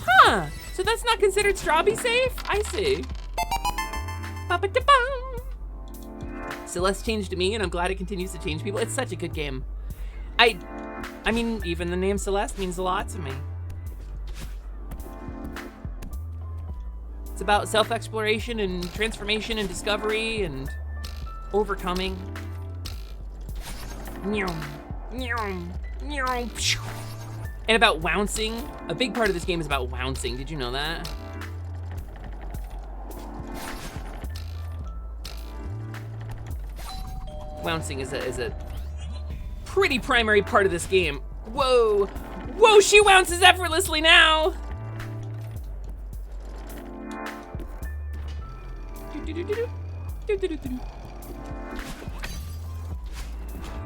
[SPEAKER 2] Huh. So that's not considered strawberry safe? I see. Ba-ba-da-bum. Celeste changed me, and I'm glad it continues to change people. It's such a good game. I mean, even the name Celeste means a lot to me. It's about self-exploration and transformation and discovery and overcoming. And about wouncing. A big part of this game is about wouncing. Did you know that? Wouncing is a pretty primary part of this game. Whoa, whoa, she bounces effortlessly now.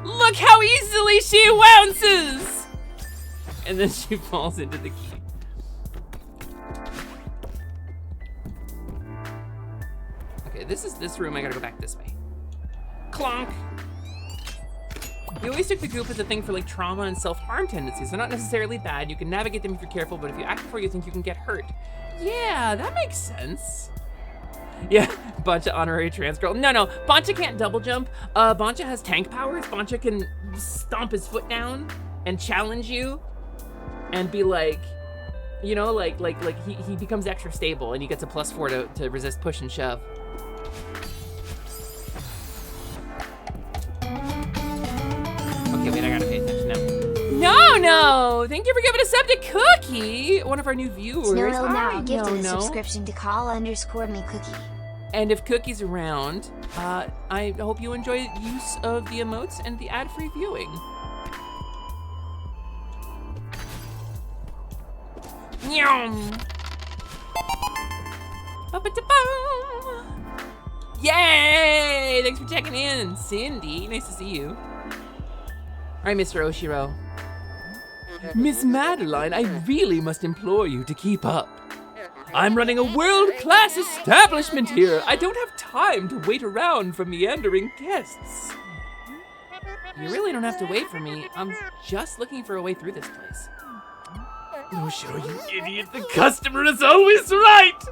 [SPEAKER 2] Look how easily she bounces. And then she falls into the key. Okay, this room. I gotta go back this way. Clonk. You always took the goop as a thing for like trauma and self-harm tendencies. They're not necessarily bad. You can navigate them if you're careful, but if you act before you think, you can get hurt. Yeah, that makes sense. Yeah, Bancha honorary trans girl. No, Bancha can't double jump. Bancha has tank powers. Bancha can stomp his foot down and challenge you and be like, you know, like he becomes extra stable and he gets a +4 to resist push and shove. Okay, wait, I gotta pay attention now. No! Thank you for giving us up to Cookie, one of our new viewers.
[SPEAKER 1] Snow now
[SPEAKER 2] Hi,
[SPEAKER 1] gifted a
[SPEAKER 2] No.
[SPEAKER 1] subscription to call_me Cookie.
[SPEAKER 2] And if Cookie's around, I hope you enjoy use of the emotes and the ad-free viewing. Nyam! Ba-ba-da-bum! Yay! Thanks for checking in, Cindy. Nice to see you. All right, Mr. Oshiro. Miss Madeline, I really must implore you to keep up. I'm running a world-class establishment here. I don't have time to wait around for meandering guests. You really don't have to wait for me. I'm just looking for a way through this place. Oshiro, you idiot. The customer is always right.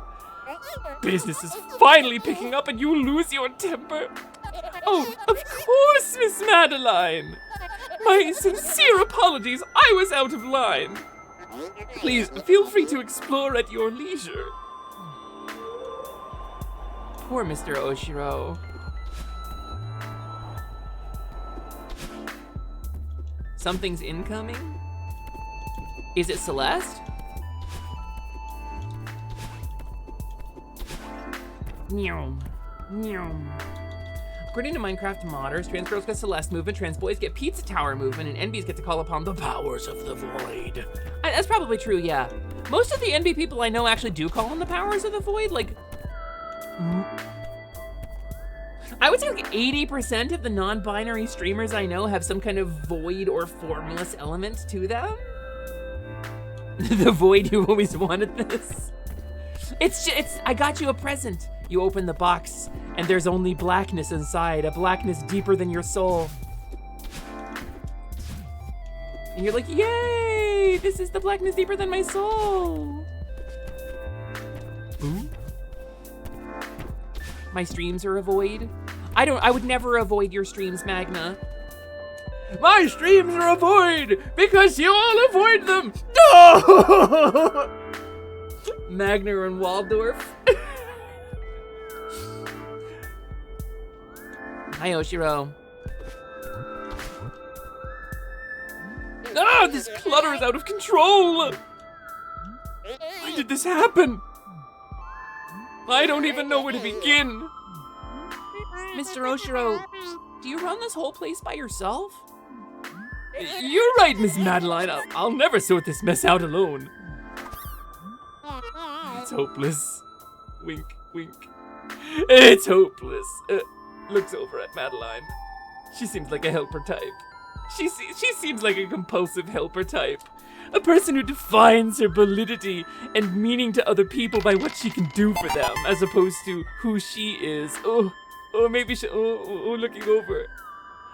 [SPEAKER 2] Business is finally picking up and you lose your temper. Oh, of course, Miss Madeline. My sincere apologies. I was out of line. Please, feel free to explore at your leisure. Poor Mr. Oshiro. Something's incoming? Is it Celeste? Nyom. Nyom. According to Minecraft modders, trans girls get Celeste movement, trans boys get Pizza Tower movement, and NBs get to call upon the powers of the void. That's probably true, yeah. Most of the NB people I know actually do call on the powers of the void, like... I would say like 80% of the non-binary streamers I know have some kind of void or formless element to them. The void who always wanted this. It's I got you a present. You open the box, and there's only blackness inside, a blackness deeper than your soul. And you're like, yay! This is the blackness deeper than my soul. Ooh. My streams are a void. I would never avoid your streams, Magna. My streams are a void because you all avoid them. No! Magna and Waldorf. Hi, Oshiro. Ah, this clutter is out of control. Why did this happen? I don't even know where to begin. Mr. Oshiro, do you run this whole place by yourself? You're right, Miss Madeline. I'll never sort this mess out alone. It's hopeless. Wink, wink. It's hopeless. Looks over at Madeline. She seems like a helper type. She seems like a compulsive helper type. A person who defines her validity and meaning to other people by what she can do for them, as opposed to who she is. Oh, maybe she, looking over.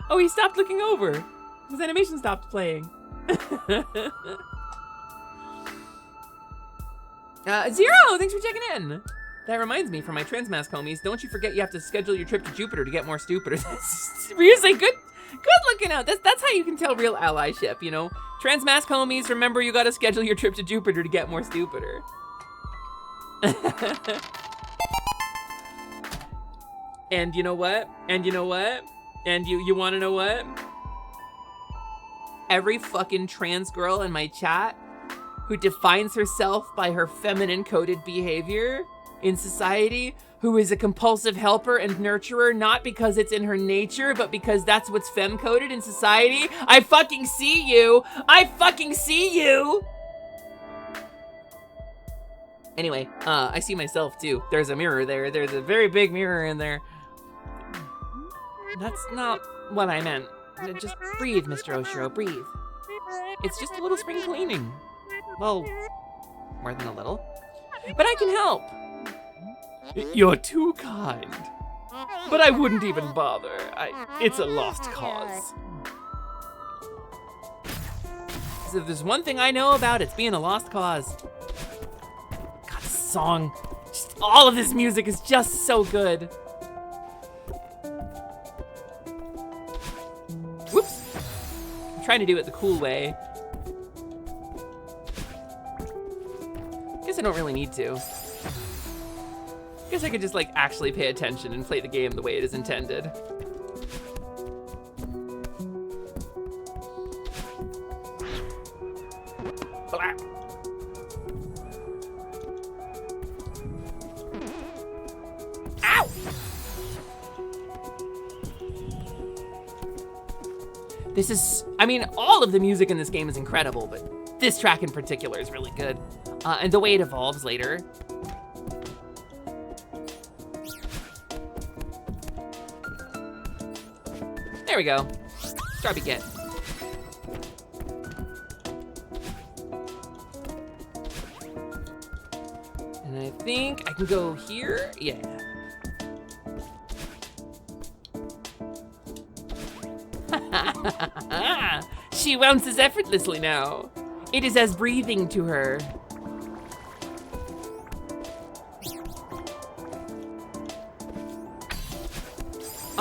[SPEAKER 2] Oh, he stopped looking over. His animation stopped playing. Zero, thanks for checking in. That reminds me, for my transmask homies, don't you forget you have to schedule your trip to Jupiter to get more stupider. Seriously, good looking out. That's how you can tell real allyship, you know? Transmask homies, remember you gotta schedule your trip to Jupiter to get more stupider. And you know what? And you know what? And you wanna know what? Every fucking trans girl in my chat who defines herself by her feminine coded behavior in society, who is a compulsive helper and nurturer, not because it's in her nature, but because that's what's fem-coded in society. I fucking see you. I fucking see you. Anyway, I see myself too. There's a mirror there. There's a very big mirror in there. That's not what I meant. Just breathe, Mr. Oshiro, breathe. It's just a little spring cleaning. Well, more than a little. But I can help. You're too kind. But I wouldn't even bother. It's a lost cause. So if there's one thing I know about, it's being a lost cause. God, this song, just all of this music is just so good. Whoops. I'm trying to do it the cool way. Guess I don't really need to. Guess I could just like actually pay attention and play the game the way it is intended. Blah. Ow! This is, I mean, all of the music in this game is incredible, but this track in particular is really good. And the way it evolves later. There we go. Strawberry get. And I think I can go here. Yeah. She bounces effortlessly now. It is as breathing to her.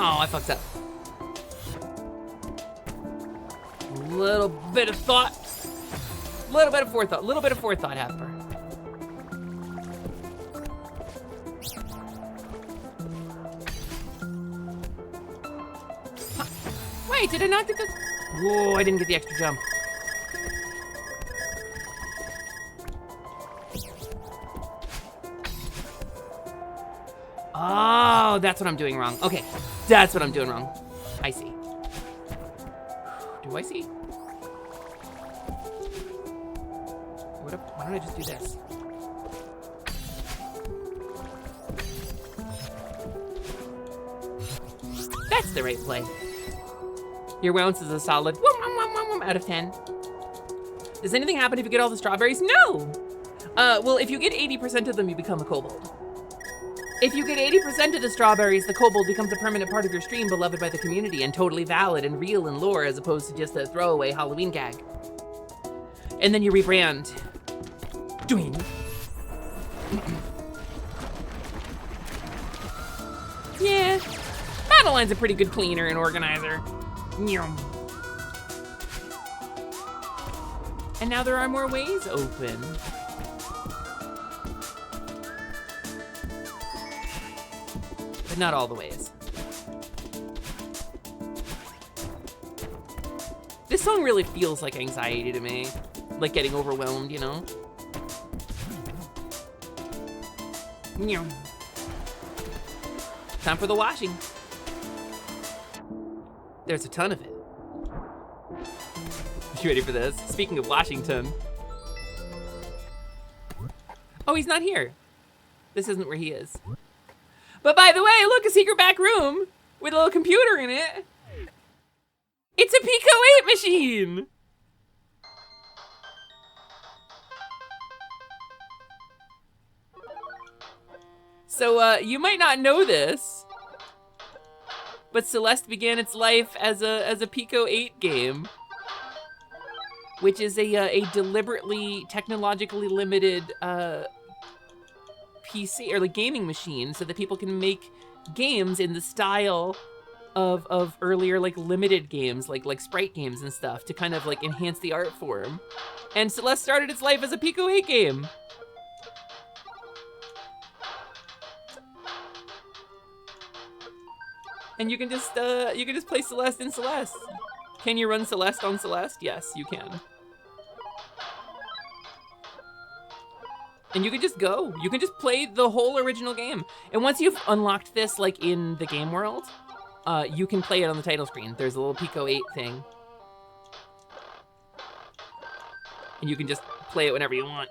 [SPEAKER 2] Oh, I fucked up. Little bit of thought. Little bit of forethought. Little bit of forethought, Hasper. Huh. Wait, did I not get the... Whoa, I didn't get the extra jump. Oh, that's what I'm doing wrong. Okay, that's what I'm doing wrong. I see. Do I see? Why don't I just do this? That's the right play. Your bounce is a solid out of 10. Does anything happen if you get all the strawberries? No! Well, if you get 80% of them, you become a kobold. If you get 80% of the strawberries, the kobold becomes a permanent part of your stream, beloved by the community, and totally valid and real in lore, as opposed to just a throwaway Halloween gag. And then you rebrand. Doing. Yeah, Madeline's a pretty good cleaner and organizer. Yum. And now there are more ways open. But not all the ways. This song really feels like anxiety to me. Like getting overwhelmed, you know? Yum. Time for the washing. There's a ton of it. You ready for this? Speaking of Washington. Oh, he's not here. This isn't where he is. But by the way, look, a secret back room with a little computer in it. It's a Pico 8 machine. So, you might not know this, but Celeste began its life as a Pico 8 game, which is a deliberately technologically limited PC or like gaming machine, so that people can make games in the style of earlier like limited games, like sprite games and stuff, to kind of like enhance the art form. And Celeste started its life as a Pico 8 game. And you can just play Celeste in Celeste. Can you run Celeste on Celeste? Yes, you can. And you can just go. You can just play the whole original game. And once you've unlocked this, like in the game world, you can play it on the title screen. There's a little Pico 8 thing. And you can just play it whenever you want.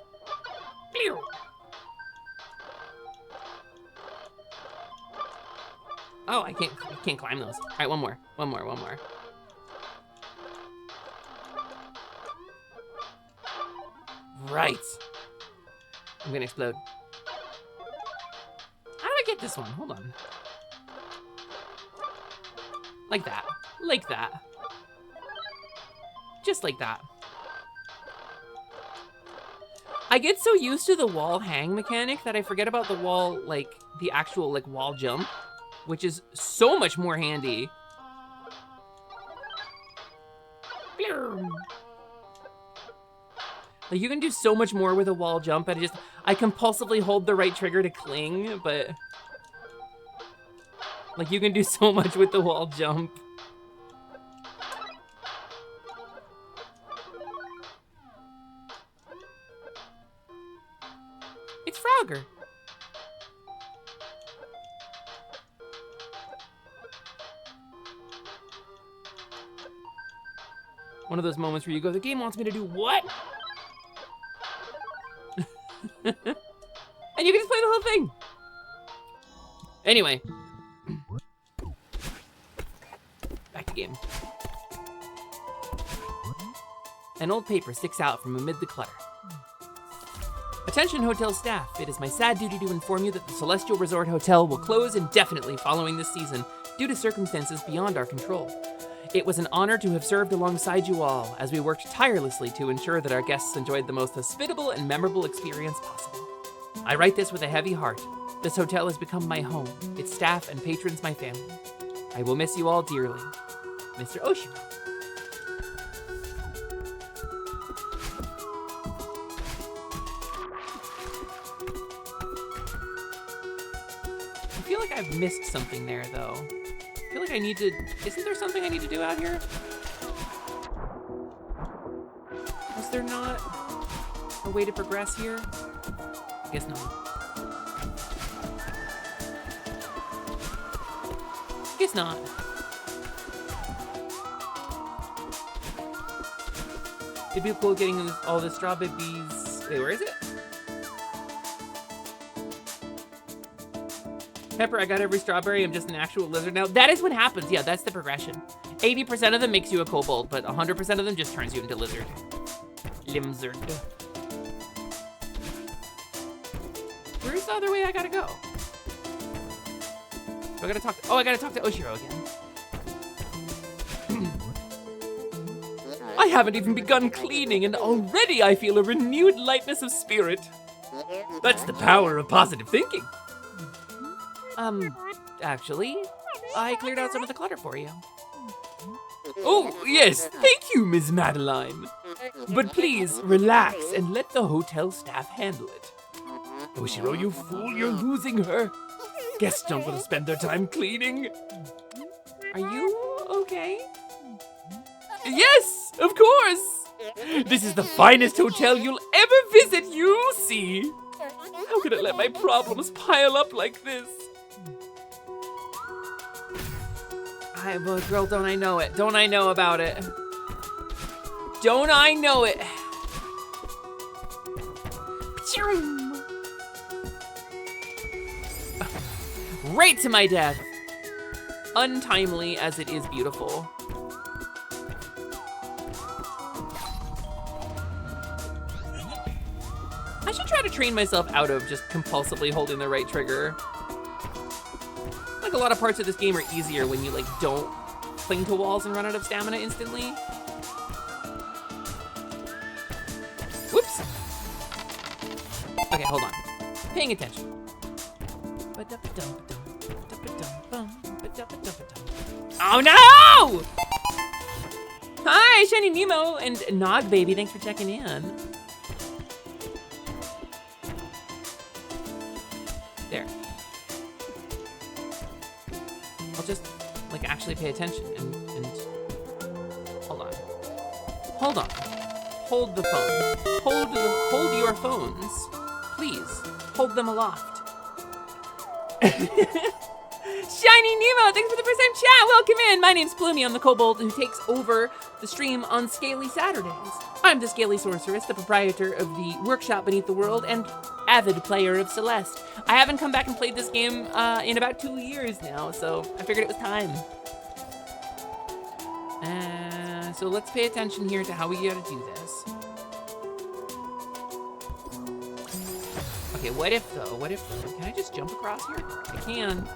[SPEAKER 2] Oh, I can't climb those. All right, one more. Right. I'm gonna explode. I like this one. Hold on. Like that. Like that. Just like that. I get so used to the wall hang mechanic that I forget about the wall, like, the actual, like, wall jump, which is so much more handy. Like, you can do so much more with a wall jump, and I compulsively hold the right trigger to cling, but... Like, you can do so much with the wall jump. It's Frogger. One of those moments where you go, the game wants me to do what? And you can just play the whole thing. Anyway. Back to game. An old paper sticks out from amid the clutter. Attention hotel staff, it is my sad duty to inform you that the Celestial Resort Hotel will close indefinitely following this season due to circumstances beyond our control. It was an honor to have served alongside you all as we worked tirelessly to ensure that our guests enjoyed the most hospitable and memorable experience possible. I write this with a heavy heart. This hotel has become my home, its staff and patrons my family. I will miss you all dearly. Mr. Oshiro. I feel like I've missed something there, though. I feel like I need to... Isn't there something I need to do out here? Was there not a way to progress here? I guess not. Guess not. It'd be cool getting all the strawberries. Wait, where is it? Pepper, I got every strawberry. I'm just an actual lizard now. That is what happens. Yeah, that's the progression. 80% of them makes you a kobold, but 100% of them just turns you into lizard. Limzard. Where's the other way I gotta go? So I gotta talk to, I gotta talk to Oshiro again. I haven't even begun cleaning, and already I feel a renewed lightness of spirit. That's the power of positive thinking. Actually, I cleared out some of the clutter for you. Oh, yes, thank you, Ms. Madeline. But please, relax and let the hotel staff handle it. Oshiro, you fool, you're losing her. Guests don't want to spend their time cleaning. Are you okay? Yes, of course. This is the finest hotel you'll ever visit, you see. How could I let my problems pile up like this? Well, girl, don't I know it? Don't I know about it? Don't I know it? Right to my death. Untimely as it is beautiful. I should try to train myself out of just compulsively holding the right trigger. Like a lot of parts of this game are easier when you like don't cling to walls and run out of stamina instantly. Whoops. Okay, hold on. Paying attention. Oh no! Hi, Shiny Nemo and Nog Baby, thanks for checking in. There. I'll just like actually pay attention and hold on. Hold on. Hold the phone. Hold your phones. Please. Hold them aloft. Shiny Nemo, thanks for the first time chat. Welcome in. My name's Plumie. I'm the Kobold who takes over the stream on Scaly Saturdays. I'm the Scaly Sorceress, the proprietor of the workshop beneath the world, and avid player of Celeste. I haven't come back and played this game in about 2 years now, so I figured it was time. So let's pay attention here to how we gotta do this. Okay, Okay, what if though? What if though? Can I just jump across here? I can.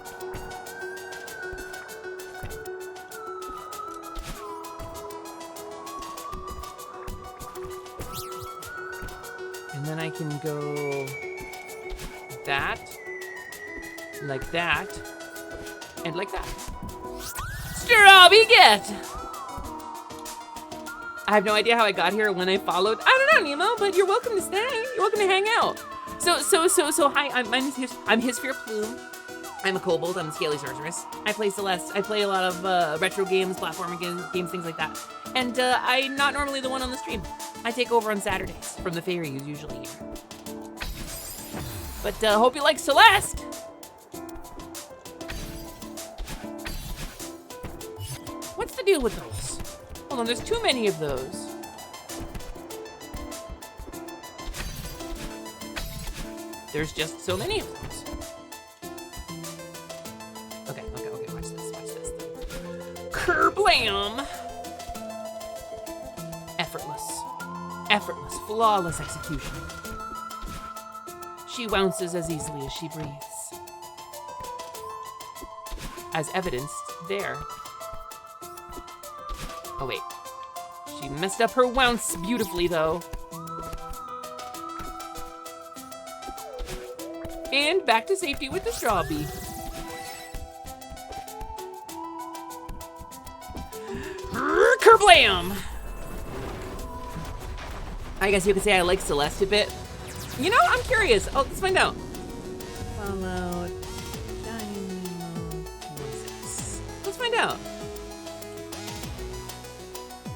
[SPEAKER 2] And then I can go that, like that, and like that. Strawby get! I have no idea how I got here when I followed. I don't know, Nemo, but you're welcome to stay. You're welcome to hang out. So hi, I'm his fair plume. I'm a kobold, I'm a scaly sorceress. I play Celeste. I play a lot of retro games, platforming games, things like that. And I'm not normally the one on the stream. I take over on Saturdays from the fairy who's usually here. But hope you like Celeste. What's the deal with those? Hold on, there's too many of those. There's just so many of those. Okay, watch this. Kerblam! Effortless, flawless execution. She bounces as easily as she breathes. As evidenced there. Oh wait, she messed up her bounce beautifully though. And back to safety with the straw bee. Kerblam! I guess you could say I like Celeste a bit. You know, I'm curious. Oh, let's find out. Followed. Let's find out.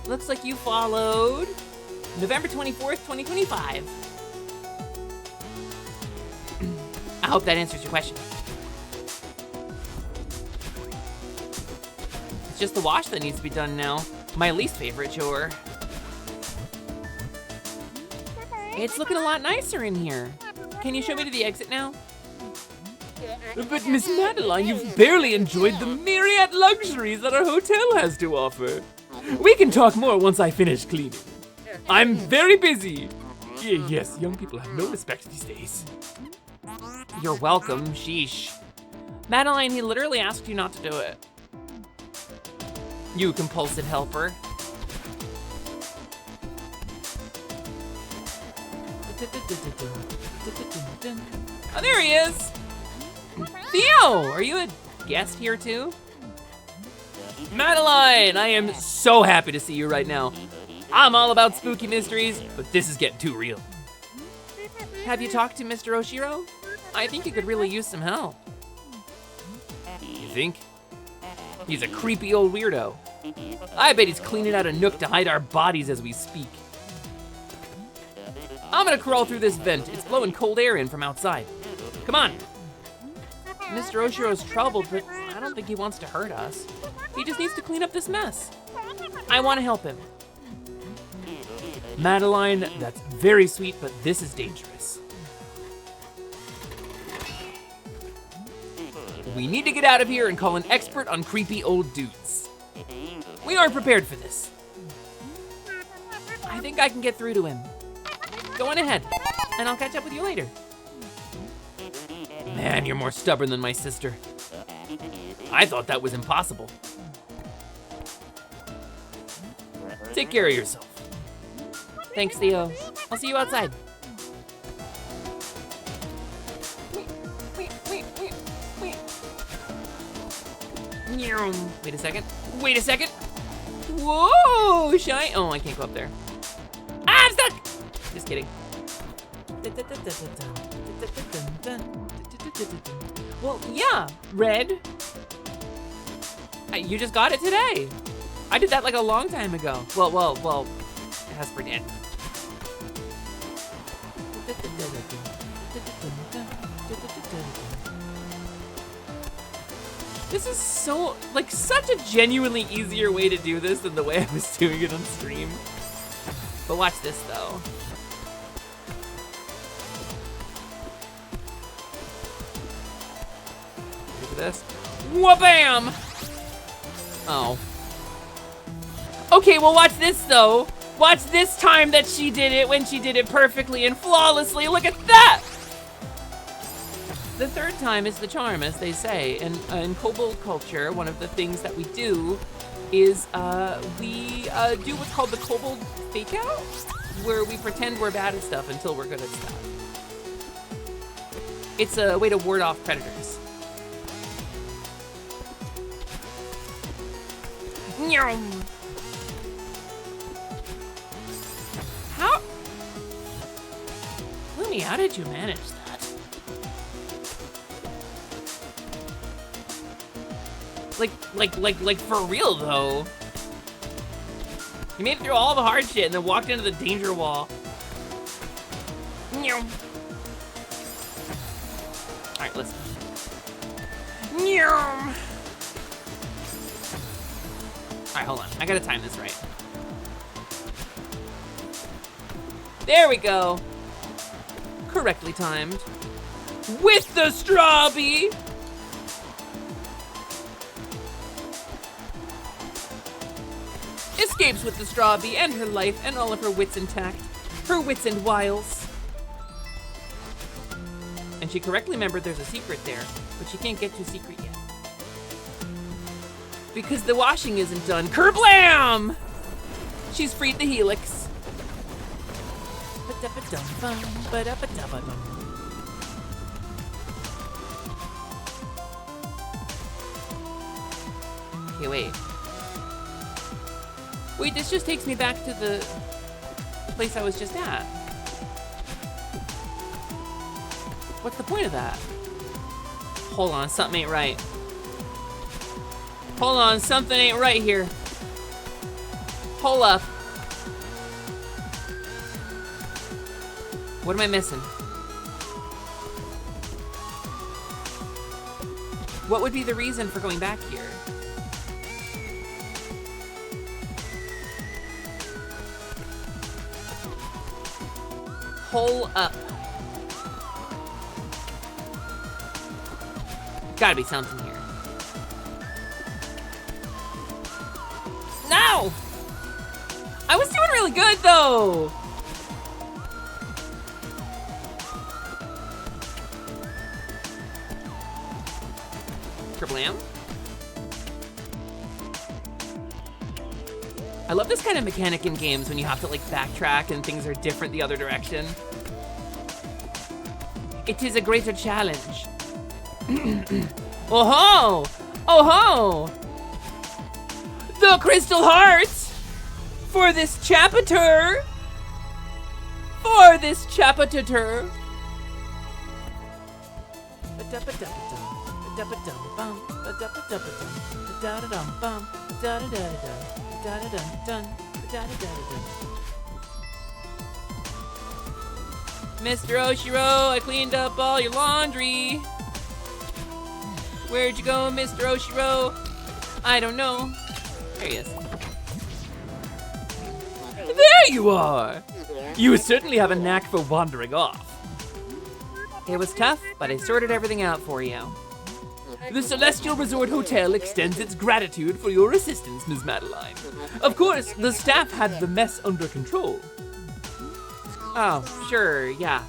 [SPEAKER 2] Looks like you followed November 24th, 2025. I hope that answers your question. It's just the wash that needs to be done now. My least favorite chore. It's looking a lot nicer in here. Can you show me to the exit now?
[SPEAKER 5] But Miss Madeline, you've barely enjoyed the myriad luxuries that our hotel has to offer. We can talk more once I finish cleaning. I'm very busy. Yes, young people have no respect these days.
[SPEAKER 2] You're welcome, sheesh. Madeline, he literally asked you not to do it. You compulsive helper. Oh, there he is! Theo, are you a guest here too? Madeline, I am so happy to see you right now. I'm all about spooky mysteries, but this is getting too real. Have you talked to Mr. Oshiro? I think he could really use some help. You think? He's a creepy old weirdo. I bet he's cleaning out a nook to hide our bodies as we speak. I'm gonna crawl through this vent. It's blowing cold air in from outside. Come on. Mr. Oshiro's troubled, but I don't think he wants to hurt us. He just needs to clean up this mess. I want to help him.
[SPEAKER 5] Madeline, that's very sweet, but this is dangerous.
[SPEAKER 2] We need to get out of here and call an expert on creepy old dudes. We aren't prepared for this. I think I can get through to him. Go on ahead, and I'll catch up with you later. Man, you're more stubborn than my sister. I thought that was impossible. Take care of yourself. Thanks, Theo. I'll see you outside. Wait a second. Whoa, shy. Oh, I can't go up there. Ah, I'm stuck. Just kidding. Well, yeah, Red. You just got it today. I did that like a long time ago. Well, Hasper did. This is so, like, such a genuinely easier way to do this than the way I was doing it on stream. But watch this, though. Look at this. Wha-bam! Oh. Okay, well, watch this, though. Watch this time that she did it when she did it perfectly and flawlessly. Look at that! The third time is the charm, as they say. And in Kobold culture, one of the things that we do is we do what's called the Kobold fake out, where we pretend we're bad at stuff until we're good at stuff. It's a way to ward off predators. How? Lumi, how did you manage that? Like for real though. You made it through all the hard shit and then walked into the danger wall. Alright, listen. Alright, hold on. I gotta time this right. There we go. Correctly timed. With the straw bee! Escapes with the straw bee and her life and all of her wits intact. Her wits and wiles. And she correctly remembered there's a secret there, but she can't get to secret yet. Because the washing isn't done. Kerblam! She's freed the helix. Okay, wait. Wait, this just takes me back to the place I was just at. What's the point of that? Hold on, something ain't right. Hold on, something ain't right here. Hold up. What am I missing? What would be the reason for going back here? Hole up. Gotta be something here. No! I was doing really good though! Kerblam. I love this kind of mechanic in games when you have to like backtrack and things are different the other direction. It is a greater challenge. Oh ho! Oh ho! The crystal heart! For this chapter! For this chapter! Mr. Oshiro, I cleaned up all your laundry. Where'd you go, Mr. Oshiro? I don't know. There he is.
[SPEAKER 5] There you are! You certainly have a knack for wandering off.
[SPEAKER 2] It was tough, but I sorted everything out for you.
[SPEAKER 5] The Celestial Resort Hotel extends its gratitude for your assistance, Ms. Madeline. Of course, the staff had the mess under control.
[SPEAKER 2] Oh, sure, yeah.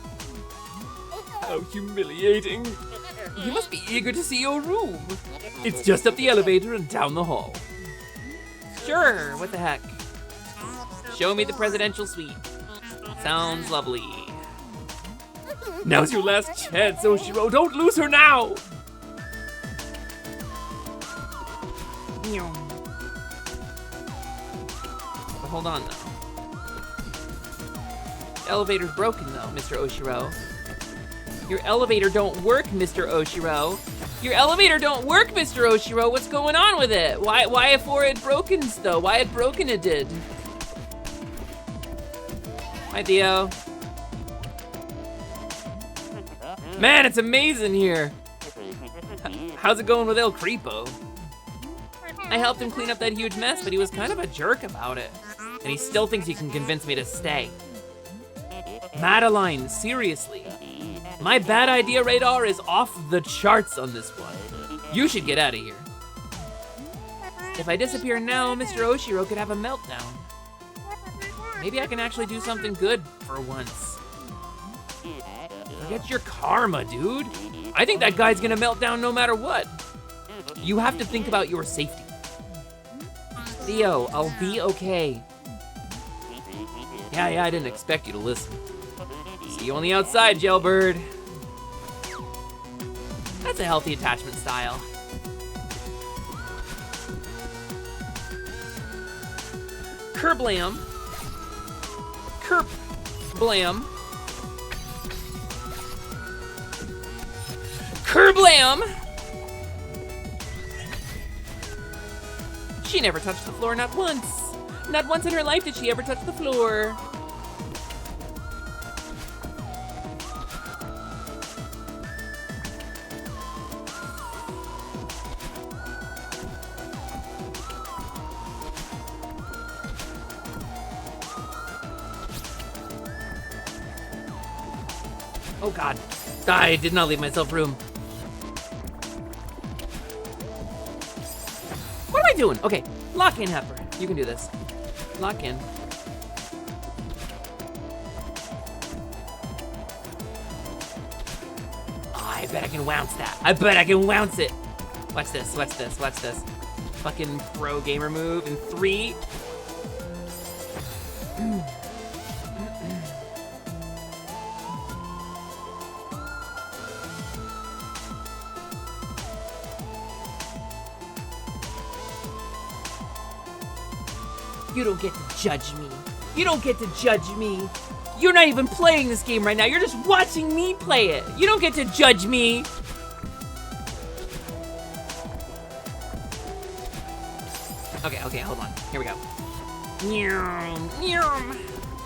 [SPEAKER 5] How humiliating. You must be eager to see your room. It's just up the elevator and down the hall.
[SPEAKER 2] Sure, what the heck. Show me the presidential suite. Sounds lovely.
[SPEAKER 5] Now's your last chance, Oshiro. Don't lose her now!
[SPEAKER 2] But hold on, though. The elevator's broken, though, Mr. Oshiro. Your elevator don't work, Mr. Oshiro. Your elevator don't work, Mr. Oshiro. What's going on with it? Why if it broken, though? Why it broken it did? Hi, Theo. Man, it's amazing here. How's it going with El Creepo? I helped him clean up that huge mess, but he was kind of a jerk about it. And he still thinks he can convince me to stay. Madeline, seriously. My bad idea radar is off the charts on this one. You should get out of here. If I disappear now, Mr. Oshiro could have a meltdown. Maybe I can actually do something good for once. Forget your karma, dude.
[SPEAKER 5] I think that guy's gonna melt down no matter what. You have to think about your safety. Theo, I'll be okay. Yeah, I didn't expect you to listen. See you on the outside, Jailbird. That's a healthy attachment style. Kerblam. Kerblam. Kerblam! She never touched the floor, not once. Not once in her life did she ever touch the floor. Oh God, I did not leave myself room. What am I doing? Okay, lock in, Heifer. You can do this. Lock in. Oh, I bet I can bounce that. I bet I can bounce it. Watch this, watch this, watch this. Fucking pro gamer move in 3. You don't get to judge me. You don't get to judge me. You're not even playing this game right now. You're just watching me play it. You don't get to judge me. Okay, hold on. Here we go.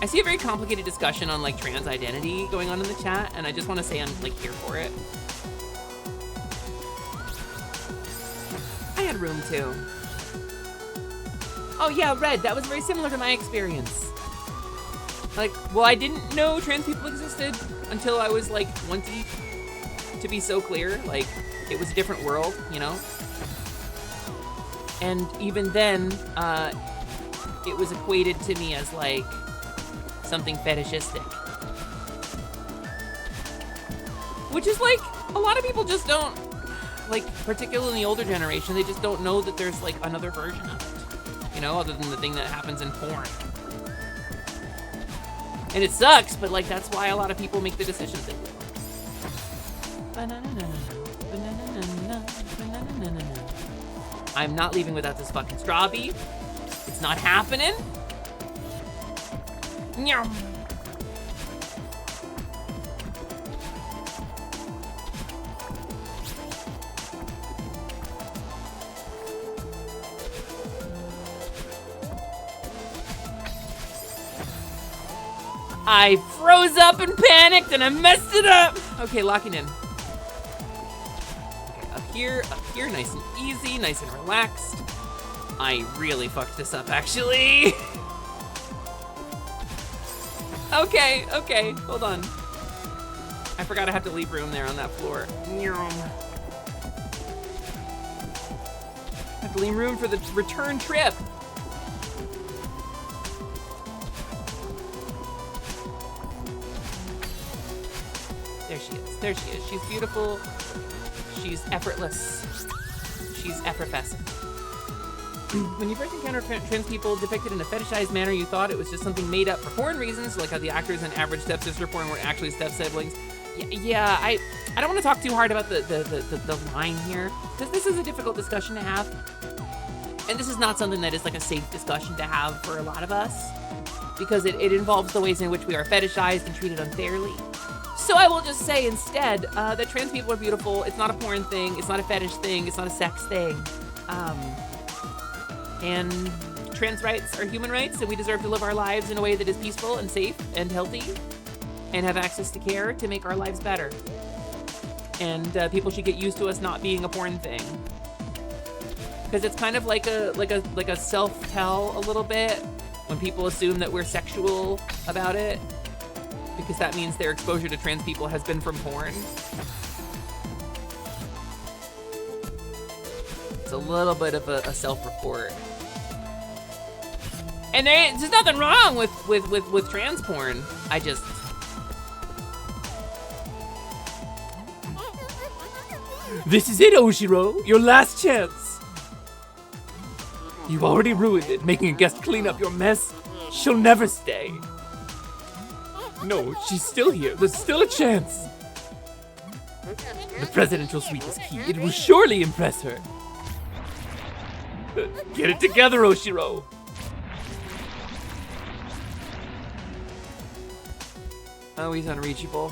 [SPEAKER 5] I see a very complicated discussion on like trans identity going on in the chat, and I just want to say I'm like here for it. I had room too. Oh yeah, Red, that was very similar to my experience. Like, well, I didn't know trans people existed until I was like 20, to be so clear. Like, it was a different world, you know? And even then, it was equated to me as like something fetishistic. Which is like, a lot of people just don't, like, particularly in the older generation, they just don't know that there's like another version of it. You know, other than the thing that happens in porn. And it sucks, but like that's why a lot of people make the decisions they do. I'm not leaving without this fucking strawbee. It's not happening. Nyam. I froze up and panicked and I messed it up. Okay, locking in. Okay, up here, nice and easy, nice and relaxed. I really fucked this up, actually. Okay, hold on. I forgot I have to leave room there on that floor. I have to leave room for the return trip. There she is. She's beautiful. She's effortless. She's effervescent. When you first encounter trans people depicted in a fetishized manner, you thought it was just something made up for porn reasons, like how the actors in average stepsister porn were actually step-siblings. Yeah, I don't want to talk too hard about the line here, because this is a difficult discussion to have. And this is not something that is like a safe discussion to have for a lot of us, because it involves the ways in which we are fetishized and treated unfairly. So I will just say instead that trans people are beautiful. It's not a porn thing. It's not a fetish thing. It's not a sex thing. And trans rights are human rights, and we deserve to live our lives in a way that is peaceful and safe and healthy and have access to care to make our lives better. And people should get used to us not being a porn thing. Because it's kind of like a self-tell a little bit when people assume that we're sexual about it. Because that means their exposure to trans people has been from porn. It's a little bit of a self-report. And there's nothing wrong with trans porn. I just... This is it, Oshiro. Your last chance. You've already ruined it, making a guest clean up your mess. She'll never stay. No, she's still here. There's still a chance. The presidential suite is key. It will surely impress her. Get it together, Oshiro.
[SPEAKER 2] Oh, he's unreachable.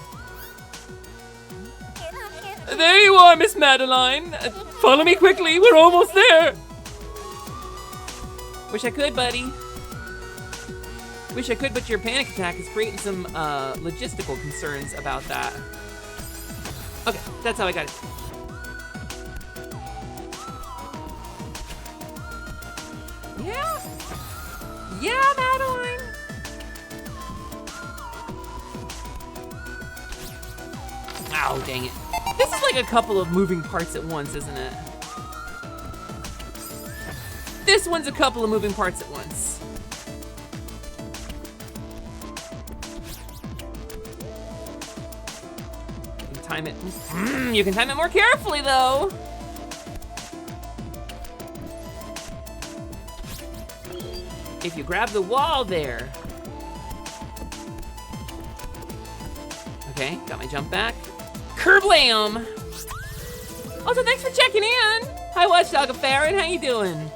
[SPEAKER 5] There you are, Miss Madeline. Follow me quickly. We're almost there.
[SPEAKER 2] Wish I could, buddy. Wish I could, but your panic attack is creating some logistical concerns about that. Okay, that's how I got it. Yeah. Yeah, Madeline. Ow, dang it. This is like a couple of moving parts at once, isn't it? This one's a couple of moving parts at once. You can time it. You can time it more carefully, though. If you grab the wall there. Okay, got my jump back. Kerblam! Also, thanks for checking in. Hi, Watchdog of Farron. How you doing?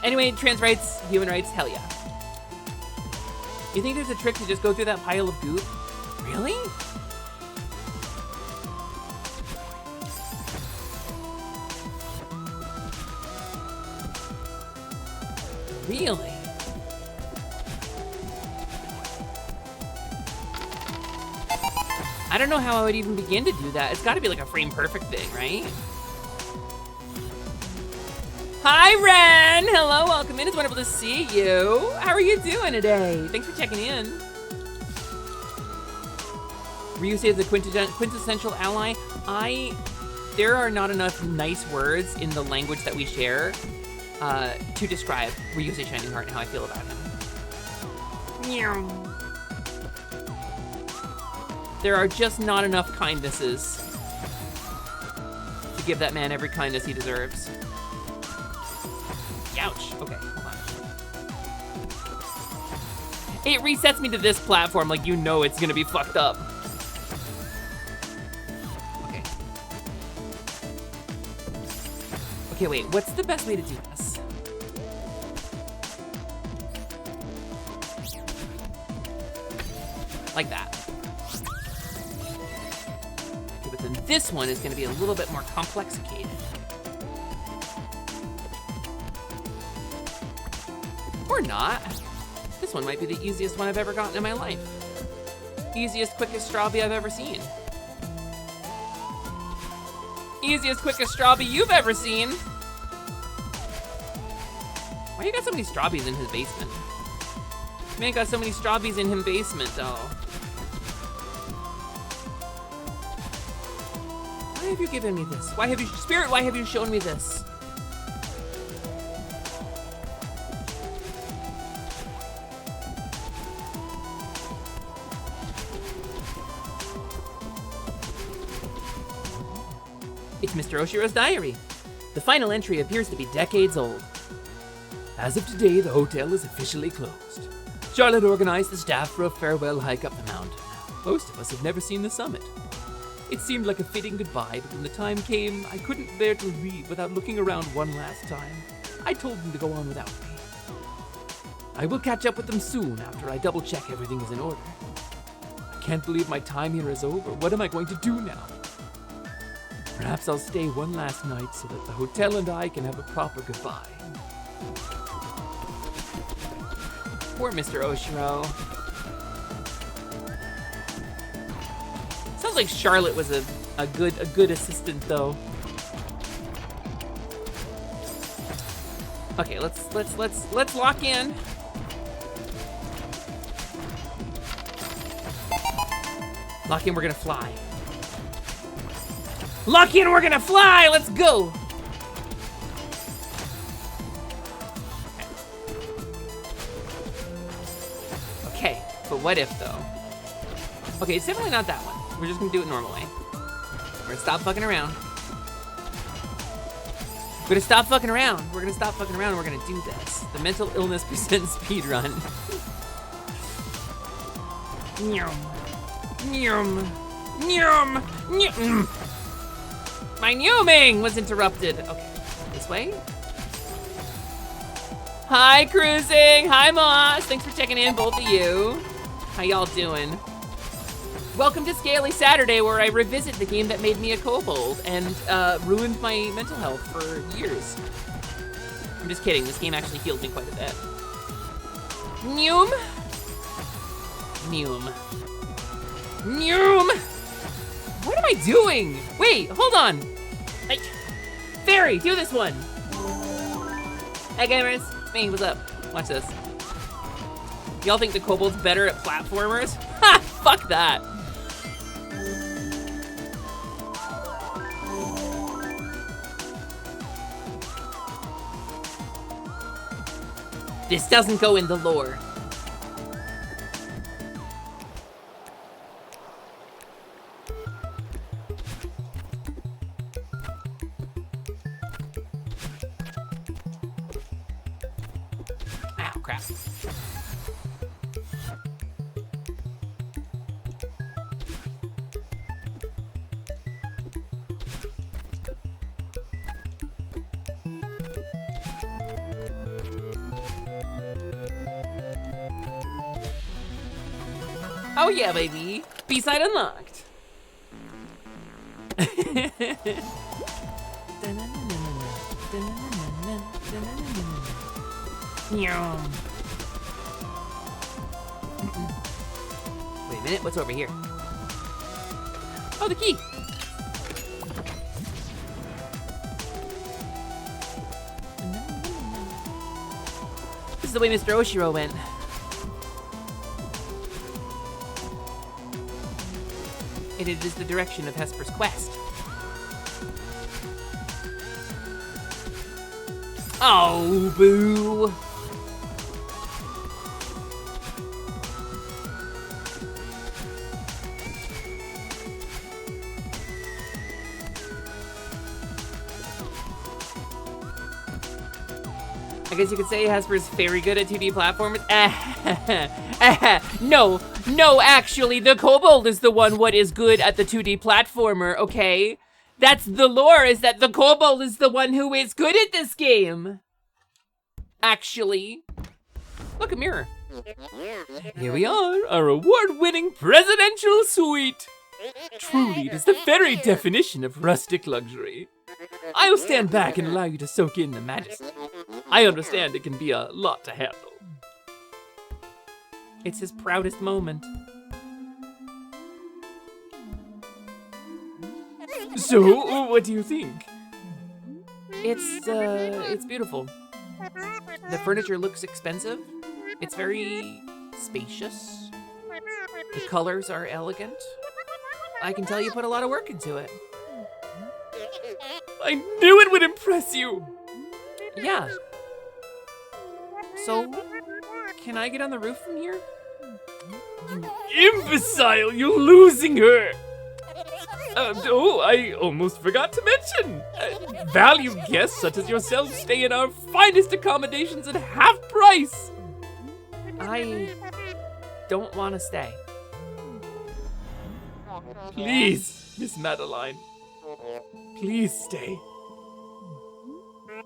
[SPEAKER 2] Anyway, trans rights, human rights, hell yeah. You think there's a trick to just go through that pile of goop? Really? Really? I don't know how I would even begin to do that. It's gotta be like a frame perfect thing, right? Hi, Ren! Hello, welcome in. It's wonderful to see you. How are you doing today? Thanks for checking in. Ryusei is the quintessential ally. There are not enough nice words in the language that we share to describe Ryusei Shining Heart and how I feel about him. Meow. There are just not enough kindnesses to give that man every kindness he deserves. Ouch. Okay, hold on. It resets me to this platform like you know it's gonna be fucked up. Okay. Okay, wait, what's the best way to do this? Like that. Okay, but then this one is gonna be a little bit more complexicated. Or not. This one might be the easiest one I've ever gotten in my life. Easiest, quickest strawberry I've ever seen. Easiest, quickest strawberry you've ever seen. Why you got so many strawberries in his basement? Man got so many strawberries in his basement, though. Why have you given me this? Why have you, Spirit, why have you shown me this? It's Mr. Oshiro's diary. The final entry appears to be decades old. As of today, the hotel is officially closed. Charlotte organized the staff for a farewell hike up the mountain. Most of us have never seen the summit. It seemed like a fitting goodbye, but when the time came, I couldn't bear to leave without looking around one last time. I told them to go on without me. I will catch up with them soon after I double-check everything is in order. I can't believe my time here is over. What am I going to do now? Perhaps I'll stay one last night so that the hotel and I can have a proper goodbye. Poor Mr. Oshiro. Sounds like Charlotte was a good assistant though. Okay, let's lock in. Lock in, we're gonna fly. Lock in, we're gonna fly! Let's go! Okay, but what if though? Okay, it's definitely not that one. We're just gonna do it normal way. We're gonna stop fucking around. We're gonna stop fucking around. We're gonna stop fucking around and we're gonna do this. The mental illness percent speed run. Nyum. Nyum. Nyum. Nyum. My nyuming was interrupted. Okay, this way. Hi, Cruising. Hi, Moss. Thanks for checking in, both of you. How y'all doing? Welcome to Scaly Saturday, where I revisit the game that made me a kobold and ruined my mental health for years. I'm just kidding. This game actually healed me quite a bit. Nyum. Nyum. Nyum. What am I doing? Wait, hold on. Hey, Fairy, do this one. Hey gamers, it's me, what's up? Watch this. Y'all think the kobold's better at platformers? Ha, fuck that. This doesn't go in the lore. Ow, crap. Oh yeah, baby. B-side unlocked. Wait a minute, what's over here? Oh, the key. This is the way Mr. Oshiro went. And it is the direction of Hesper's quest. Oh, boo. I guess you could say Hesper's very good at 2D platformers. No, actually, the Kobold is the one what is good at the 2D platformer, okay? That's the lore, is that the Kobold is the one who is good at this game. Actually. Look, a mirror. Here we are, our award-winning presidential suite. Truly, it is the very definition of rustic luxury. I'll stand back and allow you to soak in the majesty. I understand it can be a lot to handle. It's his proudest moment. So, what do you think? It's beautiful. The furniture looks expensive. It's very spacious. The colors are elegant. I can tell you put a lot of work into it. I knew it would impress you! Yeah. So, can I get on the roof from here? You imbecile! You're losing her! Oh, I almost forgot to mention! Valued guests such as yourself stay in our finest accommodations at half price! I don't want to stay. Please, Miss Madeline. Please stay.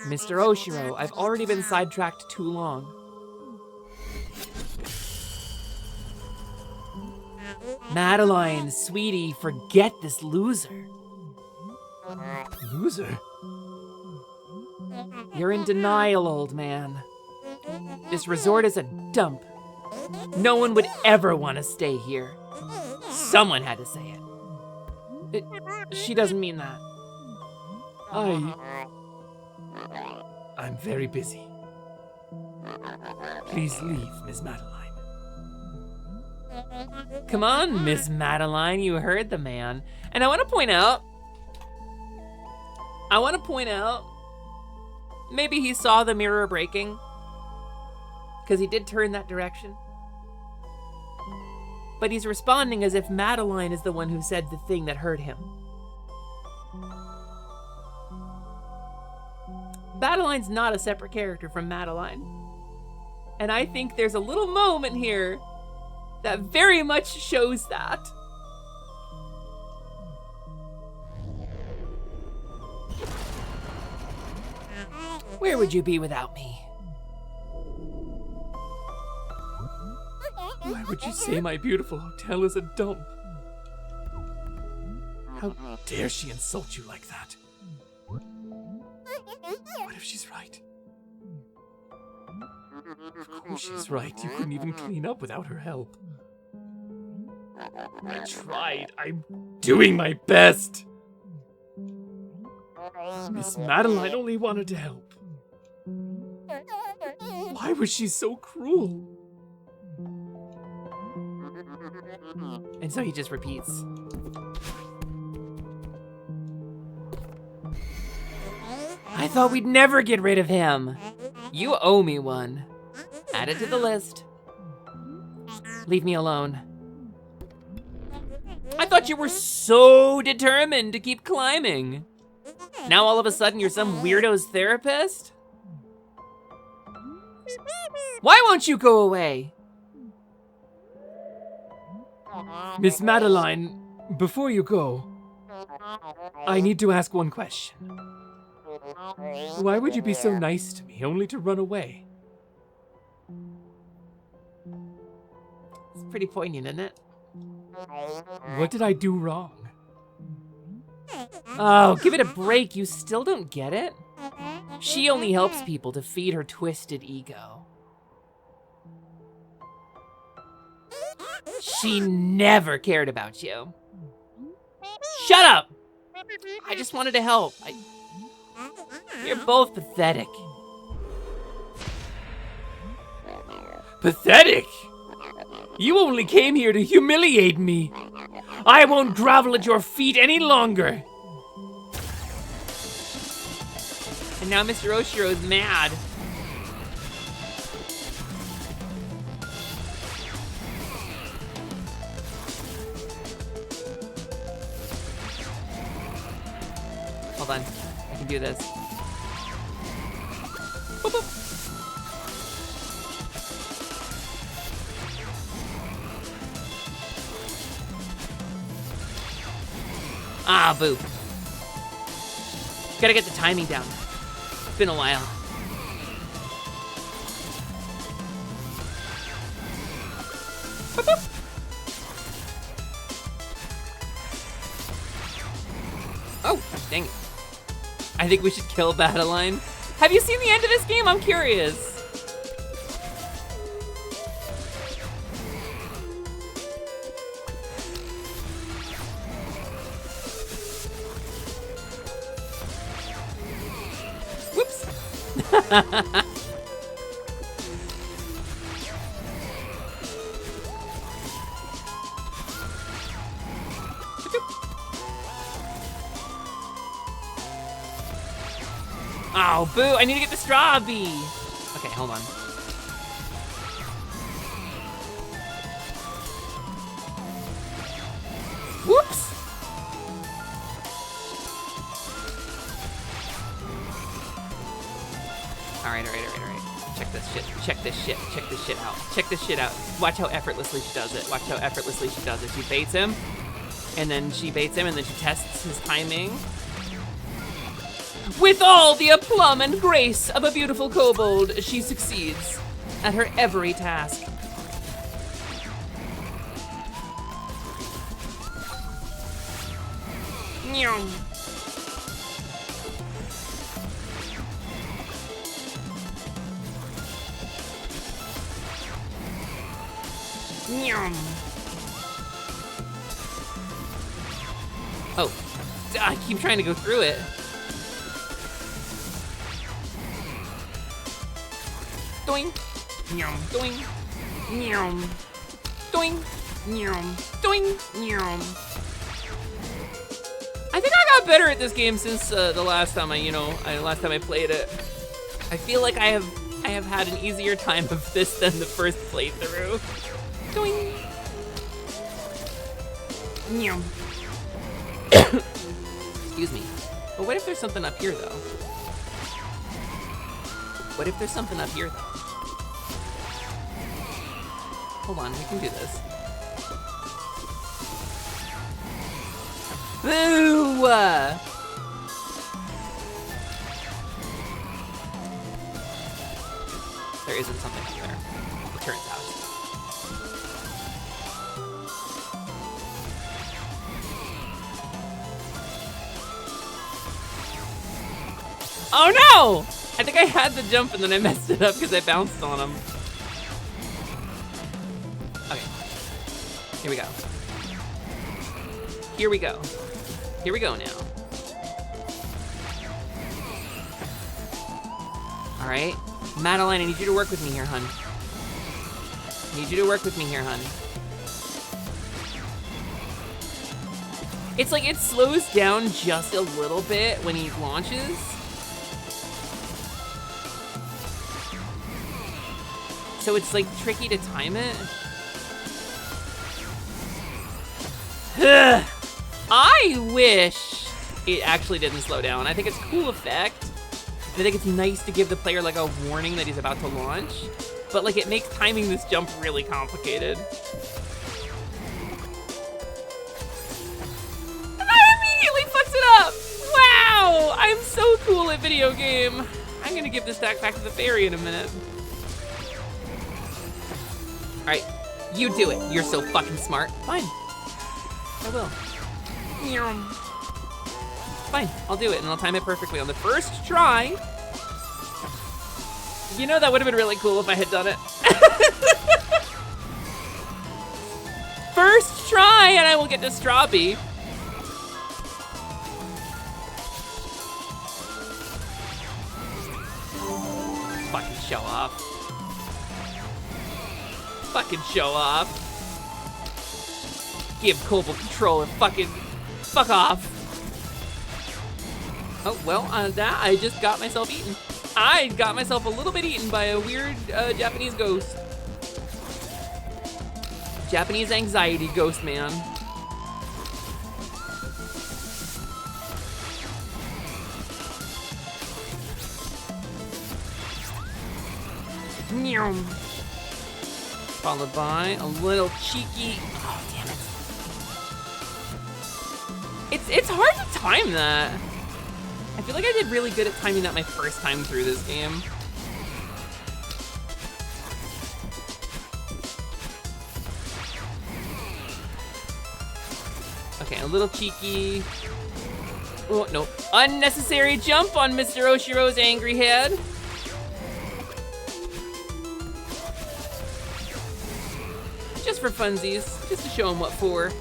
[SPEAKER 2] Mr. Oshiro, I've already been sidetracked too long. Madeline, sweetie, forget this loser. Loser? You're in denial, old man. This resort is a dump. No one would ever want to stay here. Someone had to say it. She doesn't mean that. I'm very busy. Please leave, Miss Madeline. Come on, Miss Madeline, you heard the man. And I want to point out, maybe he saw the mirror breaking, because he did turn that direction. but he's responding as if Madeline is the one who said the thing that hurt him. Madeline's not a separate character from Madeline. And I think there's a little moment here that very much shows that. Where would you be without me?
[SPEAKER 5] Why would you say my beautiful hotel is a dump? How dare she insult you like that? What if she's right? Of course she's right. You couldn't even clean up without her help. I tried. I'm doing my best. Miss Madeline only wanted to help. Why was she so cruel?
[SPEAKER 2] And so he just repeats. I thought we'd never get rid of him. You owe me one. Add it to the list. Leave me alone. I thought you were so determined to keep climbing. Now all of a sudden you're some weirdo's therapist? Why won't you go away?
[SPEAKER 5] Miss Madeline, before you go, I need to ask one question. Why would you be so nice to me only to run away?
[SPEAKER 2] It's pretty poignant, isn't it?
[SPEAKER 5] What did I do wrong?
[SPEAKER 2] Oh, give it a break. You still don't get it? She only helps people to feed her twisted ego. She never cared about you. Shut up! I just wanted to help. You're both pathetic.
[SPEAKER 5] Pathetic? You only came here to humiliate me. I won't grovel at your feet any longer.
[SPEAKER 2] And now Mr. Oshiro's mad. Hold on, I can do this. Boop, boop. Ah, boo. Gotta get the timing down. It's been a while. Boop, boop. Oh, dang it. I think we should kill Madeline. Have you seen the end of this game? I'm curious. Whoops. Oh, boo, I need to get the straw bee. Okay, hold on. Whoops. All right. Check this shit out. Check this shit out. Watch how effortlessly she does it. She baits him, and then she tests his timing. With all the aplomb and grace of a beautiful kobold, she succeeds at her every task. Nyum. Nyum. Oh, I keep trying to go through it. Doing, nyum, doing, nyum, doing, nyum, doing, nyum. I think I got better at this game since the last time I played it. I feel like I have had an easier time of this than the first playthrough. Doing. Excuse me. But what if there's something up here, though? What if there's something up here, though? Hold on, we can do this. Ooh! There isn't something up there, it turns out. Oh no! I think I had the jump and then I messed it up because I bounced on him. Okay. Here we go. Here we go. Here we go now. All right. Madeline, I need you to work with me here, hun. I need you to work with me here, hun. It's like it slows down just a little bit when he launches. So it's like tricky to time it. I wish it actually didn't slow down. I think it's a cool effect. I think it's nice to give the player like a warning that he's about to launch, but like it makes timing this jump really complicated. And I immediately fucked it up! Wow! I'm so cool at video game. I'm gonna give this back to the fairy in a minute. All right, you do it. You're so fucking smart. Fine, I will. Fine, I'll do it, and I'll time it perfectly on the first try. You know, that would have been really cool if I had done it. First try, and I will get to Strawby. Fucking show off. Fucking show off. Give Kobold controller fucking fuck off. Oh, well, that I just got myself eaten. I got myself a little bit eaten by a weird Japanese ghost. Japanese anxiety ghost man. Followed by a little cheeky. Oh, damn it. It's hard to time that. I feel like I did really good at timing that my first time through this game. Okay, a little cheeky. Oh, no. Unnecessary jump on Mr. Oshiro's angry head. Just for funsies, just to show him what for.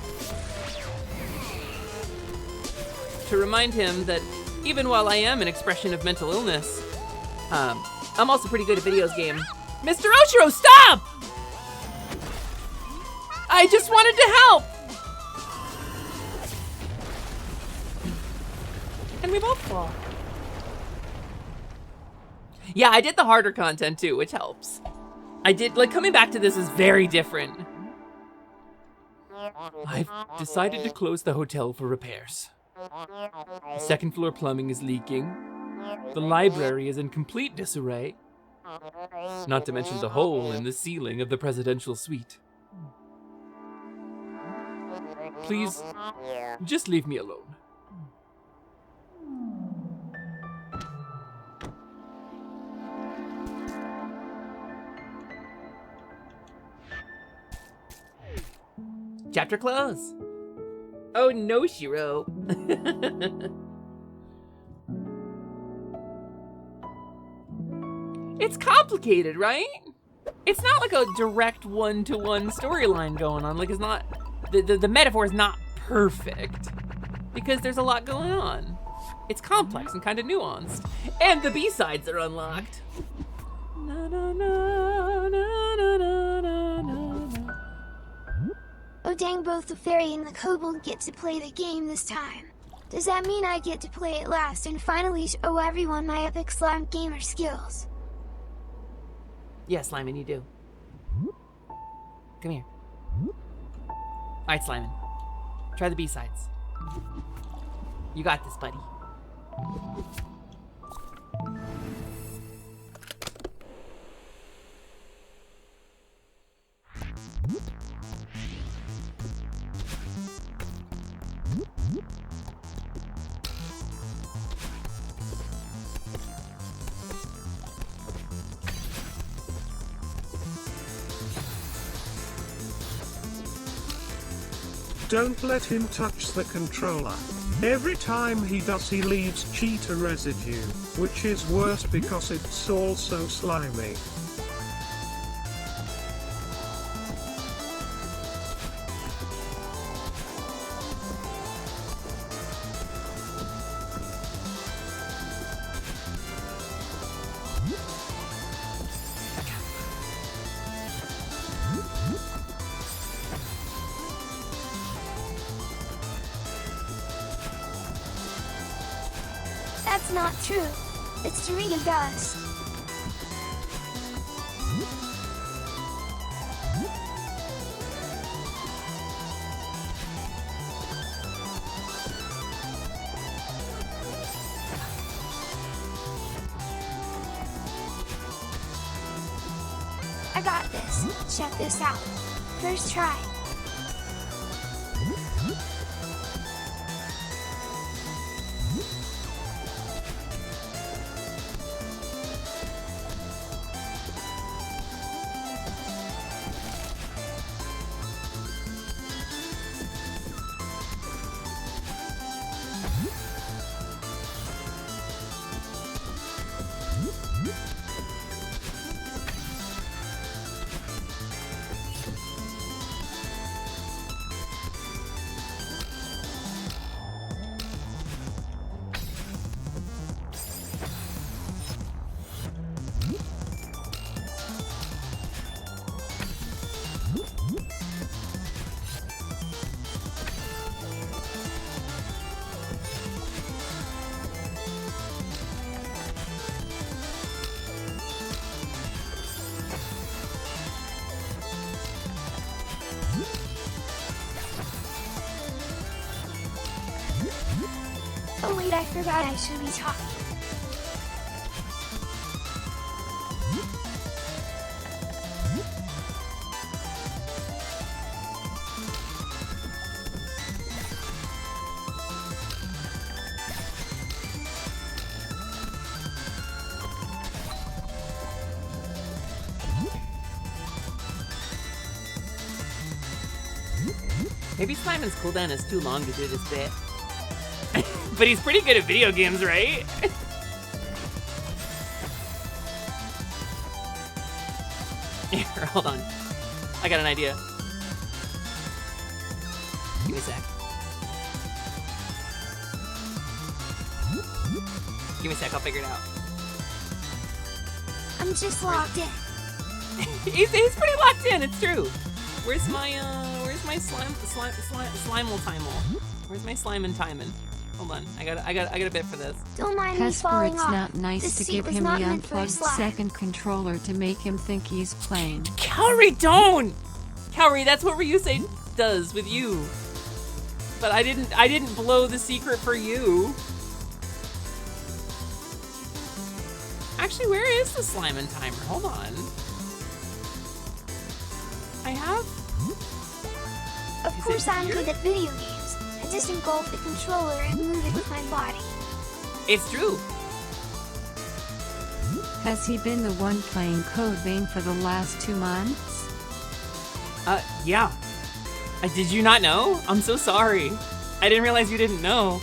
[SPEAKER 2] To remind him that even while I am an expression of mental illness, I'm also pretty good at videos game. Mr. Oshiro, stop! I just wanted to help! And we both fall. Yeah, I did the harder content too, which helps. I did, like, coming back to this is very different.
[SPEAKER 5] I've decided to close the hotel for repairs. The second floor plumbing is leaking. The library is in complete disarray. Not to mention the hole in the ceiling of the presidential suite. Please, just leave me alone.
[SPEAKER 2] Chapter close. Oh no, Shiro. It's complicated, right? It's not like a direct one-to-one storyline going on. Like, it's not, the metaphor is not perfect because there's a lot going on. It's complex and kind of nuanced. And the B-sides are unlocked. Na, na, na, na, na, na, na, na.
[SPEAKER 1] Oh dang, both the fairy and the kobold get to play the game this time. Does that mean I get to play it last and finally show everyone my epic slime gamer skills?
[SPEAKER 2] Yeah, Slimin, you do. Come here. Alright, Slimin. Try the B-sides. You got this, buddy.
[SPEAKER 7] Don't let him touch the controller. Every time he does, he leaves cheetah residue, which is worse because it's also slimy.
[SPEAKER 1] That's not true. It's Dorita dust. I got this. Check this out. First try. Oh wait, I forgot I should be talking.
[SPEAKER 2] Maybe Simon's cooldown is too long to do this bit. But he's pretty good at video games, right? Here, hold on. I got an idea. Give me a sec. Give me a sec, I'll figure it out.
[SPEAKER 1] I'm just logged in.
[SPEAKER 2] He's pretty locked in, it's true. Where's my slime timal? Where's my slime and timing? Hold on, I got a bit for this.
[SPEAKER 1] Don't mind me
[SPEAKER 6] Casper,
[SPEAKER 1] falling
[SPEAKER 6] it's
[SPEAKER 1] off.
[SPEAKER 6] not nice
[SPEAKER 1] This
[SPEAKER 6] to
[SPEAKER 1] seat
[SPEAKER 6] give
[SPEAKER 1] was
[SPEAKER 6] him the
[SPEAKER 1] not meant for a
[SPEAKER 6] unplugged
[SPEAKER 1] slide.
[SPEAKER 6] second controller to make him think he's playing.
[SPEAKER 2] Calorie, don't! Calorie, that's what Ryusei does with you. But I didn't blow the secret for you. Actually, where is the slime and timer? Hold on. I have...
[SPEAKER 1] Of course I'm good at video games. I just engulf the controller and move it with my body.
[SPEAKER 2] It's true.
[SPEAKER 6] Has he been the one playing Code Vein for the last 2 months?
[SPEAKER 2] Yeah. Did you not know? I'm so sorry. I didn't realize you didn't know.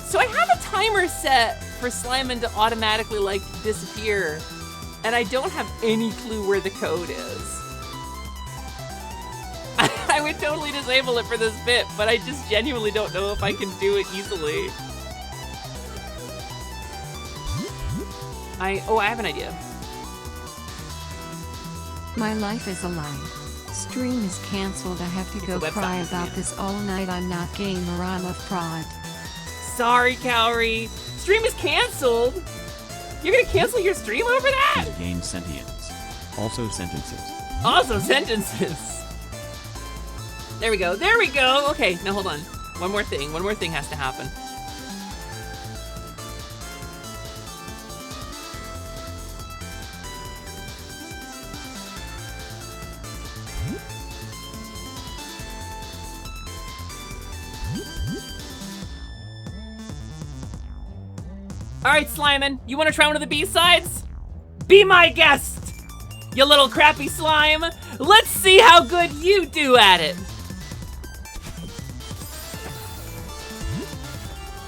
[SPEAKER 2] So I have a timer set for Slimin to automatically, like, disappear. And I don't have any clue where the code is. I would totally disable it for this bit, but I just genuinely don't know if I can do it easily. I have an idea.
[SPEAKER 6] My life is a lie. Stream is cancelled. I have to go
[SPEAKER 2] The website
[SPEAKER 6] cry
[SPEAKER 2] is
[SPEAKER 6] about
[SPEAKER 2] banned.
[SPEAKER 6] this all night. I'm not gamer, I'm a fraud.
[SPEAKER 2] Sorry, Calorie. Stream is canceled. You're gonna cancel your stream over that?
[SPEAKER 8] Gain sentience. Also sentences.
[SPEAKER 2] Also sentences. There we go. There we go. Okay, now hold on. One more thing has to happen. All right, Slimin, you want to try one of the B-sides? Be my guest, you little crappy slime. Let's see how good you do at it.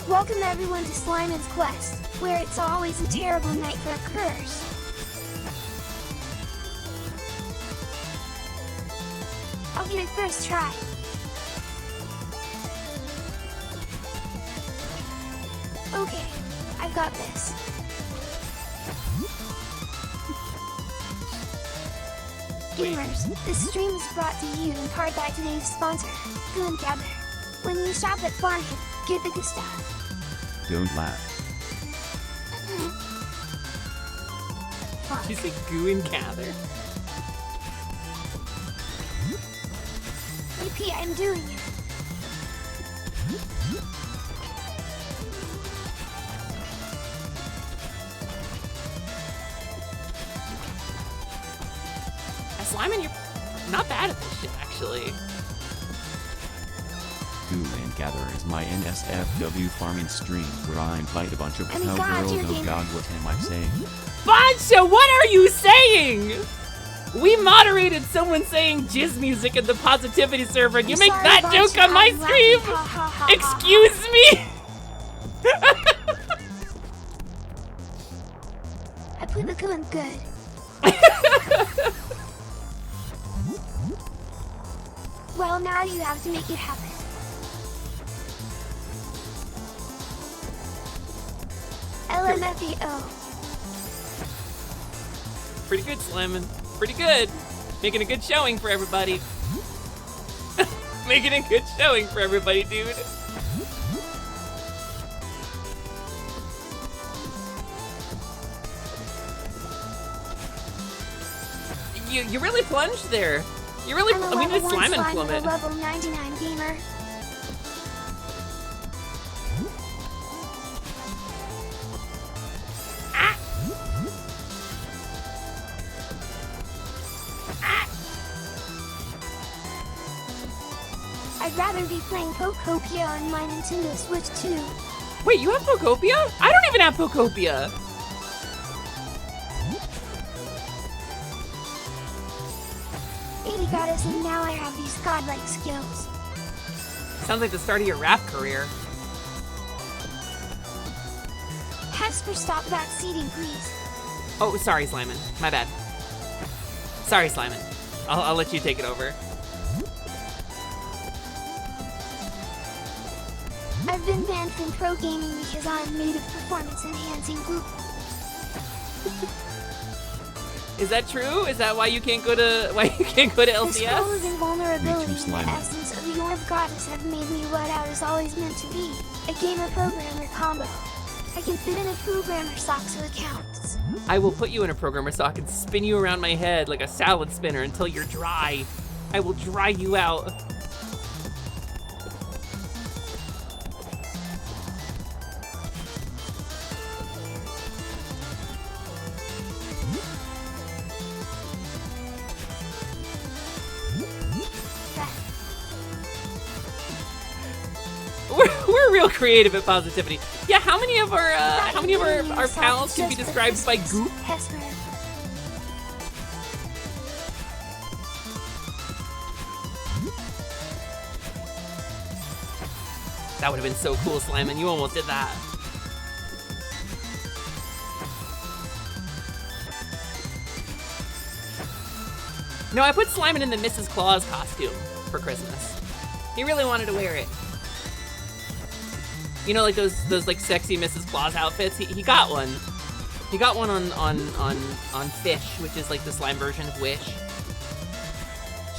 [SPEAKER 1] Welcome everyone to Slimin's Quest, where it's always a terrible night for a curse. I'll get it first try. Okay, I've got this. Gamers, this stream is brought to you in part by today's sponsor, Goo and Gather. When you shop at Farming, get the good stuff.
[SPEAKER 8] Don't laugh.
[SPEAKER 2] Did you say Goo and Gather?
[SPEAKER 1] Repeat, I'm doing it.
[SPEAKER 2] Slimin, you're not bad at this shit, actually.
[SPEAKER 8] Goo and Gather is my NSFW farming stream where I invite a bunch of cowgirls. Oh god, what am I saying?
[SPEAKER 2] Boncha, what are you saying? We moderated someone saying jizz music in the positivity server, and you make that
[SPEAKER 1] Boncha,
[SPEAKER 2] joke on my
[SPEAKER 1] I'm
[SPEAKER 2] stream?
[SPEAKER 1] laughing. Ha, ha, ha,
[SPEAKER 2] Excuse me?
[SPEAKER 1] I put the gun good. Well, now you have to make it happen. LMFAO.
[SPEAKER 2] Pretty good, Slimin. Pretty good. Making a good showing for everybody. Making a good showing for everybody, dude. You really plunged there. You really,
[SPEAKER 1] I'm a
[SPEAKER 2] I mean,
[SPEAKER 1] level
[SPEAKER 2] it's
[SPEAKER 1] 1
[SPEAKER 2] Slimin
[SPEAKER 1] slime and a
[SPEAKER 2] plummet.
[SPEAKER 1] level 99 gamer. I'd rather be playing Pokopia on my Nintendo Switch 2.
[SPEAKER 2] Wait, you have Pokopia? I don't even have Pokopia.
[SPEAKER 1] Baby goddess, and now I have these godlike skills.
[SPEAKER 2] Sounds like the start of your rap career.
[SPEAKER 1] Hesper, stop that seeding, please.
[SPEAKER 2] Oh, sorry, Slimin. My bad. Sorry, Slimin. I'll let you take it over.
[SPEAKER 1] I've been banned from pro gaming because I'm made of performance-enhancing glue.
[SPEAKER 2] Is that true? Is that why you can't go to
[SPEAKER 1] The scrolls
[SPEAKER 2] LCS?
[SPEAKER 1] and vulnerability
[SPEAKER 8] Me too,
[SPEAKER 1] and the
[SPEAKER 8] Slime.
[SPEAKER 1] essence of the orb goddess have made me what I was always meant to be. A gamer-programmer combo. I can fit in a programmer sock so it counts.
[SPEAKER 2] I will put you in a programmer sock and spin you around my head like a salad spinner until you're dry. I will dry you out. We're real creative at positivity. Yeah, how many of our pals can be described by goop?
[SPEAKER 1] Hesper.
[SPEAKER 2] That would have been so cool, Slimin. You almost did that. No, I put Slimin in the Mrs. Claus costume for Christmas. He really wanted to wear it. You know, like those like sexy Mrs. Claus outfits. He got one. He got one on Fish, which is like the slime version of Wish.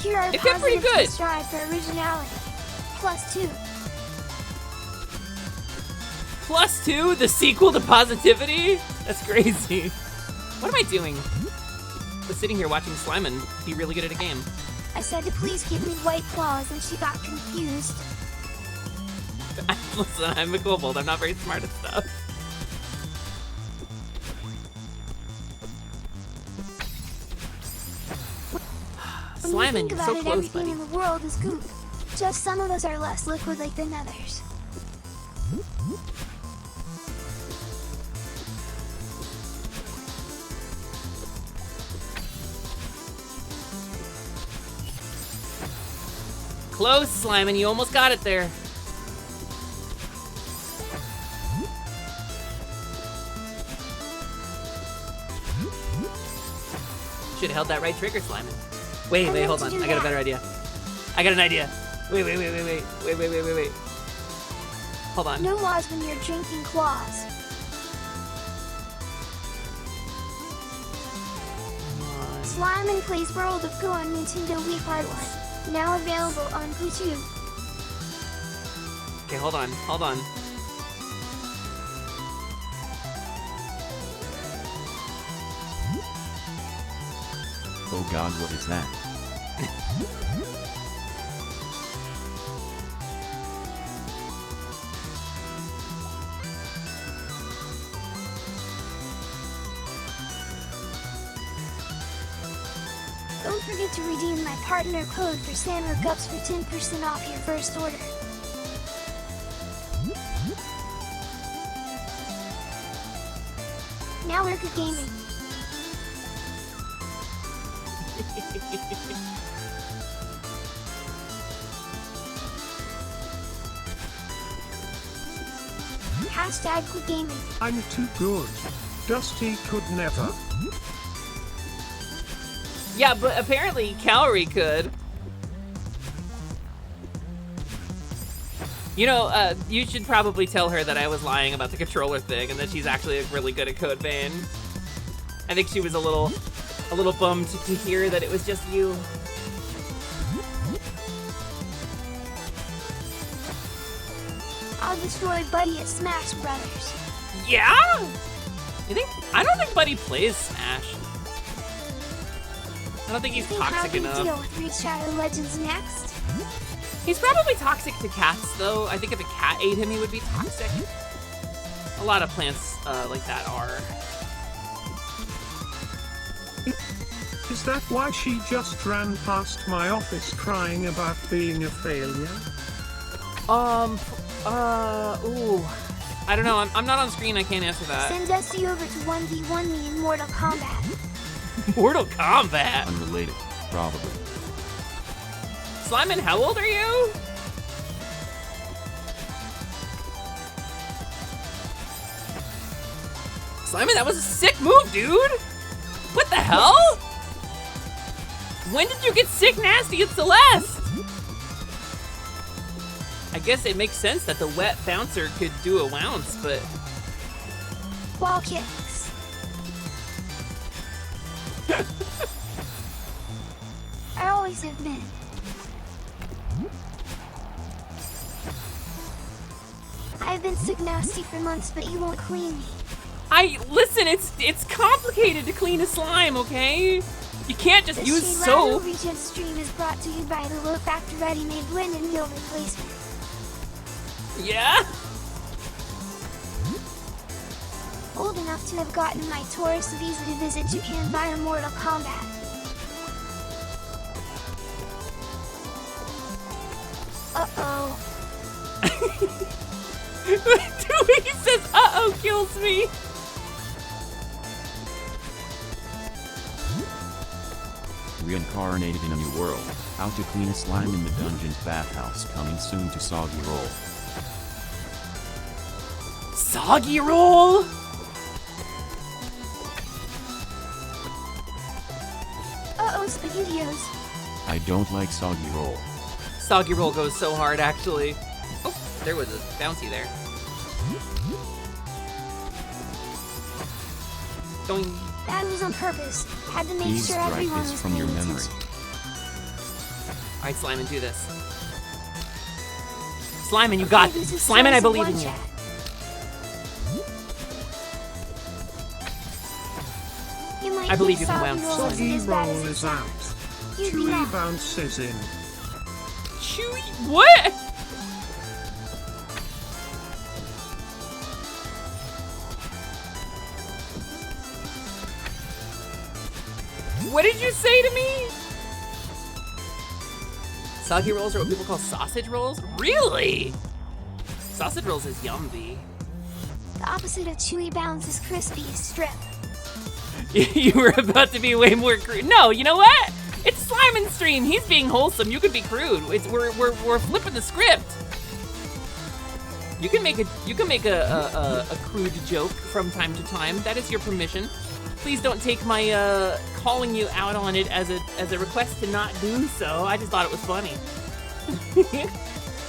[SPEAKER 1] Here are
[SPEAKER 2] It fit pretty
[SPEAKER 1] positives
[SPEAKER 2] good.
[SPEAKER 1] to strive for originality. +2.
[SPEAKER 2] +2, the sequel to Positivity? That's crazy. What am I doing? Just sitting here watching Slimin be really good at a game.
[SPEAKER 1] I said to please give me white claws and she got confused.
[SPEAKER 2] Listen, I'm a kobold. I'm not very smart at stuff.
[SPEAKER 1] When you
[SPEAKER 2] Slimin',
[SPEAKER 1] think
[SPEAKER 2] you're
[SPEAKER 1] about
[SPEAKER 2] so
[SPEAKER 1] it,
[SPEAKER 2] close,
[SPEAKER 1] everything
[SPEAKER 2] buddy.
[SPEAKER 1] in the world is goop. Just some of us are less liquid like than others.
[SPEAKER 2] Close, Slimin'. You almost got it there. Should have held that right trigger, Slimin'. Wait, hold on. I got a better idea. I got an idea. Wait. Hold on.
[SPEAKER 1] No laws when you're drinking claws. Slimin' plays World of Go on Nintendo Wii Part 1. Now available on YouTube.
[SPEAKER 2] Okay, hold on.
[SPEAKER 8] Oh god, what is that?
[SPEAKER 1] Don't forget to redeem my partner code for Sandra Cups for 10% off your first order. Now we're good gaming. Hashtag good gaming.
[SPEAKER 7] I'm too good. Dusty could never.
[SPEAKER 2] Yeah, but apparently Calorie could. You know, you should probably tell her that I was lying about the controller thing and that she's actually really good at Code Vein. I think she was a little bummed to hear that it was just you.
[SPEAKER 1] I'll destroy Buddy at Smash Brothers.
[SPEAKER 2] Yeah? You think? I don't think Buddy plays Smash. I don't think he's toxic
[SPEAKER 1] How
[SPEAKER 2] enough.
[SPEAKER 1] do you deal with Raid Shadow Legends next?
[SPEAKER 2] He's probably toxic to cats, though. I think if a cat ate him, he would be toxic. A lot of plants like that are.
[SPEAKER 7] Is that why she just ran past my office crying about being a failure?
[SPEAKER 2] Ooh. I don't know. I'm not on screen. I can't answer that.
[SPEAKER 1] Send Dusty over to 1v1 me in Mortal Kombat.
[SPEAKER 2] Mortal Kombat.
[SPEAKER 8] Unrelated, probably.
[SPEAKER 2] Slimin', how old are you? Slimin', that was a sick move, dude. What the hell? When did you get sick nasty at Celeste? I guess it makes sense that the wet bouncer could do a bounce, but
[SPEAKER 1] Wall kicks. I always have been. I've been sick nasty for months, but you won't clean me.
[SPEAKER 2] listen, it's complicated to clean a slime, okay? You can't just use soap.
[SPEAKER 1] The Regen stream is brought to you by the Low Factor Ready-Made Blend and Meal Replacement.
[SPEAKER 2] Yeah?
[SPEAKER 1] Old enough to have gotten my tourist visa to visit Japan via Mortal Kombat. Uh-oh.
[SPEAKER 2] The way he says uh-oh kills me.
[SPEAKER 8] Reincarnated in a new world. How to clean a slime in the dungeon's bathhouse coming soon to Soggy Roll.
[SPEAKER 2] Soggy Roll?
[SPEAKER 1] Uh-oh, SpaghettiOs.
[SPEAKER 8] I don't like Soggy Roll.
[SPEAKER 2] Soggy Roll goes so hard, actually. Oh, there was a bouncy there. Doing.
[SPEAKER 1] That was on purpose. Had to make
[SPEAKER 8] Please
[SPEAKER 1] sure
[SPEAKER 8] strike
[SPEAKER 1] everyone
[SPEAKER 8] this
[SPEAKER 1] was
[SPEAKER 8] from
[SPEAKER 1] paying
[SPEAKER 8] your memory.
[SPEAKER 1] attention.
[SPEAKER 2] Alright, Slimin', do this. Slimin', you got this. Slimin', I believe in you. I believe you can win.
[SPEAKER 7] Soggy Roll is out.
[SPEAKER 1] You'd be
[SPEAKER 7] Chewy
[SPEAKER 1] mad.
[SPEAKER 7] bounces in.
[SPEAKER 2] Chewy, what? What did you say to me? Soggy rolls are what people call sausage rolls? Really? Sausage rolls is yummy.
[SPEAKER 1] The opposite of chewy bounce is crispy strip.
[SPEAKER 2] You were about to be way more crude. No, you know what? It's Slimon's stream. He's being wholesome. You could be crude. We're flipping the script. You can make a crude joke from time to time. That is your permission. Please don't take my calling you out on it as a request to not do so. I just thought it was funny.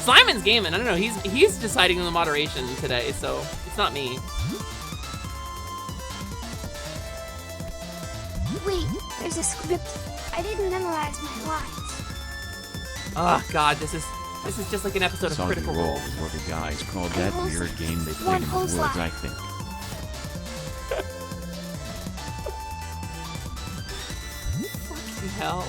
[SPEAKER 2] Slimon's gaming. I don't know. He's deciding on the moderation today, so it's not me.
[SPEAKER 1] Wait, there's a script. I didn't memorize my lines.
[SPEAKER 2] Oh God, this is just like an episode of
[SPEAKER 8] Soggy
[SPEAKER 2] Critical
[SPEAKER 8] Roll
[SPEAKER 2] Role.
[SPEAKER 8] is what the guys call that weird game they played in the
[SPEAKER 1] whole
[SPEAKER 8] woods,
[SPEAKER 1] slide.
[SPEAKER 8] I think.
[SPEAKER 2] Fucking hell.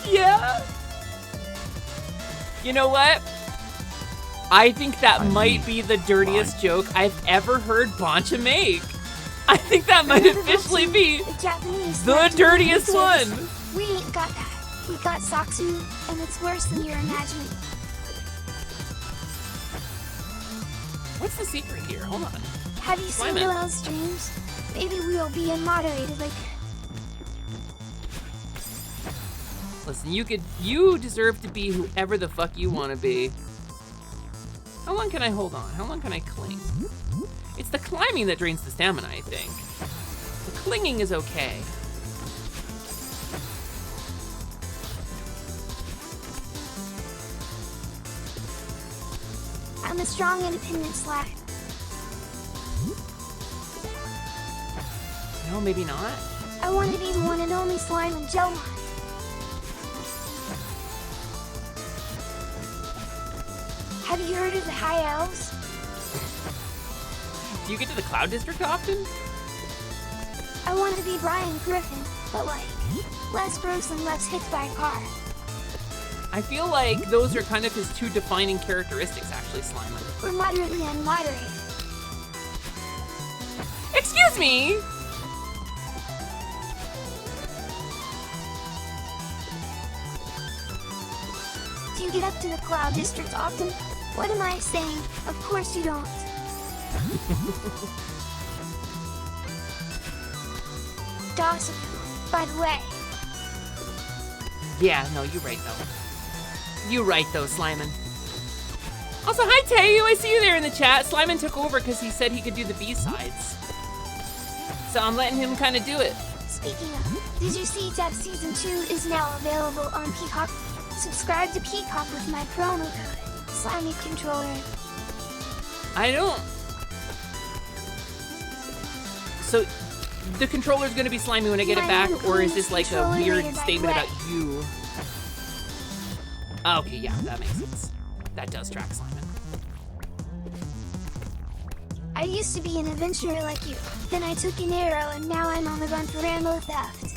[SPEAKER 2] Yeah. You know what? I think that might be the dirtiest joke I've ever heard Boncha make. I think that might officially be
[SPEAKER 1] The Japanese
[SPEAKER 2] the
[SPEAKER 1] like to
[SPEAKER 2] dirtiest
[SPEAKER 1] say
[SPEAKER 2] one.
[SPEAKER 1] this. We ain't got that. We got Saksu, and it's worse than you're imagining.
[SPEAKER 2] What's the secret here? Hold on.
[SPEAKER 1] Have you seen
[SPEAKER 2] Simon.
[SPEAKER 1] Noel's streams? Maybe we'll be unmoderated like...
[SPEAKER 2] Listen, you deserve to be whoever the fuck you want to be. How long can I hold on? How long can I cling? It's the climbing that drains the stamina, I think. The clinging is okay.
[SPEAKER 1] I'm a strong, independent slime.
[SPEAKER 2] No, maybe not.
[SPEAKER 1] I want to be the one and only slime in Jelmon. Have you heard of the High Elves?
[SPEAKER 2] Do you get to the Cloud District often?
[SPEAKER 1] I want to be Brian Griffin, but like, less gross and less hit by a car.
[SPEAKER 2] I feel like those are kind of his two defining characteristics, actually, Slimer.
[SPEAKER 1] We're moderately unmoderated.
[SPEAKER 2] Excuse me!
[SPEAKER 1] Do you get up to the Cloud District often? What am I saying? Of course you don't. Dawson, by the way.
[SPEAKER 2] Yeah, no, you're right, though. You're right, though, Sliman. Also, hi, Tayu. I see you there in the chat. Sliman took over because he said he could do the B-sides. So I'm letting him kind of do it.
[SPEAKER 1] Speaking of, did you see that Season 2 is now available on Peacock? Subscribe to Peacock with my promo code, Slimy Controller.
[SPEAKER 2] I don't... So, the controller's gonna be slimy when I get it back, or is this like a weird statement about you? Okay, yeah, that makes sense. That does track Simon.
[SPEAKER 1] I used to be an adventurer like you. Then I took an arrow and now I'm on the run for ammo theft.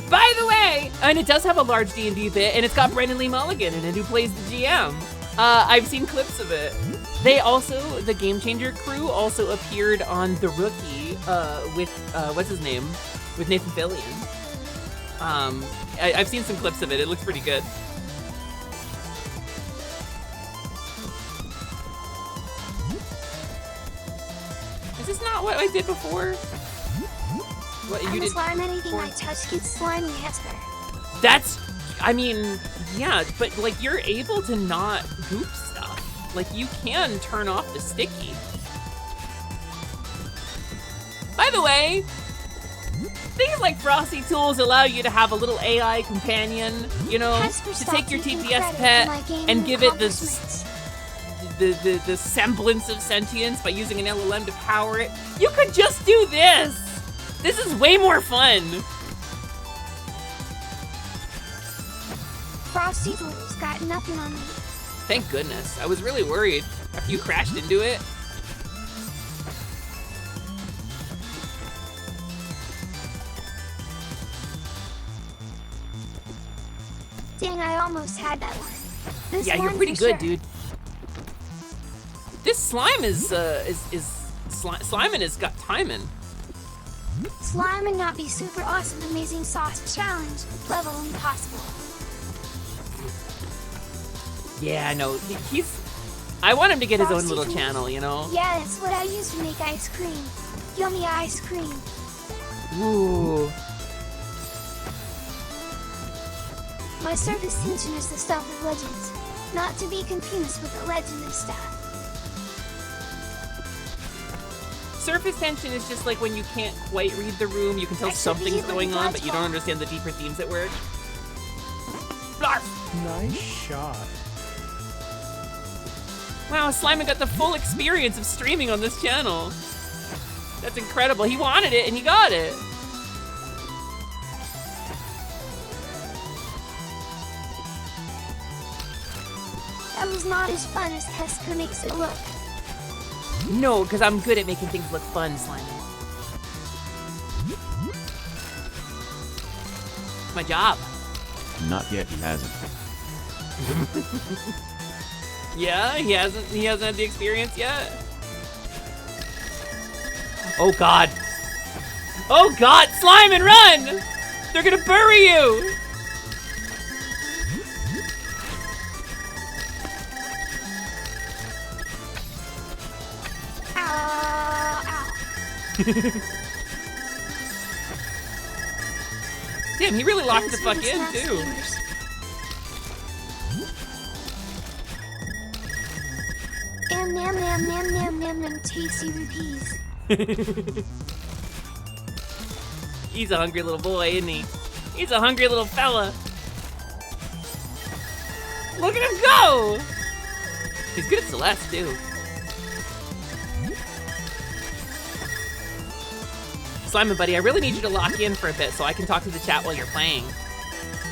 [SPEAKER 2] By the way, and it does have a large D&D bit, and it's got Brendan Lee Mulligan in it, who plays the GM. I've seen clips of it. They also, the Game Changer crew, also appeared on The Rookie with, what's his name? With Nathan Fillion. I've seen some clips of it. It looks pretty good. Is this not what I did before? What you did?
[SPEAKER 1] Slime, anything I touch gets slimy answer.
[SPEAKER 2] That's, I mean, yeah, but like you're able to not goop stuff. Like you can turn off the sticky. By the way, things like Frosty Tools allow you to have a little AI companion, you know, to take your TPS pet and give it the semblance of sentience by using an LLM to power it. You could just do this. This is way more fun.
[SPEAKER 1] Frosty Tools got nothing on me.
[SPEAKER 2] Thank goodness. I was really worried after you crashed into it.
[SPEAKER 1] Dang, I almost had that one. This
[SPEAKER 2] Yeah, you're
[SPEAKER 1] one
[SPEAKER 2] pretty
[SPEAKER 1] for
[SPEAKER 2] good,
[SPEAKER 1] sure.
[SPEAKER 2] dude. This slime Slimin' has got timing.
[SPEAKER 1] Slime and not be super awesome, amazing sauce challenge. Level impossible.
[SPEAKER 2] Yeah, no, I want him to get his own
[SPEAKER 1] Frosty
[SPEAKER 2] little
[SPEAKER 1] Foods.
[SPEAKER 2] channel, you know?
[SPEAKER 1] Yeah, that's what I use to make ice cream. Yummy ice cream.
[SPEAKER 2] Ooh.
[SPEAKER 1] My surface tension is the stuff of legends, not to be confused with the legend of stuff.
[SPEAKER 2] Surface tension is just like when you can't quite read the room, you can tell
[SPEAKER 1] I should be
[SPEAKER 2] something's
[SPEAKER 1] able to
[SPEAKER 2] going on, but you don't
[SPEAKER 1] dodgeball.
[SPEAKER 2] understand the deeper themes at work. Blarf!
[SPEAKER 9] Nice shot.
[SPEAKER 2] Wow, Slimin' got the full experience of streaming on this channel. That's incredible. He wanted it and he got it.
[SPEAKER 1] That was not as fun as Hesper makes it look.
[SPEAKER 2] No, because I'm good at making things look fun, Slimin'. It's my job.
[SPEAKER 8] Not yet, he hasn't.
[SPEAKER 2] Yeah, he hasn't had the experience yet. Oh god. Oh god, Slimin', run! They're gonna bury you!
[SPEAKER 1] Ow, ow.
[SPEAKER 2] Damn, he really locked the
[SPEAKER 1] Thanks
[SPEAKER 2] fuck
[SPEAKER 1] for the
[SPEAKER 2] in
[SPEAKER 1] snack
[SPEAKER 2] too.
[SPEAKER 1] scammers. Nam nam nam nam nam nam tasty rupees.
[SPEAKER 2] He's a hungry little boy, isn't he? He's a hungry little fella. Look at him go! He's good at Celeste too. Slimin', buddy, I really need you to lock in for a bit so I can talk to the chat while you're playing.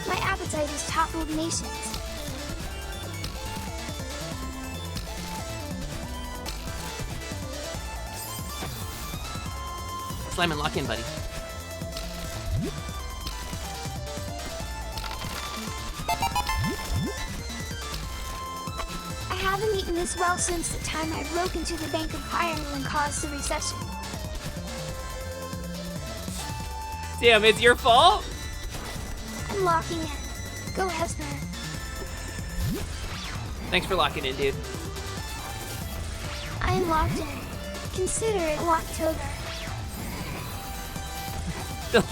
[SPEAKER 1] My appetite is toppled nations.
[SPEAKER 2] Slimin', lock in, buddy.
[SPEAKER 1] I haven't eaten this well since the time I broke into the Bank of Ireland and caused the recession.
[SPEAKER 2] Damn, it's your fault?
[SPEAKER 1] I'm locking in. Go Hesper.
[SPEAKER 2] Thanks for locking in, dude.
[SPEAKER 1] I am locked in. Consider it Locktober.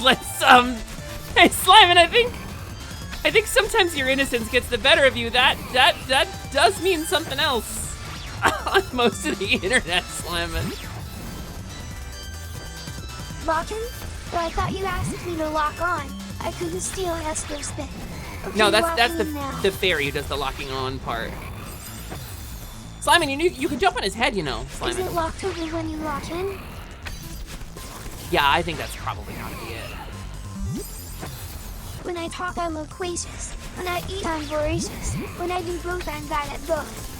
[SPEAKER 2] Let's hey Slimin', I think sometimes your innocence gets the better of you. That does mean something else on most of the internet, Slimin'.
[SPEAKER 1] Lock in? But I thought you asked me to lock on. I couldn't steal Hesper's thing. Okay,
[SPEAKER 2] No, that's
[SPEAKER 1] locking in now.
[SPEAKER 2] the fairy who does the locking on part. Slimin', you can jump on his head, you know,
[SPEAKER 1] Is it
[SPEAKER 2] Slimin'.
[SPEAKER 1] Locktober when you lock in?
[SPEAKER 2] Yeah, I think that's probably gotta be it.
[SPEAKER 1] When I talk, I'm loquacious. When I eat, I'm voracious. When I do both, I'm bad at both.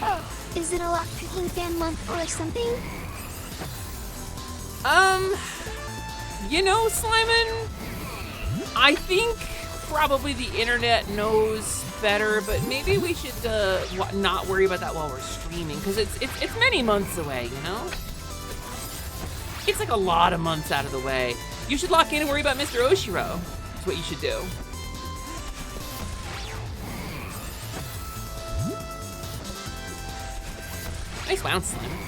[SPEAKER 1] Oh, is it a lockpicking fan month or something?
[SPEAKER 2] You know, Slimin', I think probably the internet knows better, but maybe we should not worry about that while we're streaming, because it's many months away, you know? It's like a lot of months out of the way. You should lock in and worry about Mr. Oshiro. That's what you should do. Nice bounce, Slimin'.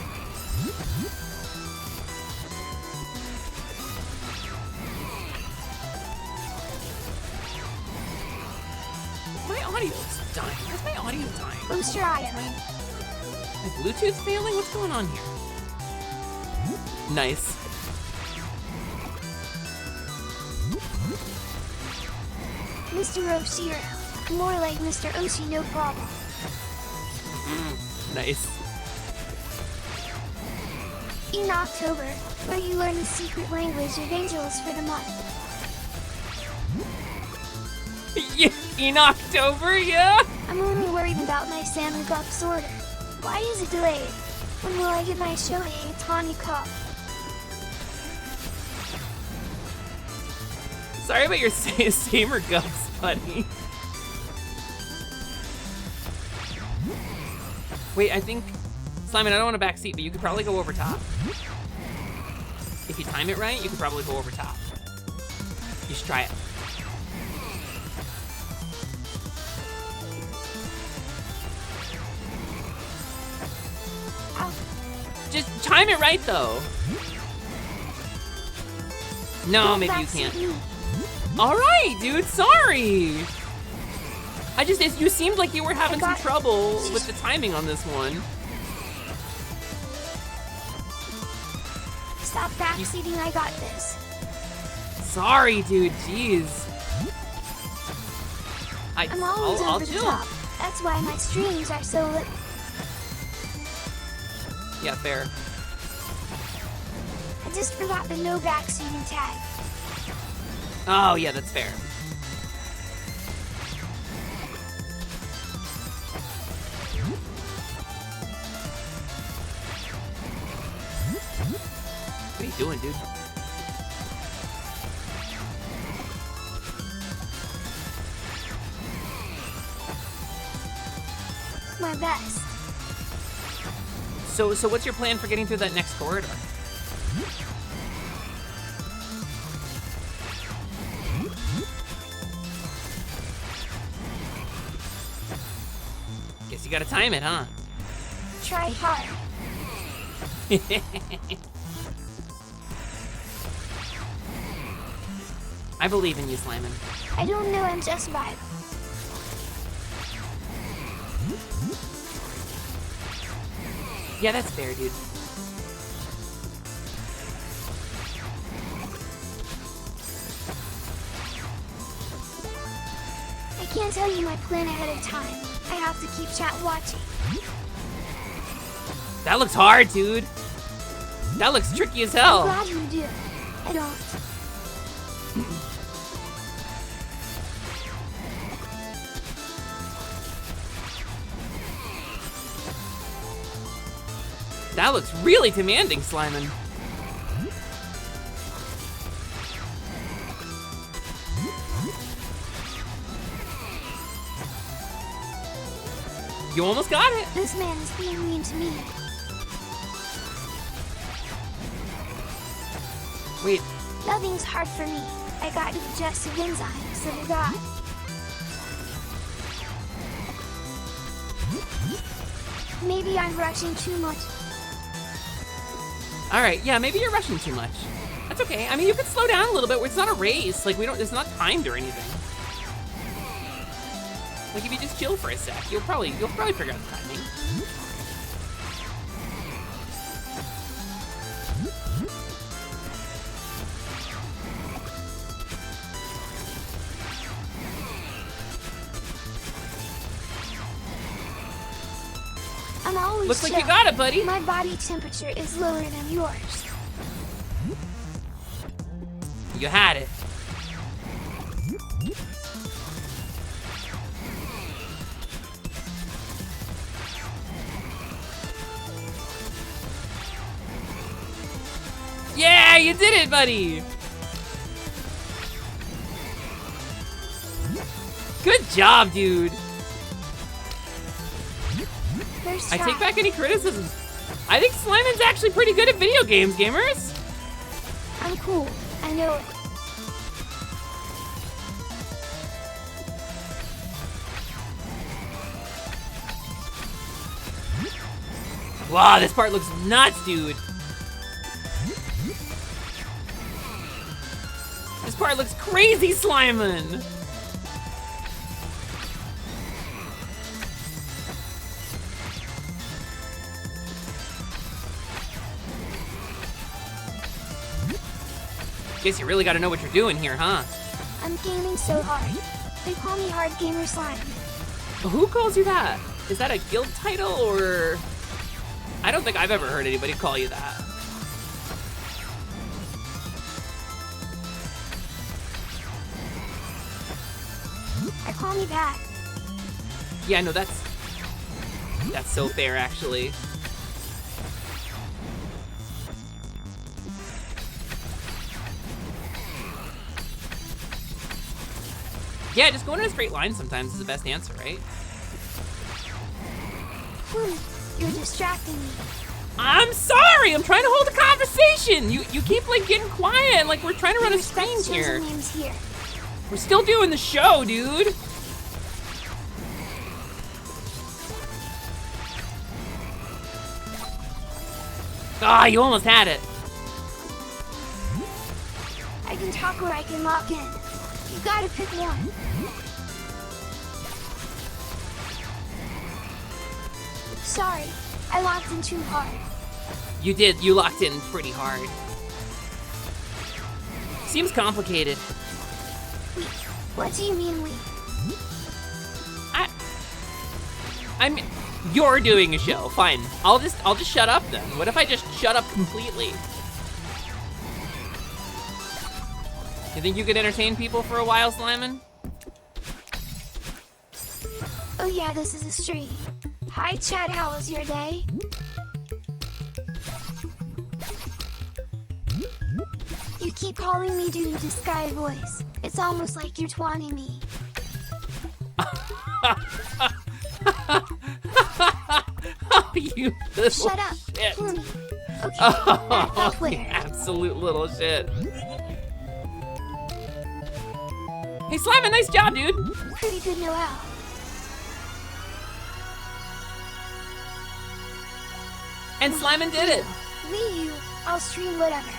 [SPEAKER 2] My audio's dying. Where's my audio dying?
[SPEAKER 1] Boost your audio.
[SPEAKER 2] My Bluetooth's failing? What's going on here? Nice.
[SPEAKER 1] Mr. Oshiro. More like Mr. Oshi, no problem.
[SPEAKER 2] Nice.
[SPEAKER 1] In October, where you learn the secret language of angels for the month.
[SPEAKER 2] In October, yeah?
[SPEAKER 1] I'm only worried about my salmon cups order. Why is it delayed? When will I get my Shohei Ohtani cup?
[SPEAKER 2] Sorry about your saber guts, buddy. Wait, I think... Simon, I don't want a back seat, but you could probably go over top. If you time it right, you could probably go over top. You should try it. Just time it right, though. No, maybe you can't. All right, dude, sorry. You seemed like you were having some trouble with the timing on this one.
[SPEAKER 1] Stop backseating, I got this.
[SPEAKER 2] Sorry, dude, jeez.
[SPEAKER 1] I'm always
[SPEAKER 2] I'll
[SPEAKER 1] over the
[SPEAKER 2] chill.
[SPEAKER 1] top. That's why my streams are so lit.
[SPEAKER 2] Yeah, fair.
[SPEAKER 1] I just forgot the no backseating tag.
[SPEAKER 2] Oh, yeah, that's fair. What are you doing, dude?
[SPEAKER 1] My best.
[SPEAKER 2] So what's your plan for getting through that next corridor? Guess you gotta time it, huh?
[SPEAKER 1] Try hard.
[SPEAKER 2] I believe in you, Slimin.
[SPEAKER 1] I don't know, I'm just vibe.
[SPEAKER 2] Yeah, that's fair, dude.
[SPEAKER 1] I can't tell you my plan ahead of time. I have to keep chat watching.
[SPEAKER 2] That looks hard, dude. That looks tricky as
[SPEAKER 1] I'm
[SPEAKER 2] hell.
[SPEAKER 1] glad you do. I don't.
[SPEAKER 2] That looks really demanding, Slimin. You almost got it.
[SPEAKER 1] This man is being mean to me.
[SPEAKER 2] Wait,
[SPEAKER 1] Nothing's hard for me. I got digestive enzymes, so I got. Maybe I'm rushing too much.
[SPEAKER 2] all right, yeah, maybe you're rushing too much. That's okay. I mean, you can slow down a little bit. It's not a race. Like, it's not timed or anything. Like, if you just chill for a sec, you'll probably figure out the timing.
[SPEAKER 1] I'm always
[SPEAKER 2] Looks like
[SPEAKER 1] chill.
[SPEAKER 2] you got it, buddy.
[SPEAKER 1] My body temperature is lower than yours.
[SPEAKER 2] You had it. Yeah, you did it, buddy. Good job, dude.
[SPEAKER 1] First
[SPEAKER 2] I
[SPEAKER 1] try.
[SPEAKER 2] take back any criticism. I think Slimin's actually pretty good at video games, gamers.
[SPEAKER 1] I'm cool. I know it.
[SPEAKER 2] Wow, this part looks nuts, dude. This part looks crazy, Slimin. Guess you really gotta know what you're doing here, huh?
[SPEAKER 1] I'm gaming so hard. They call me Hard Gamer Slime.
[SPEAKER 2] Who calls you that? Is that a guild title, or... I don't think I've ever heard anybody call you that.
[SPEAKER 1] I call me that.
[SPEAKER 2] Yeah, no, that's so fair, actually. Yeah, just going in a straight line sometimes is the best answer, right?
[SPEAKER 1] You're distracting me.
[SPEAKER 2] I'm sorry, I'm trying to hold a conversation. You keep like getting quiet, like we're trying to run a stream here.
[SPEAKER 1] Here.
[SPEAKER 2] We're still doing the show, dude. Ah, you almost had it.
[SPEAKER 1] I can talk or I can lock in. You gotta pick one. Sorry, I locked in too hard.
[SPEAKER 2] You did, you locked in pretty hard. Seems complicated.
[SPEAKER 1] Wait, what do you mean we?
[SPEAKER 2] I'm you're doing a show, fine. I'll just shut up then. What if I just shut up completely? You think you could entertain people for a while, Slimin?
[SPEAKER 1] Oh yeah, this is a stream. Hi chat, how was your day? You keep calling me dude to Sky voice. It's almost like you're twanting me.
[SPEAKER 2] Oh, you little
[SPEAKER 1] Shut up,
[SPEAKER 2] shit.
[SPEAKER 1] Clooney. Okay,
[SPEAKER 2] Oh,
[SPEAKER 1] Twitter.
[SPEAKER 2] you absolute little shit. Hey, Slimin, nice job, dude.
[SPEAKER 1] Pretty good Noel.
[SPEAKER 2] And Slimin did it.
[SPEAKER 1] Me, you, I'll stream whatever.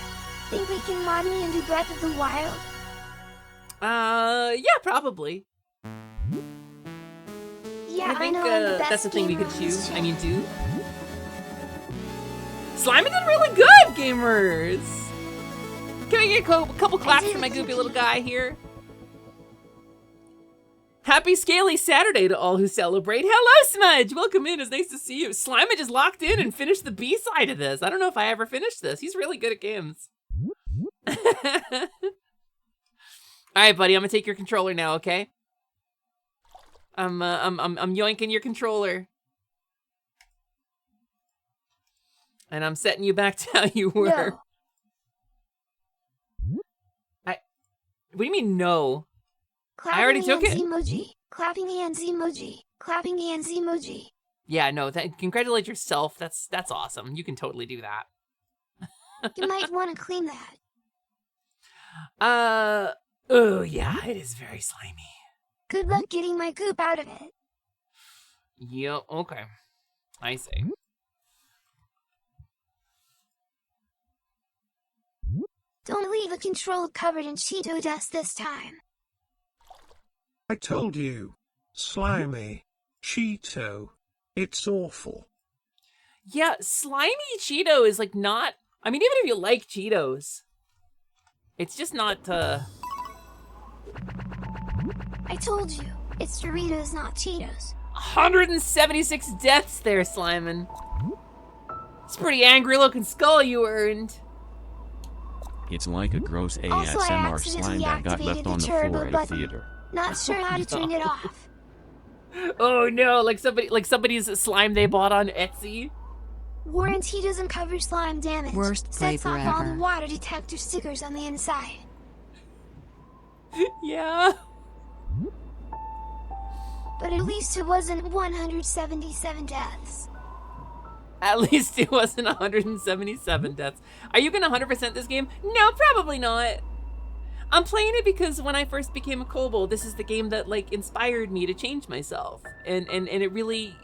[SPEAKER 1] Think we can mod me and do Breath of the Wild?
[SPEAKER 2] Yeah, probably.
[SPEAKER 1] Yeah,
[SPEAKER 2] I think
[SPEAKER 1] know I'm the best
[SPEAKER 2] that's the thing we
[SPEAKER 1] gamer
[SPEAKER 2] could
[SPEAKER 1] on this
[SPEAKER 2] choose. I
[SPEAKER 1] channel.
[SPEAKER 2] mean, do. Slimin did really good, gamers. Can we get a couple claps for my goopy little guy here? Happy Scaly Saturday to all who celebrate. Hello, Smudge. Welcome in. It's nice to see you. Slimin just locked in and finished the B side of this. I don't know if I ever finished this. He's really good at games. All right, buddy. I'm gonna take your controller now. Okay. I'm yoinking your controller. And I'm setting you back to how you were.
[SPEAKER 1] No.
[SPEAKER 2] What do you mean, no?
[SPEAKER 1] Clapping
[SPEAKER 2] I already took
[SPEAKER 1] hands
[SPEAKER 2] it.
[SPEAKER 1] emoji. Clapping hands emoji. Clapping hands emoji.
[SPEAKER 2] Yeah, no, congratulate yourself. That's awesome. You can totally do that.
[SPEAKER 1] You might want to clean that.
[SPEAKER 2] Oh, yeah, it is very slimy.
[SPEAKER 1] Good luck getting my goop out of it.
[SPEAKER 2] Yeah, okay. I see.
[SPEAKER 1] Don't leave the control covered in Cheeto dust this time.
[SPEAKER 7] I told you. Slimy. Cheeto. It's awful.
[SPEAKER 2] Yeah, slimy Cheeto is like not... I mean, even if you like Cheetos, it's just not,
[SPEAKER 1] I told you. It's Doritos, not Cheetos.
[SPEAKER 2] 176 deaths there, Slimin. It's a pretty angry looking skull you earned.
[SPEAKER 8] It's like a gross
[SPEAKER 1] Also, I
[SPEAKER 8] ASMR
[SPEAKER 1] accidentally
[SPEAKER 8] slime that got
[SPEAKER 1] activated
[SPEAKER 8] left
[SPEAKER 1] the
[SPEAKER 8] on the
[SPEAKER 1] turbo
[SPEAKER 8] floor at a
[SPEAKER 1] button.
[SPEAKER 8] theater.
[SPEAKER 1] Not sure how to turn it off.
[SPEAKER 2] Oh no, like somebody's slime they bought on Etsy.
[SPEAKER 1] Warranty doesn't cover slime damage.
[SPEAKER 6] Worst
[SPEAKER 1] Sets
[SPEAKER 6] flavor
[SPEAKER 1] off all the
[SPEAKER 6] ever.
[SPEAKER 1] water detector stickers on the inside.
[SPEAKER 2] Yeah.
[SPEAKER 1] But at least it wasn't 177 deaths.
[SPEAKER 2] At least it wasn't 177 deaths. Are you gonna 100% this game? No, probably not. I'm playing it because when I first became a Kobold, this is the game that like inspired me to change myself. And it really,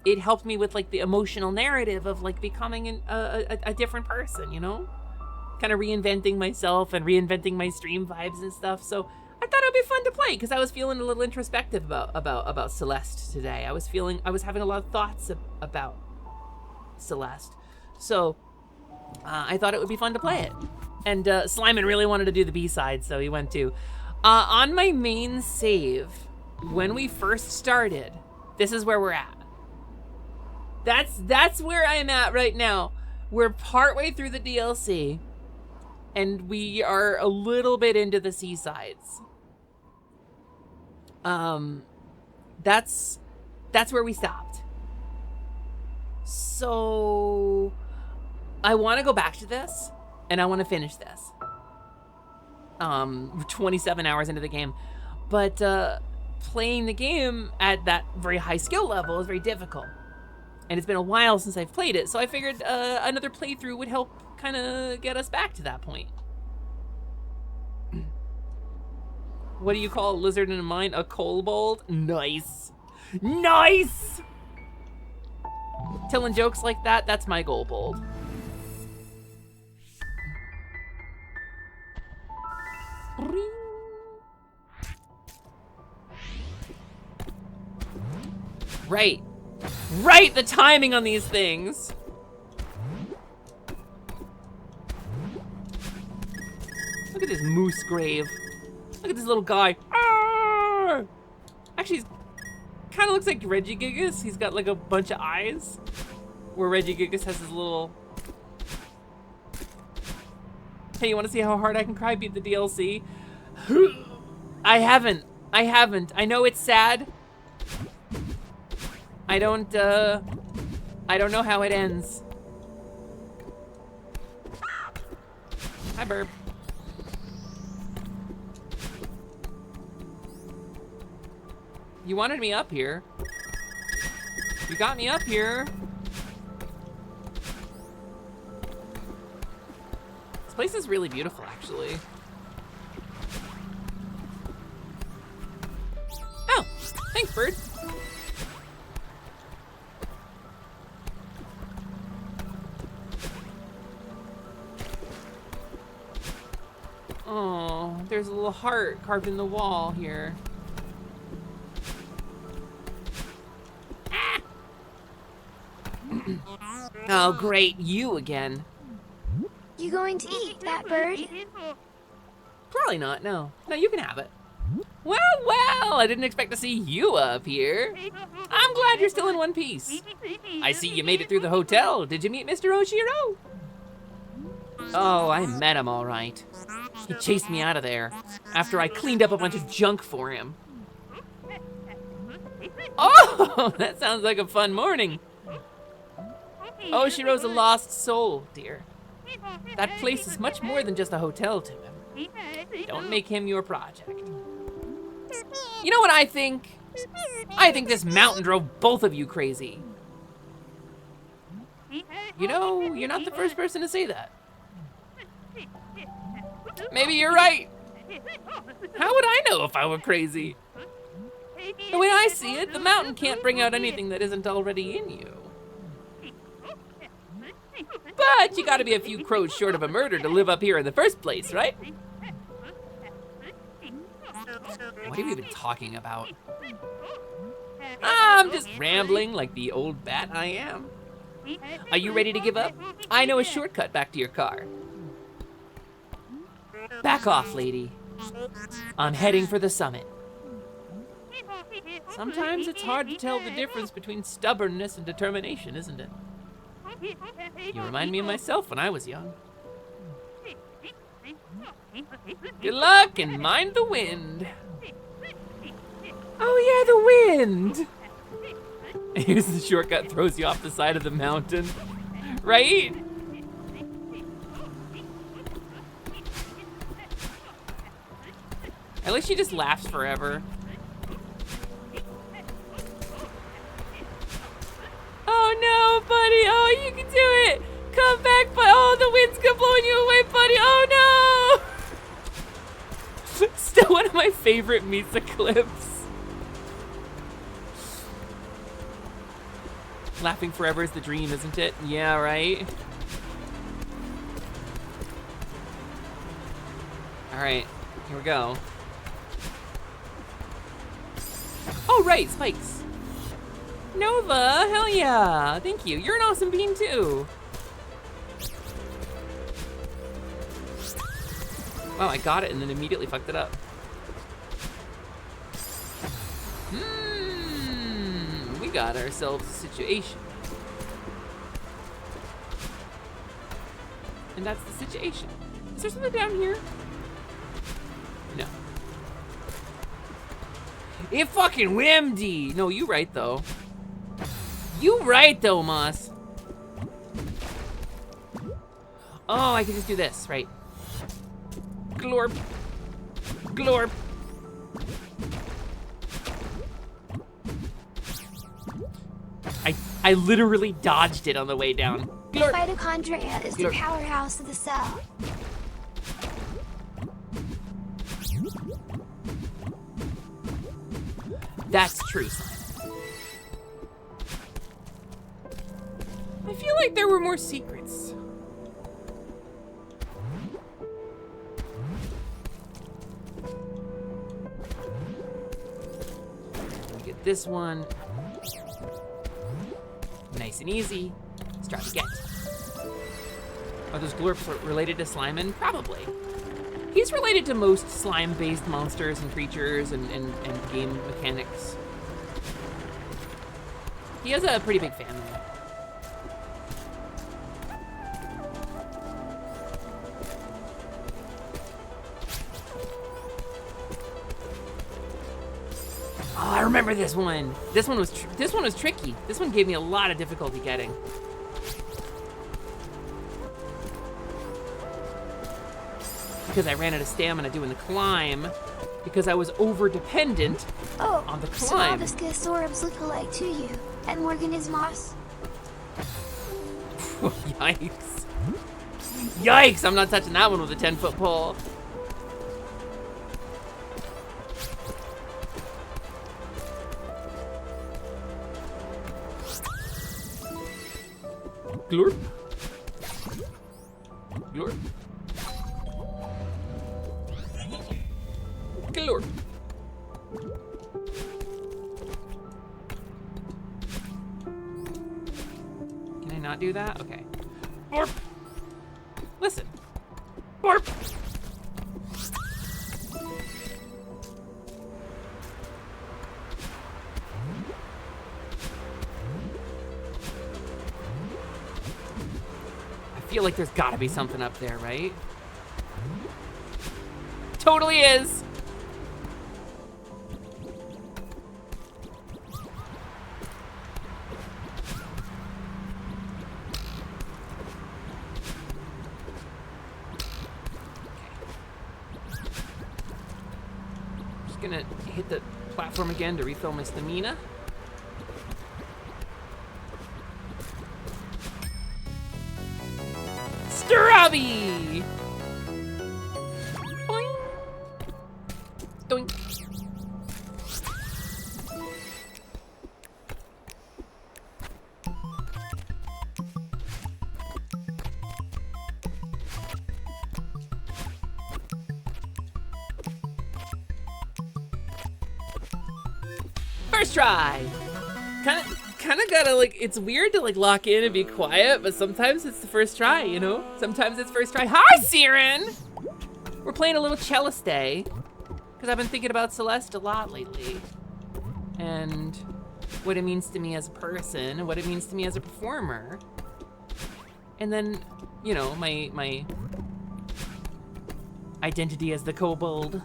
[SPEAKER 2] it helped me with like the emotional narrative of like becoming a different person, you know? Kind of reinventing myself and reinventing my stream vibes and stuff. So I thought it would be fun to play because I was feeling a little introspective about Celeste today. I was having a lot of thoughts about Celeste. So I thought it would be fun to play it. And Slimin really wanted to do the B-side, so he went to. On my main save, when we first started, this is where we're at. That's where I'm at right now. We're partway through the DLC, and we are a little bit into the C-sides. That's where we stopped. So I want to go back to this, and I want to finish this. 27 hours into the game. But playing the game at that very high skill level is very difficult. And it's been a while since I've played it, so I figured another playthrough would help kind of get us back to that point. What do you call a lizard in a mine? A kobold? Nice. Nice! Telling jokes like that, that's my kobold. Right. Right, the timing on these things. Look at this moose grave. Look at this little guy. Arr! Actually, he's kind of looks like Reggie Gigas. He's got like a bunch of eyes. Where Reggie Gigas has his little... Hey, you want to see how hard I can cry? Beat the DLC? I haven't. I know it's sad. I don't know how it ends. Hi, Burb. You wanted me up here. You got me up here. This place is really beautiful, actually. Oh, thanks, bird. Oh, there's a little heart carved in the wall here. Ah! Oh, great, you again.
[SPEAKER 1] You going to eat that bird?
[SPEAKER 2] Probably not, no. No, you can have it. Well, I didn't expect to see you up here. I'm glad you're still in one piece. I see you made it through the hotel. Did you meet Mr. Oshiro? Oh, I met him all right. He chased me out of there after I cleaned up a bunch of junk for him. Oh, that sounds like a fun morning. Oshiro's a lost soul, dear. That place is much more than just a hotel to him. Don't make him your project. You know what I think? I think this mountain drove both of you crazy. You know, you're not the first person to say that. Maybe you're right. How would I know if I were crazy? The way I see it, the mountain can't bring out anything that isn't already in you. But you gotta be a few crows short of a murder to live up here in the first place, right? What are you even talking about? I'm just rambling like the old bat I am. Are you ready to give up? I know a shortcut back to your car. Back off, lady. I'm heading for the summit. Sometimes it's hard to tell the difference between stubbornness and determination, isn't it? You remind me of myself when I was young. Good luck and mind the wind. Oh yeah, the wind. Here's the shortcut, throws you off the side of the mountain. Right? At least she just laughs forever. Oh no, buddy. Oh, you can do it. Come back, but oh, the wind's blowing you away, buddy. Oh no. Still one of my favorite Misa clips. Laughing forever is the dream, isn't it? Yeah, right? All right, here we go. Oh, right, spikes. Nova, hell yeah. Thank you. You're an awesome bean, too. Wow, I got it and then immediately fucked it up. We got ourselves a situation. And that's the situation. Is there something down here? No. It fucking whimdy. No, you right, though. You right, though, Moss. Oh, I can just do this, right? Glorp. Glorp. I literally dodged it on the way down. Glorp.
[SPEAKER 1] Mitochondria is the powerhouse of the cell.
[SPEAKER 2] That's true, Simon. I feel like there were more secrets. We get this one. Nice and easy. Let's try to get. Are those glorps related to Slimin? Probably. He's related to most slime-based monsters and creatures and game mechanics. He has a pretty big family. Oh, I remember this one. This one was tricky. This one gave me a lot of difficulty getting. Because I ran out of stamina doing the climb, because I was over-dependent on the
[SPEAKER 1] so all
[SPEAKER 2] climb.
[SPEAKER 1] the Scasorbs look alike to you, and Morgan is Moss.
[SPEAKER 2] Yikes. Yikes, I'm not touching that one with a 10-foot pole. Glorp. Glorp. Glorp. Can I not do that? Okay. Borp. Listen. Borp. I feel like there's gotta be something up there, right? Totally is. Just gonna hit the platform again to refill my stamina. Strawby! Boing! Doink! First try! Kinda gotta, like, it's weird to, like, lock in and be quiet, but sometimes it's the first try, you know? Sometimes it's first try. Hi, Siren! We're playing a little Celeste, because I've been thinking about Celeste a lot lately. And what it means to me as a person, and what it means to me as a performer. And then, you know, my identity as the Kobold.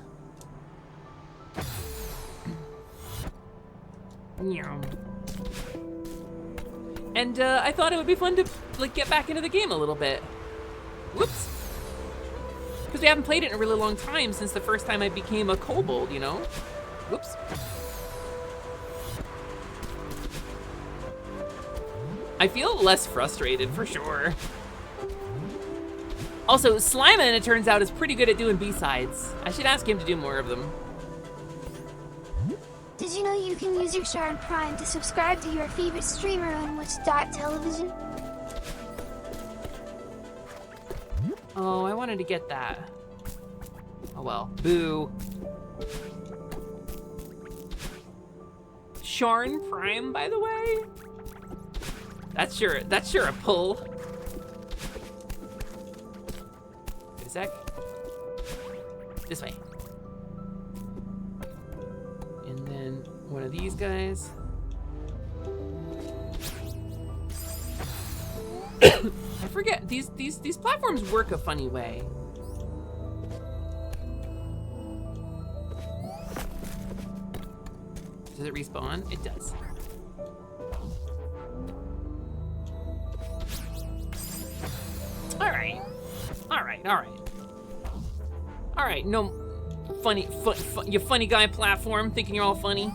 [SPEAKER 2] Yeah. And I thought it would be fun to, like, get back into the game a little bit. Whoops. Because we haven't played it in a really long time since the first time I became a Kobold, you know? Whoops. I feel less frustrated, for sure. Also, Slimin, it turns out, is pretty good at doing B-sides. I should ask him to do more of them.
[SPEAKER 1] Did you know you can use your Shard Prime to subscribe to your favorite streamer on Twitch.tv?
[SPEAKER 2] Oh, I wanted to get that. Oh well. Boo. Sharn Prime, by the way? That's sure a pull. Wait a sec. This way. And then one of these guys. I forget, these platforms work a funny way. Does it respawn? It does. Alright. Alright, alright. Alright, no funny, you funny guy platform thinking you're all funny.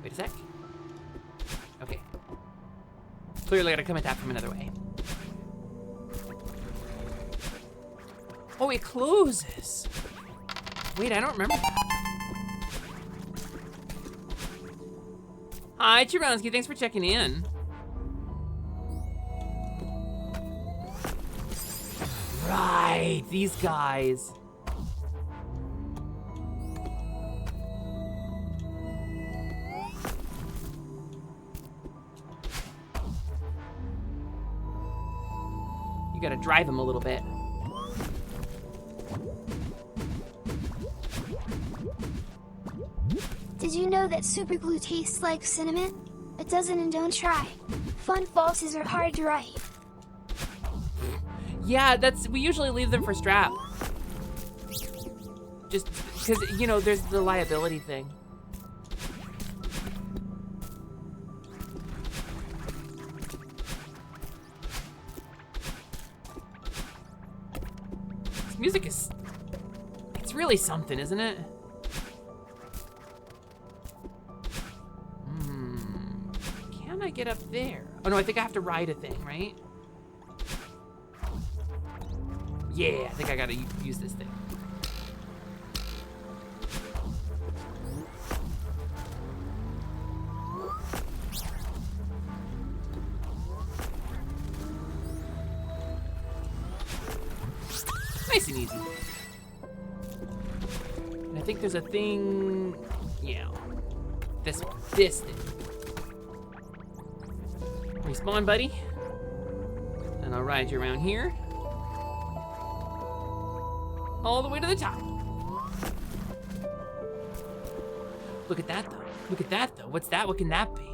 [SPEAKER 2] Wait a Okay. Clearly gotta come at that from another way. Oh, it closes. Wait, I don't remember that. Hi, Chironsky, thanks for checking in. Right, these guys. You gotta drive them a little bit.
[SPEAKER 1] Did you know that super glue tastes like cinnamon? It doesn't, and don't try. Fun falses are hard to write.
[SPEAKER 2] Yeah, we usually leave them for strap. Just because, you know, there's the liability thing. This music it's really something, isn't it? Can I get up there? Oh no, I think I have to ride a thing, right? Yeah, I think I gotta use this thing. Nice and easy. And I think there's a thing, yeah. This one, this thing. Respawn, buddy. And I'll ride you around here. All the way to the top. Look at that, though. Look at that, though. What's that? What can that be?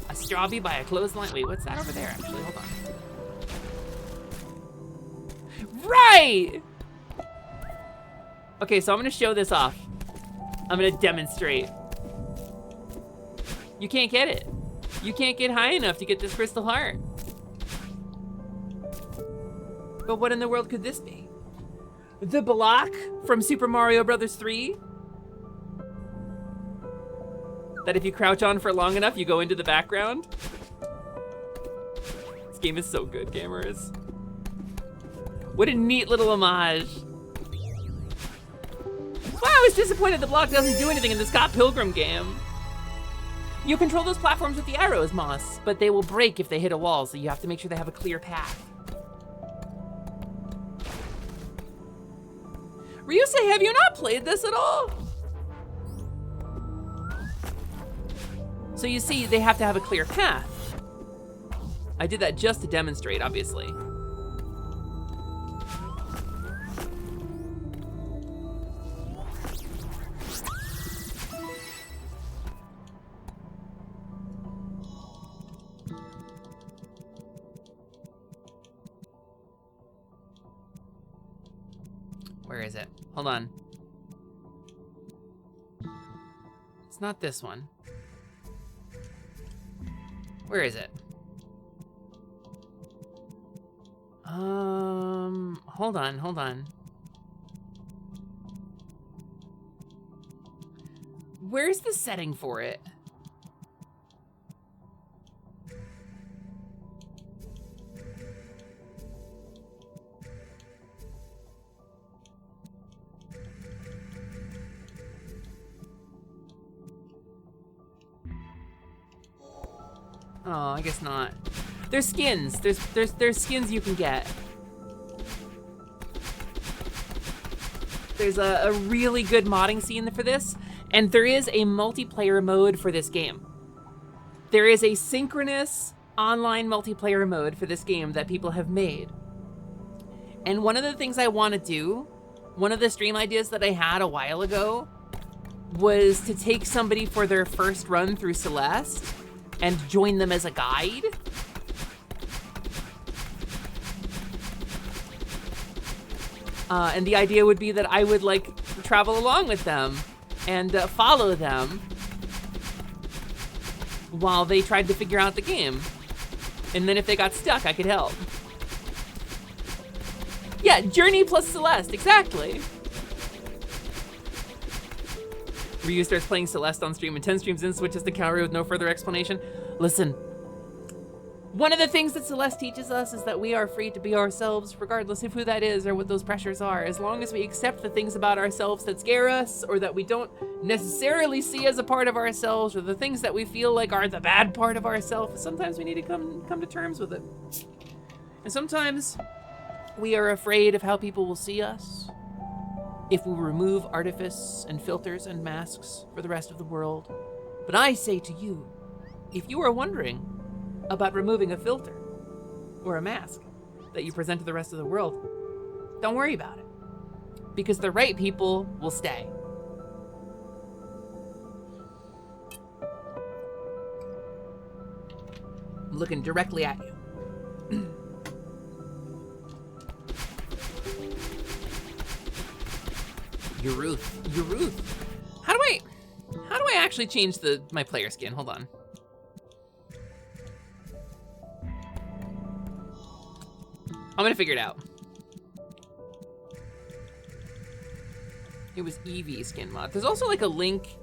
[SPEAKER 2] A strawberry by a clothesline? Wait, what's that over there, actually? Hold on. Right! Okay, so I'm gonna show this off. I'm gonna demonstrate. You can't get it. You can't get high enough to get this crystal heart. But what in the world could this be? The block from Super Mario Bros. 3? That if you crouch on for long enough, you go into the background? This game is so good, gamers. What a neat little homage. Wow, I was disappointed the block doesn't do anything in the Scott Pilgrim game. You control those platforms with the arrows, Moss, but they will break if they hit a wall, so you have to make sure they have a clear path. Ryusei, have you not played this at all? So you see, they have to have a clear path. I did that just to demonstrate, obviously. Where is it? Hold on. It's not this one. Where is it? Hold on. Where's the setting for it? Oh, I guess not. There's skins. There's skins you can get. There's a really good modding scene for this, and there is a multiplayer mode for this game. There is a synchronous online multiplayer mode for this game that people have made. And one of the things I want to do, one of the stream ideas that I had a while ago, was to take somebody for their first run through Celeste and join them as a guide. And the idea would be that I would like travel along with them and follow them while they tried to figure out the game. And then if they got stuck, I could help. Yeah, Journey plus Celeste, exactly. Ryu starts playing Celeste on stream and 10 streams in switches to Kaori with no further explanation. Listen, one of the things that Celeste teaches us is that we are free to be ourselves regardless of who that is or what those pressures are. As long as we accept the things about ourselves that scare us or that we don't necessarily see as a part of ourselves or the things that we feel like are the bad part of ourselves, sometimes we need to come to terms with it. And sometimes we are afraid of how people will see us if we remove artifice and filters and masks for the rest of the world. But I say to you, if you are wondering about removing a filter or a mask that you present to the rest of the world, don't worry about it, because the right people will stay. I'm looking directly at you. Your Ruth. How do I actually change my player skin? Hold on. I'm gonna figure it out. It was Eevee skin mod. There's also like a link.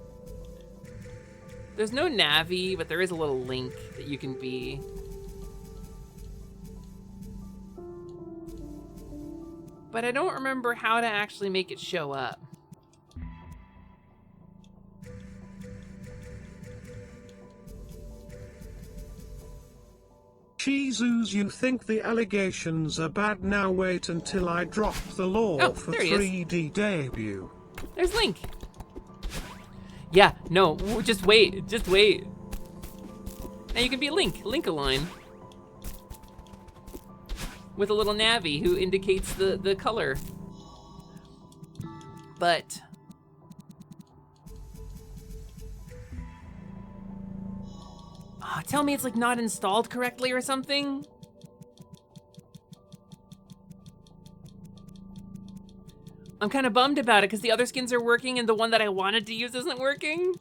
[SPEAKER 2] There's no Navi, but there is a little link that you can be. But I don't remember how to actually make it show up.
[SPEAKER 7] Jesus, you think the allegations are bad? Now wait until I drop the law for 3D debut.
[SPEAKER 2] There's Link. Yeah, no, just wait. Now you can be Link-a-line. With a little Navi who indicates the color. But tell me it's like not installed correctly or something. I'm kind of bummed about it because the other skins are working and the one that I wanted to use isn't working.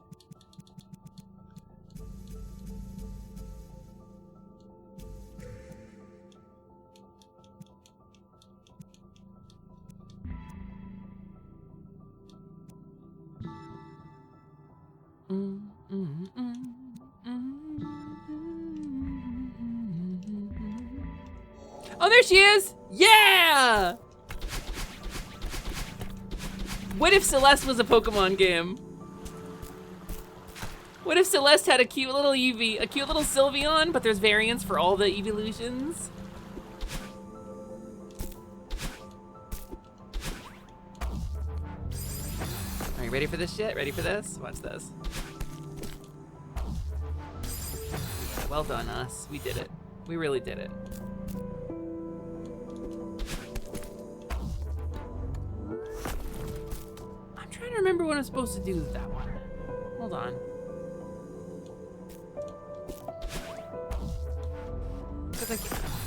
[SPEAKER 2] Oh, there she is! Yeah! What if Celeste was a Pokemon game? What if Celeste had a cute little Eevee, a cute little Sylveon, but there's variants for all the evolutions? Are you ready for this shit? Ready for this? Watch this. Yeah, well done, us. We did it. We really did it. I'm trying to remember what I'm supposed to do with that one. Hold on.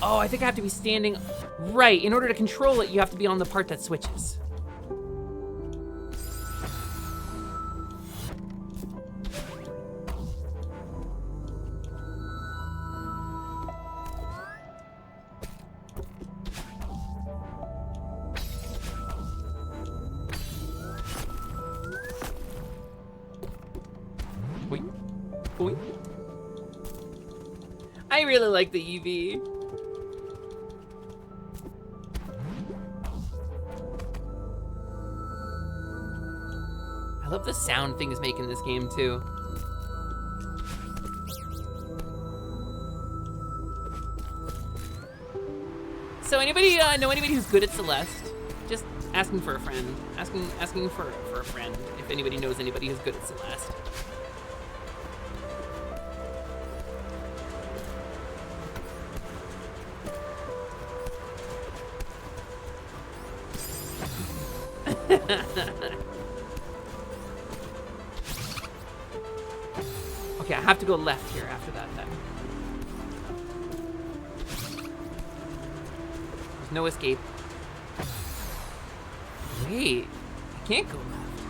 [SPEAKER 2] Oh, I think I have to be standing. Right, in order to control it, you have to be on the part that switches. I really like the Eevee. I love the sound things make in this game too. So anybody know anybody who's good at Celeste? Just asking for a friend. Asking for a friend if anybody knows anybody who's good at Celeste. Okay, I have to go left here after that then. There's no escape. Wait, I can't go left.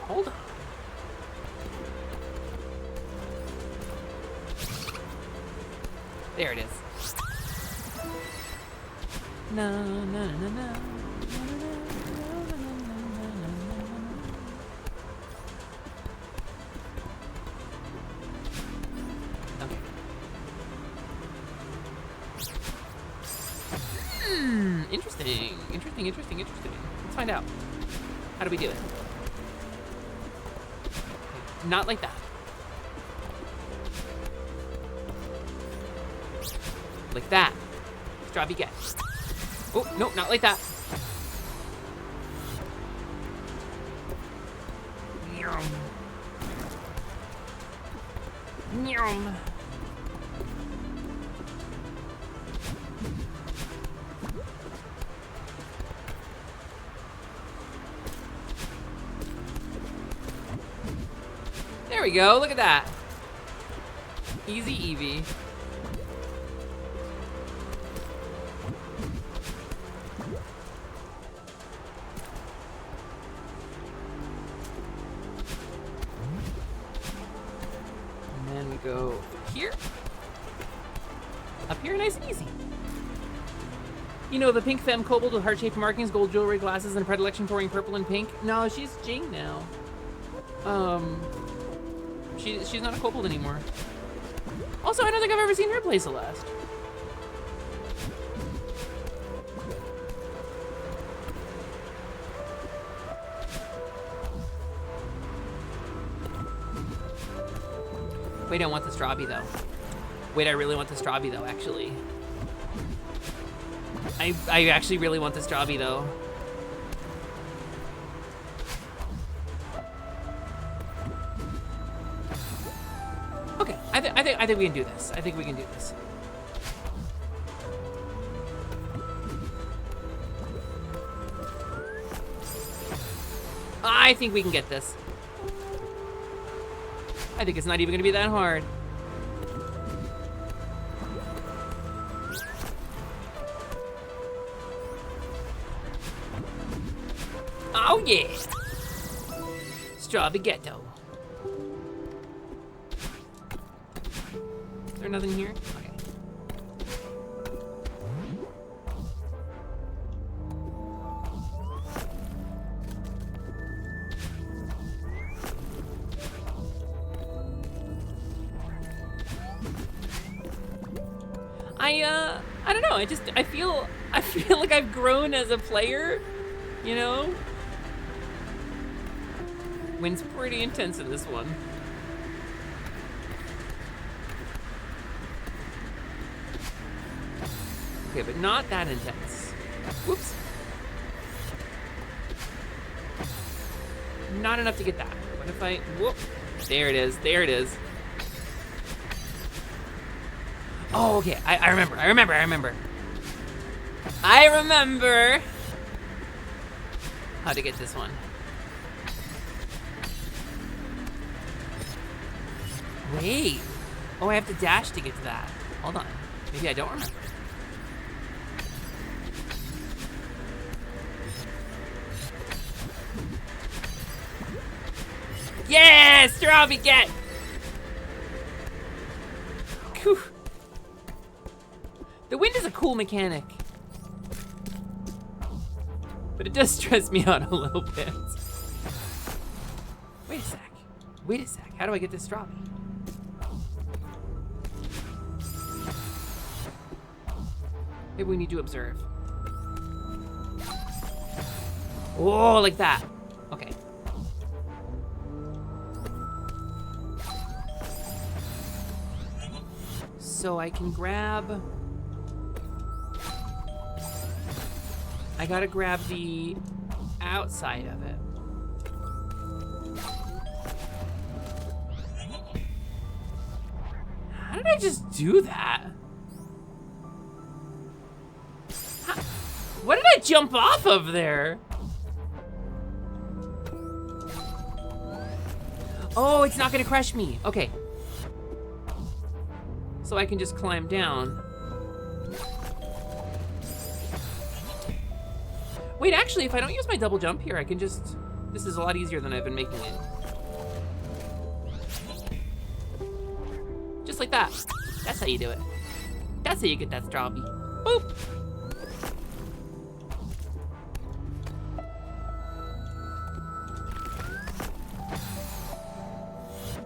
[SPEAKER 2] Hold on. There it is. No, no, no, no, no, no, no, Interesting. Let's find out. How do we do it? Not like that. Like that. Strawby get. Oh, no, not like that. Yum. Yum. There we go, look at that. Easy Eevee. And then we go here. Up here, nice and easy. You know, the pink femme kobold with heart-shaped markings, gold jewelry, glasses, and a predilection for wearing purple and pink? No, she's Jing now. She's not a kobold anymore. Also, I don't think I've ever seen her play Celeste. Wait, I want the Strawby though. Wait, I really want the Strawby though, actually. I actually really want the Strawby though. Okay, I think we can do this. I think we can do this. I think we can get this. I think it's not even gonna be that hard. Oh yeah! Strawby ghetto. Is there nothing here? Okay. I don't know. I feel like I've grown as a player, you know? Wind's pretty intense in this one. Okay, but not that intense. Whoops. Not enough to get that. What if I, whoop. There it is, there it is. Oh, okay, I remember. I remember how to get this one. Wait. Oh, I have to dash to get to that. Hold on. Maybe I don't remember. Yes! Strawby get! Whew. The wind is a cool mechanic. But it does stress me out a little bit. Wait a sec. Wait a sec. How do I get this Strawby? Maybe we need to observe. Oh, like that. Okay. So I can grab... I gotta grab the outside of it. How did I just do that? What did I jump off of there? Oh, it's not gonna crush me. Okay. So I can just climb down. Wait, actually, if I don't use my double jump here, I can just... This is a lot easier than I've been making it. Just like that. That's how you do it. That's how you get that Strawby. Boop!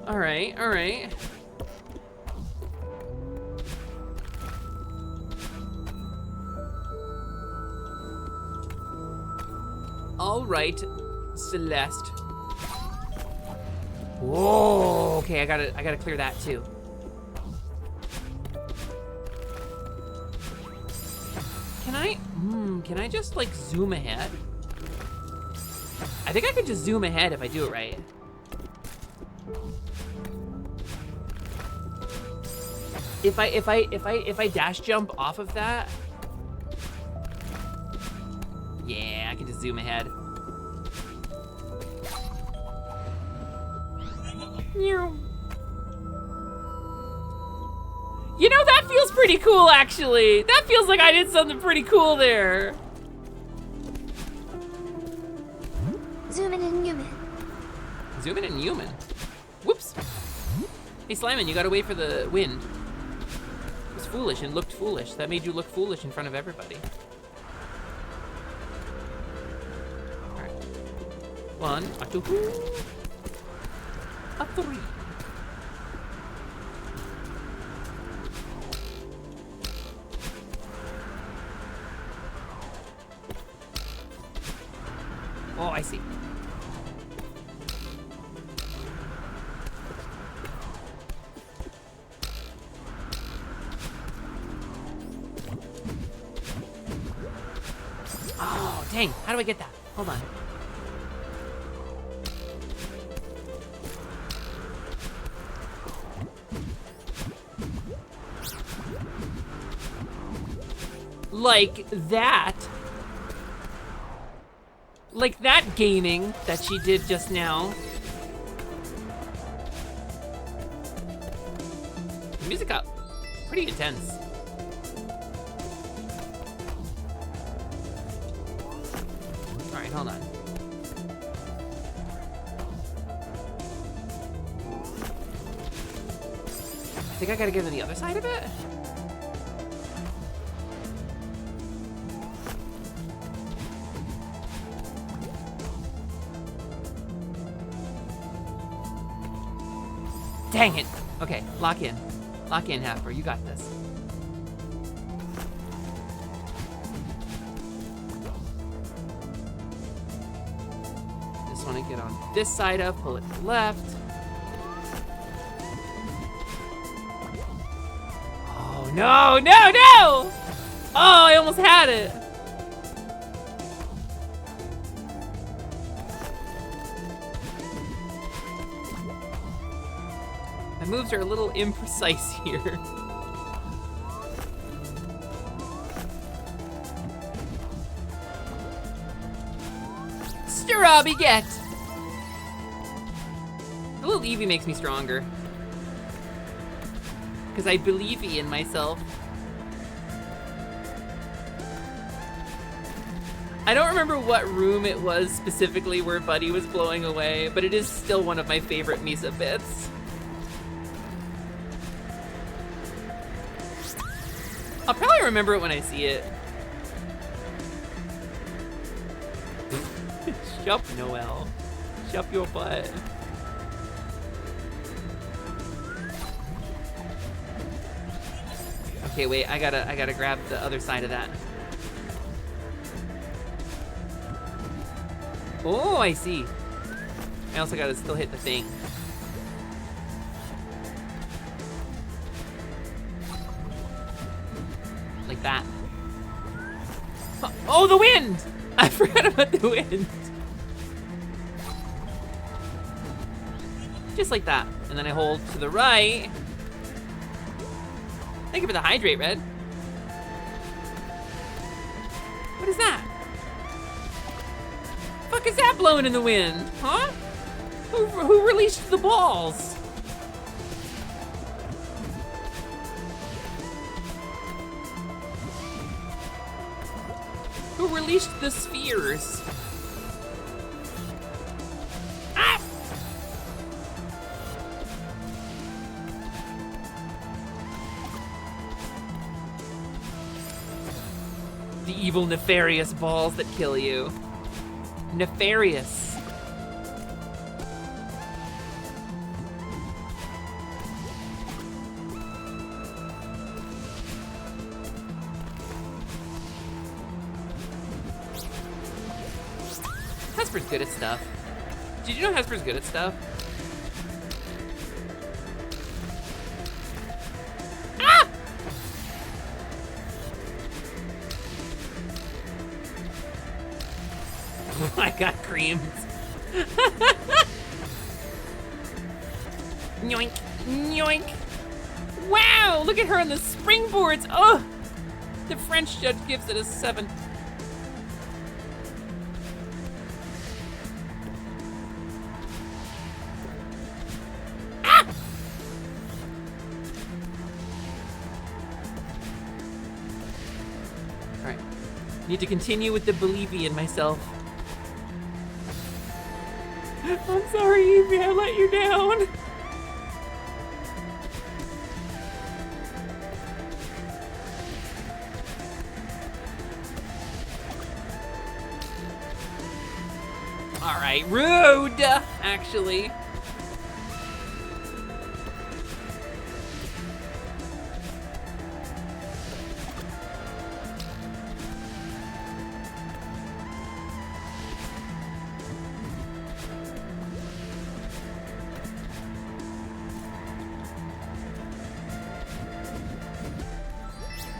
[SPEAKER 2] Alright, alright. All right, Celeste. Whoa, okay, I gotta clear that too. Can I just like zoom ahead? I think I could just zoom ahead if I do it right. If I dash jump off of that, yeah, I can just zoom ahead. You know, that feels pretty cool, actually. That feels like I did something pretty cool there.
[SPEAKER 1] Zoom in and human.
[SPEAKER 2] Zoom in and human. Whoops. Hey, Slimin, you gotta wait for the wind. It was foolish and looked foolish. That made you look foolish in front of everybody. All right. 1, a 2, a 3. Oh, I see. Oh, dang. How do I get that? Hold on. Like that. Like that gaming that she did just now. Music up. Pretty intense. All right, hold on. I think I gotta get to the other side of it. Dang it. Okay, lock in. Lock in, Happer. You got this. Just want to get on this side up, pull it left. Oh, no, no, no! Oh, I almost had it. My moves are a little imprecise here. Strawby get! The little Eevee makes me stronger. Because I believe in myself. I don't remember what room it was specifically where Buddy was blowing away, but it is still one of my favorite Misa bits. I'll probably remember it when I see it. Shut Noel. Shut your butt. Okay, wait, I gotta grab the other side of that. Oh, I see. I also gotta still hit the thing. Like that. Oh, the wind! I forgot about the wind. Just like that. And then I hold to the right. Thank you for the hydrate, Red. What is that? The fuck is that blowing in the wind? Huh? Who released the balls? Who released the spheres? Ah! The evil, nefarious balls that kill you. Nefarious. Hesper's good at stuff. Did you know Hesper's good at stuff? Ah! I got creamed. Yoink, yoink. Wow, look at her on the springboards. Oh, the French judge gives it a 7. Ah! All right, need to continue with the believing in myself. I'm sorry, Evie, I let you down. All right, rude, actually.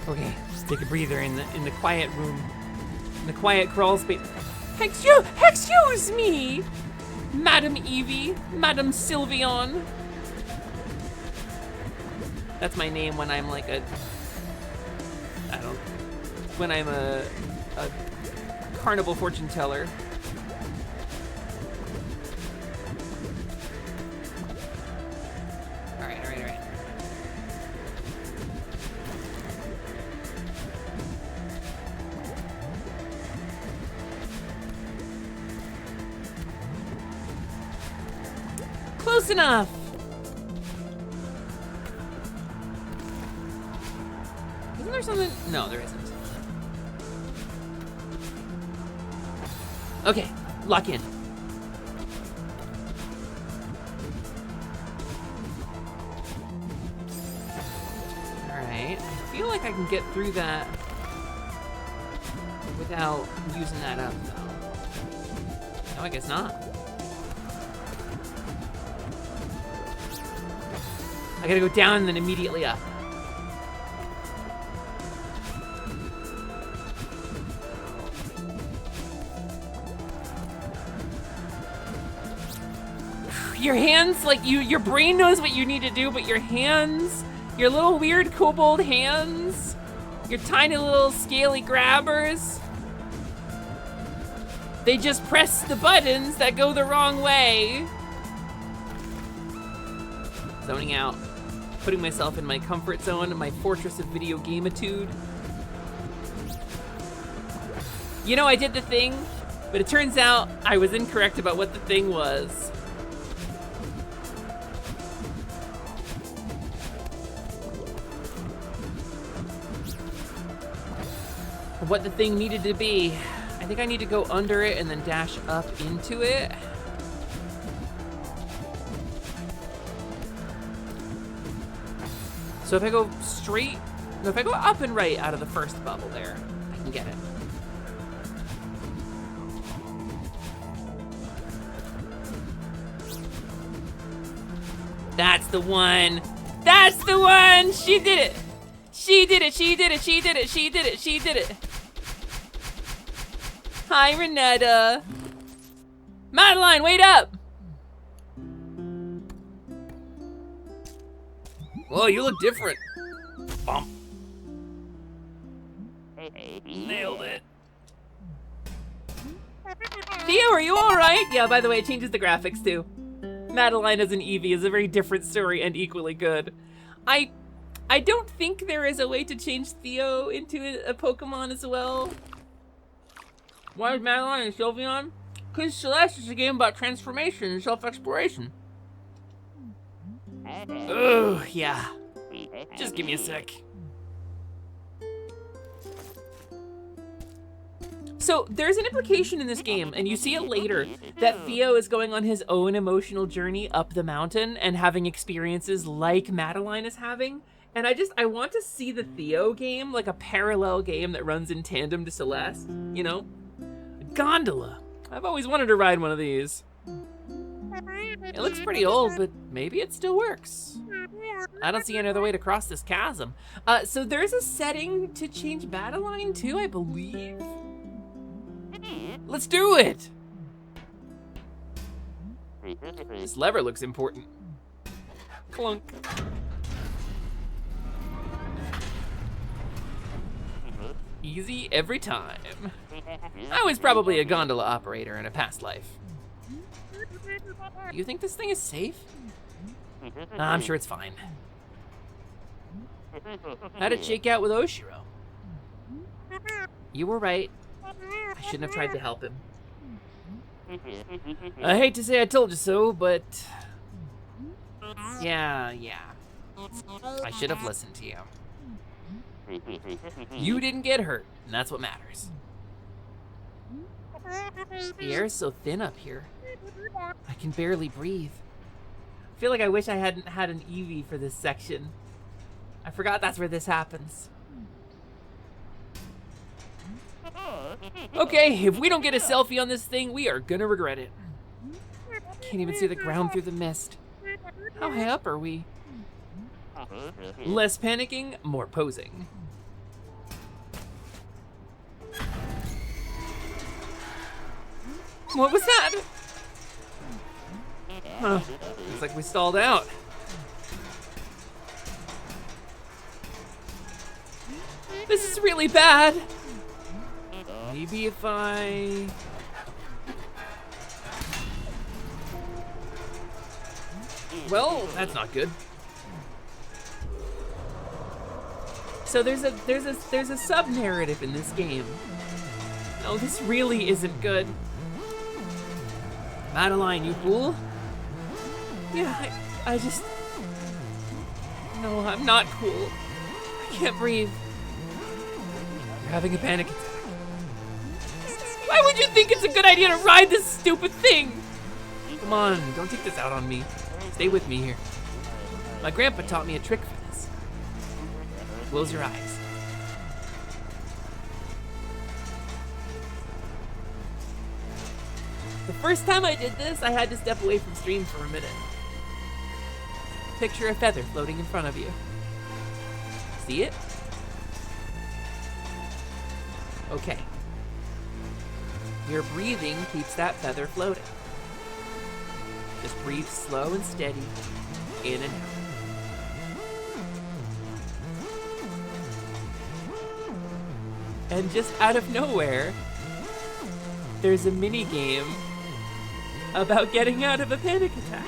[SPEAKER 2] Okay, let's take a breather in the quiet room, in the quiet crawl space. Excuse me, Madam Evie, Madam Sylveon. That's my name when I'm like when I'm a carnival fortune teller. All right. Close enough. Isn't there something? No, there isn't. Okay, lock in. Alright, I feel like I can get through that without using that up, though. No, I guess not. I gotta go down and then immediately up. Your hands, like your brain knows what you need to do, but your hands, your little weird kobold hands, your tiny little scaly grabbers, they just press the buttons that go the wrong way. Zoning out. Putting myself in my comfort zone, in my fortress of video gameitude. You know, I did the thing, but it turns out I was incorrect about what the thing was. What the thing needed to be. I think I need to go under it and then dash up into it. So if I go straight, no, if I go up and right out of the first bubble there, I can get it. That's the one. That's the one. She did it. She did it. She did it. She did it. She did it. She did it. Hi, Renetta. Madeline, wait up. Whoa, you look different. Bump. Nailed it. Theo, are you alright? Yeah, by the way, it changes the graphics too. Madeline as an Eevee is a very different story and equally good. I don't think there is a way to change Theo into a Pokemon as well. Why is Madeline and Sylveon? Because Celeste is a game about transformation and self-exploration. Oh, yeah. Just give me a sec. So there's an implication in this game, and you see it later, that Theo is going on his own emotional journey up the mountain and having experiences like Madeline is having. And I want to see the Theo game, like a parallel game that runs in tandem to Celeste, you know? Gondola. I've always wanted to ride one of these. It looks pretty old, but maybe it still works. I don't see any other way to cross this chasm. So there's a setting to change battle line too, I believe. Let's do it! This lever looks important. Clunk. Easy every time. I was probably a gondola operator in a past life. You think this thing is safe? I'm sure it's fine. How'd it shake out with Oshiro? You were right. I shouldn't have tried to help him. I hate to say I told you so, but... Yeah. I should have listened to you. You didn't get hurt, and that's what matters. The air's so thin up here. I can barely breathe. I feel like I wish I hadn't had an Eevee for this section. I forgot that's where this happens. Okay, if we don't get a selfie on this thing, we are gonna regret it. Can't even see the ground through the mist. How high up are we? Less panicking, more posing. What was that? Huh, looks like we stalled out. This is really bad. Maybe if I... Well, that's not good. So there's a sub-narrative in this game. Oh, this really isn't good. Madeline, you fool. Yeah, I just... No, I'm not cool. I can't breathe. You're having a panic attack. Why would you think it's a good idea to ride this stupid thing? Come on, don't take this out on me. Stay with me here. My grandpa taught me a trick for this. Close your eyes. The first time I did this, I had to step away from stream for a minute. Picture a feather floating in front of you. See it? Okay. Your breathing keeps that feather floating. Just breathe slow and steady, in and out. And just out of nowhere, there's a mini game about getting out of a panic attack.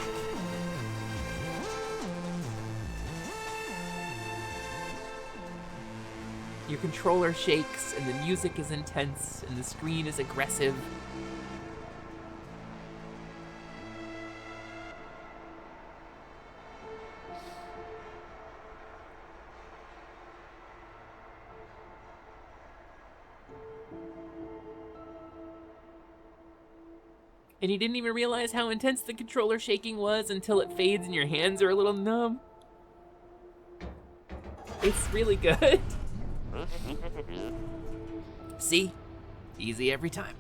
[SPEAKER 2] Your controller shakes and the music is intense and the screen is aggressive. And you didn't even realize how intense the controller shaking was until it fades and your hands are a little numb. It's really good. See? Easy every time.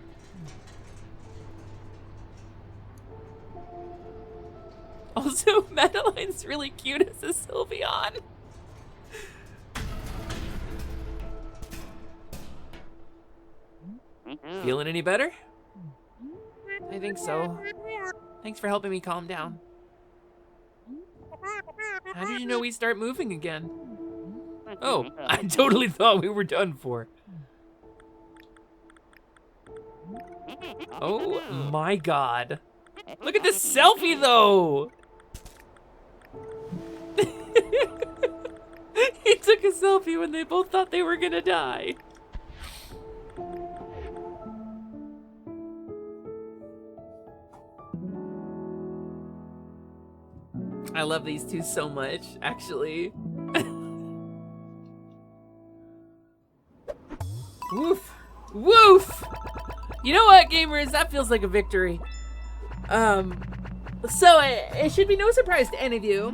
[SPEAKER 2] Also, Madeline's really cute as a Sylveon. Feeling any better? I think so. Thanks for helping me calm down. How did you know we'd start moving again? Oh, I totally thought we were done for. Oh my god. Look at this selfie though! He took a selfie when they both thought they were gonna die. I love these two so much, actually. Woof! Woof! You know what, gamers? That feels like a victory. So it should be no surprise to any of you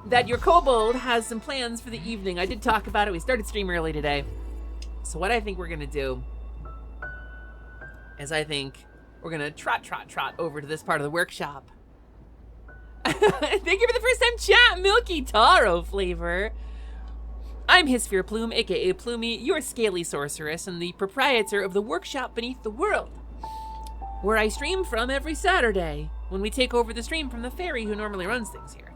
[SPEAKER 2] that your Kobold has some plans for the evening. I did talk about it. We started stream early today. So what I think we're gonna do is I think we're gonna trot over to this part of the workshop. Thank you for the first time chat, Milky Taro flavor. I'm Hisphere Plume, aka Plumey, your scaly sorceress and the proprietor of the workshop beneath the world, where I stream from every Saturday when we take over the stream from the fairy who normally runs things here.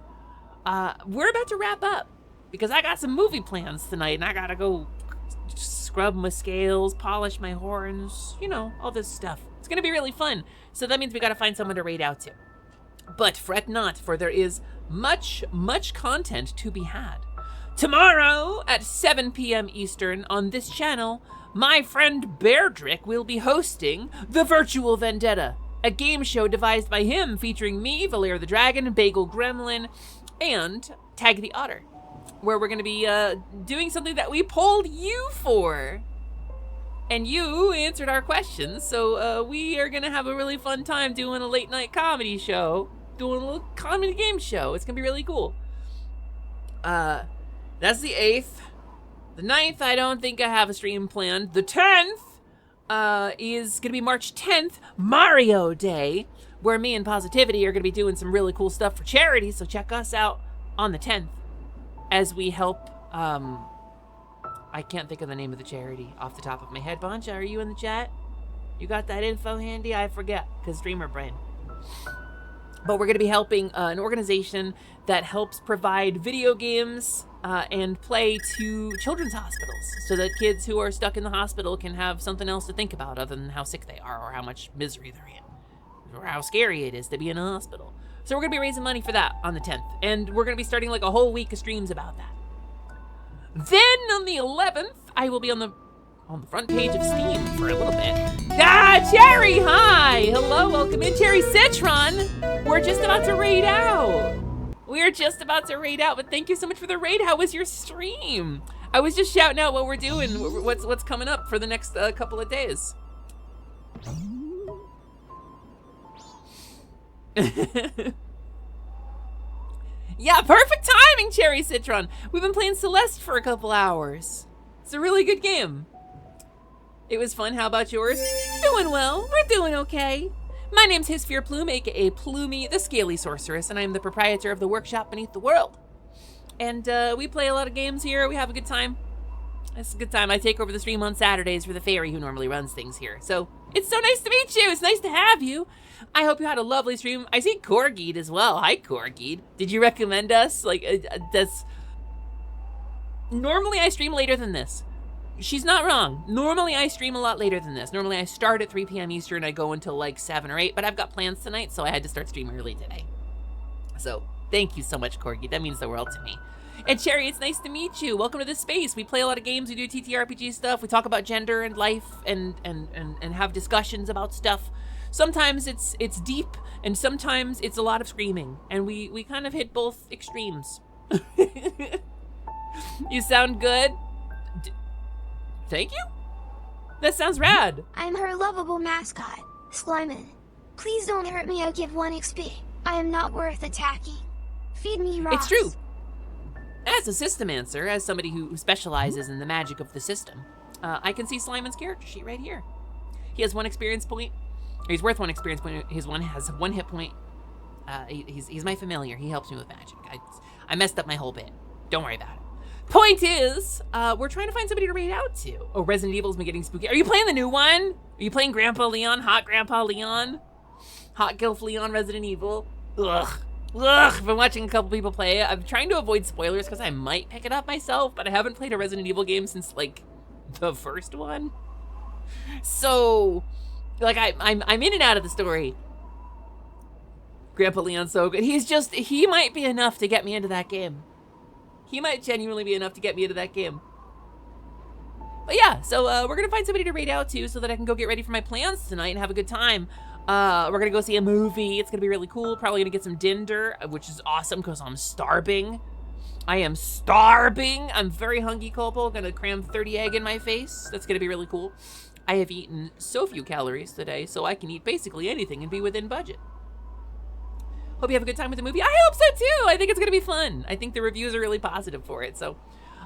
[SPEAKER 2] We're about to wrap up because I got some movie plans tonight and I gotta go scrub my scales, polish my horns, you know, all this stuff. It's gonna be really fun. So that means we gotta find someone to raid out to. But fret not, for there is much content to be had. Tomorrow at 7 p.m. Eastern on this channel, my friend Beardrick will be hosting The Virtual Vendetta, a game show devised by him featuring me, Valere the Dragon, Bagel Gremlin, and Tag the Otter, where we're going to be doing something that we polled you for. And you answered our questions, so we are going to have a really fun time doing a late night comedy show, doing a little comedy game show. It's going to be really cool. That's the 8th. The 9th, I don't think I have a stream planned. The 10th is going to be March 10th, Mario Day, where me and Positivity are going to be doing some really cool stuff for charity, so check us out on the 10th as we help, I can't think of the name of the charity off the top of my head. Boncha, are you in the chat? You got that info handy? I forget, because streamer brain. But we're going to be helping an organization that helps provide video games and play to children's hospitals so that kids who are stuck in the hospital can have something else to think about other than how sick they are or how mumuch misery they're in or how scary it is to be in a hospital. So we're going to be raising money for that on the 10th. And we're going to be starting like a whole week of streams about that. Then on the 11th, I will be on the front page of Steam for a little bit. Cherry, hi! Hello, welcome in. Cherry Citron, we're just about to raid out. We're just about to raid out, but thank you so much for the raid. How was your stream? I was just shouting out what we're doing, what's coming up for the next couple of days. Yeah, perfect timing, Cherry Citron. We've been playing Celeste for a couple hours. It's a really good game. It was fun. How about yours? Doing well. We're doing okay. My name's Hisphere Plume, aka Plumey, the Scaly Sorceress, and I'm the proprietor of the workshop beneath the world. And we play a lot of games here. We have a good time. It's a good time. I take over the stream on Saturdays for the fairy who normally runs things here. So it's so nice to meet you. It's nice to have you. I hope you had a lovely stream. I see Corgid as well. Hi, Corgid. Did you recommend us? Like, normally I stream later than this. She's not wrong. Normally I stream a lot later than this. Normally I start at 3 p.m. Eastern. I go until like 7 or 8, but I've got plans tonight, so I had to start streaming early today. So thank you so much, Corgi. That means the world to me. And Cherry, it's nice to meet you. Welcome to this space. We play a lot of games. We do TTRPG stuff. We talk about gender and life and have discussions about stuff. Sometimes it's deep, and sometimes it's a lot of screaming. And we kind of hit both extremes. You sound good. Thank you? That sounds rad.
[SPEAKER 1] I'm her lovable mascot, Slimin. Please don't hurt me, I'll give 1 XP. I am not worth attacking. Feed me rocks.
[SPEAKER 2] It's true. As a system answer, as somebody who specializes in the magic of the system, I can see Slimin's character sheet right here. He has 1 experience point. He's worth 1 experience point. His one has 1 hit point. He's my familiar. He helps me with magic. I messed up my whole bit. Don't worry about it. Point is, we're trying to find somebody to raid out to. Oh, Resident Evil's been getting spooky. Are you playing the new one? Are you playing Grandpa Leon? Hot Grandpa Leon? Hot Gilf Leon Resident Evil? Ugh. I've been watching a couple people play it. I'm trying to avoid spoilers because I might pick it up myself, but I haven't played a Resident Evil game since, like, the first one. So, like, I'm in and out of the story. Grandpa Leon's so good. He might be enough to get me into that game. He might genuinely be enough to get me into that game. But yeah, so we're going to find somebody to raid out to so that I can go get ready for my plans tonight and have a good time. We're going to go see a movie. It's going to be really cool. Probably going to get some dinner, which is awesome because I'm starving. I am starving. I'm very hungry, Kobold. Going to cram 30 egg in my face. That's going to be really cool. I have eaten so few calories today, so I can eat basically anything and be within budget. Hope you have a good time with the movie. I hope so too. I think it's gonna be fun. I think the reviews are really positive for it. So,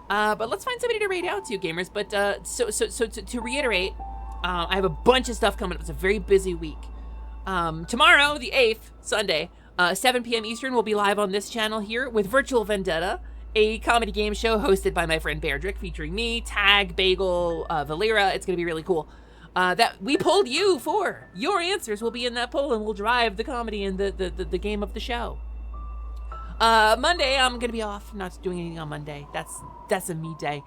[SPEAKER 2] but let's find somebody to raid out to, gamers. But so to reiterate, I have a bunch of stuff coming up. It's a very busy week. Tomorrow, the 8th, Sunday, 7 p.m. Eastern, we'll be live on this channel here with Virtual Vendetta, a comedy game show hosted by my friend Beardrick, featuring me, Tag, Bagel, Valera. It's going to be really cool. That we polled you for. Your answers will be in that poll, and we'll drive the comedy and the game of the show. Monday, I'm going to be off. I'm not doing anything on Monday. That's a me day.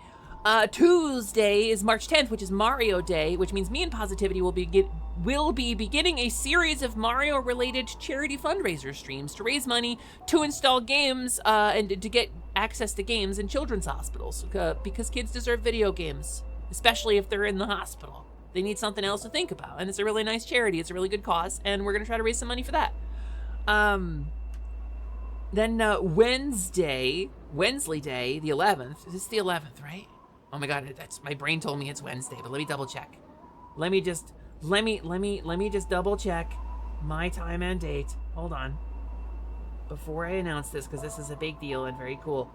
[SPEAKER 2] Tuesday is March 10th, which is Mario Day, which means me and Positivity will be beginning a series of Mario-related charity fundraiser streams to raise money to install games and to get access to games in children's hospitals, because kids deserve video games, especially if they're in the hospital. They need something else to think about, and it's a really nice charity. It's a really good cause, and we're going to try to raise some money for that. Then Wednesday, Day, the 11th. Is this the 11th, right? Oh my God, that's my brain told me it's Wednesday, but let me double check. Let me just double check my time and date. Hold on. Before I announce this, because this is a big deal and very cool.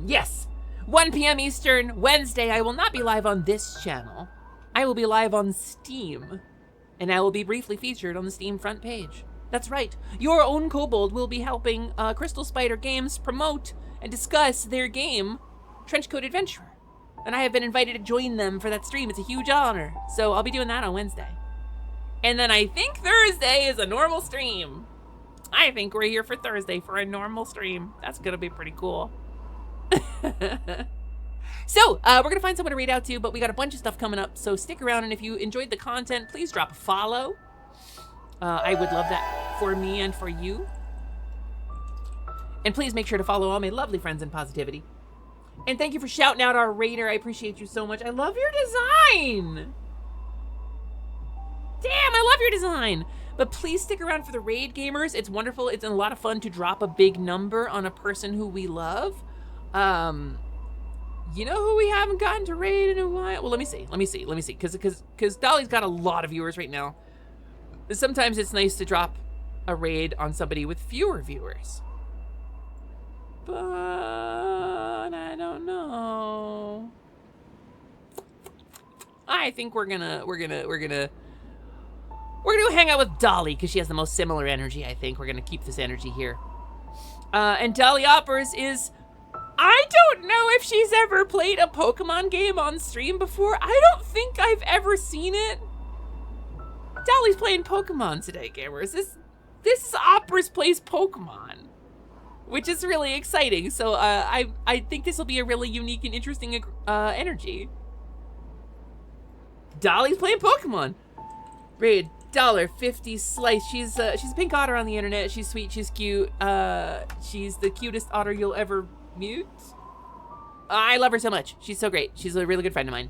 [SPEAKER 2] Yes, 1 p.m. Eastern, Wednesday. I will not be live on this channel. I will be live on Steam, and I will be briefly featured on the Steam front page. That's right, your own Kobold will be helping Crystal Spider Games promote and discuss their game, Trenchcoat Adventurer. And I have been invited to join them for that stream. It's a huge honor. So I'll be doing that on Wednesday. And then I think Thursday is a normal stream. I think we're here for Thursday for a normal stream. That's gonna be pretty cool. So, we're gonna find someone to read out to, but we got a bunch of stuff coming up, so stick around, and if you enjoyed the content, please drop a follow. I would love that for me and for you. And please make sure to follow all my lovely friends in Positivity. And thank you for shouting out our raider. I appreciate you so much. I love your design. Damn, I love your design. But please stick around for the raid, gamers. It's wonderful. It's a lot of fun to drop a big number on a person who we love. You know who we haven't gotten to raid in a while? Well, let me see. Because Dolly's got a lot of viewers right now. Sometimes it's nice to drop a raid on somebody with fewer viewers. But I don't know. I think we're gonna hang out with Dolly because she has the most similar energy. I think we're gonna keep this energy here. And Dolly Oppers is, I don't know if she's ever played a Pokemon game on stream before. I don't think I've ever seen it. Dolly's playing Pokemon today, gamers. This is Oppers plays Pokemon, which is really exciting. So I think this will be a really unique and interesting energy. Dolly's playing Pokemon. Raid $1.50 slice. She's a pink otter on the internet. She's sweet. She's cute. She's the cutest otter you'll ever meet. I love her so much. She's so great. She's a really good friend of mine.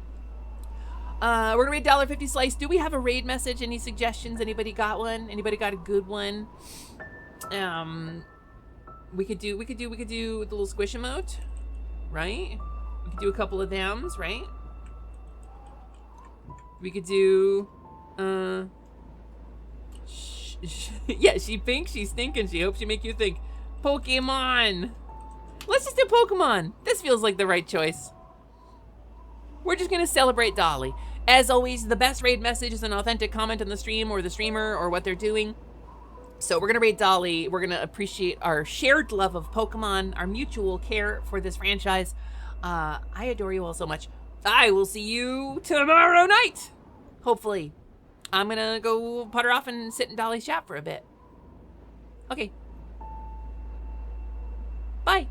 [SPEAKER 2] We're gonna read $1.50 slice. Do we have a raid message? Any suggestions? Anybody got one? Anybody got a good one? We could do the little squish emote, right? We could do a couple of thems, right? We could do, yeah, she thinks she's thinking. She hopes she make you think. Pokemon. Let's just do Pokemon. This feels like the right choice. We're just gonna celebrate Dolly. As always, the best raid message is an authentic comment on the stream or the streamer or what they're doing. So we're gonna raid Dolly. We're gonna appreciate our shared love of Pokemon, our mutual care for this franchise. I adore you all so much. I will see you tomorrow night. Hopefully. I'm gonna go putter off and sit in Dolly's chat for a bit. Okay. Bye.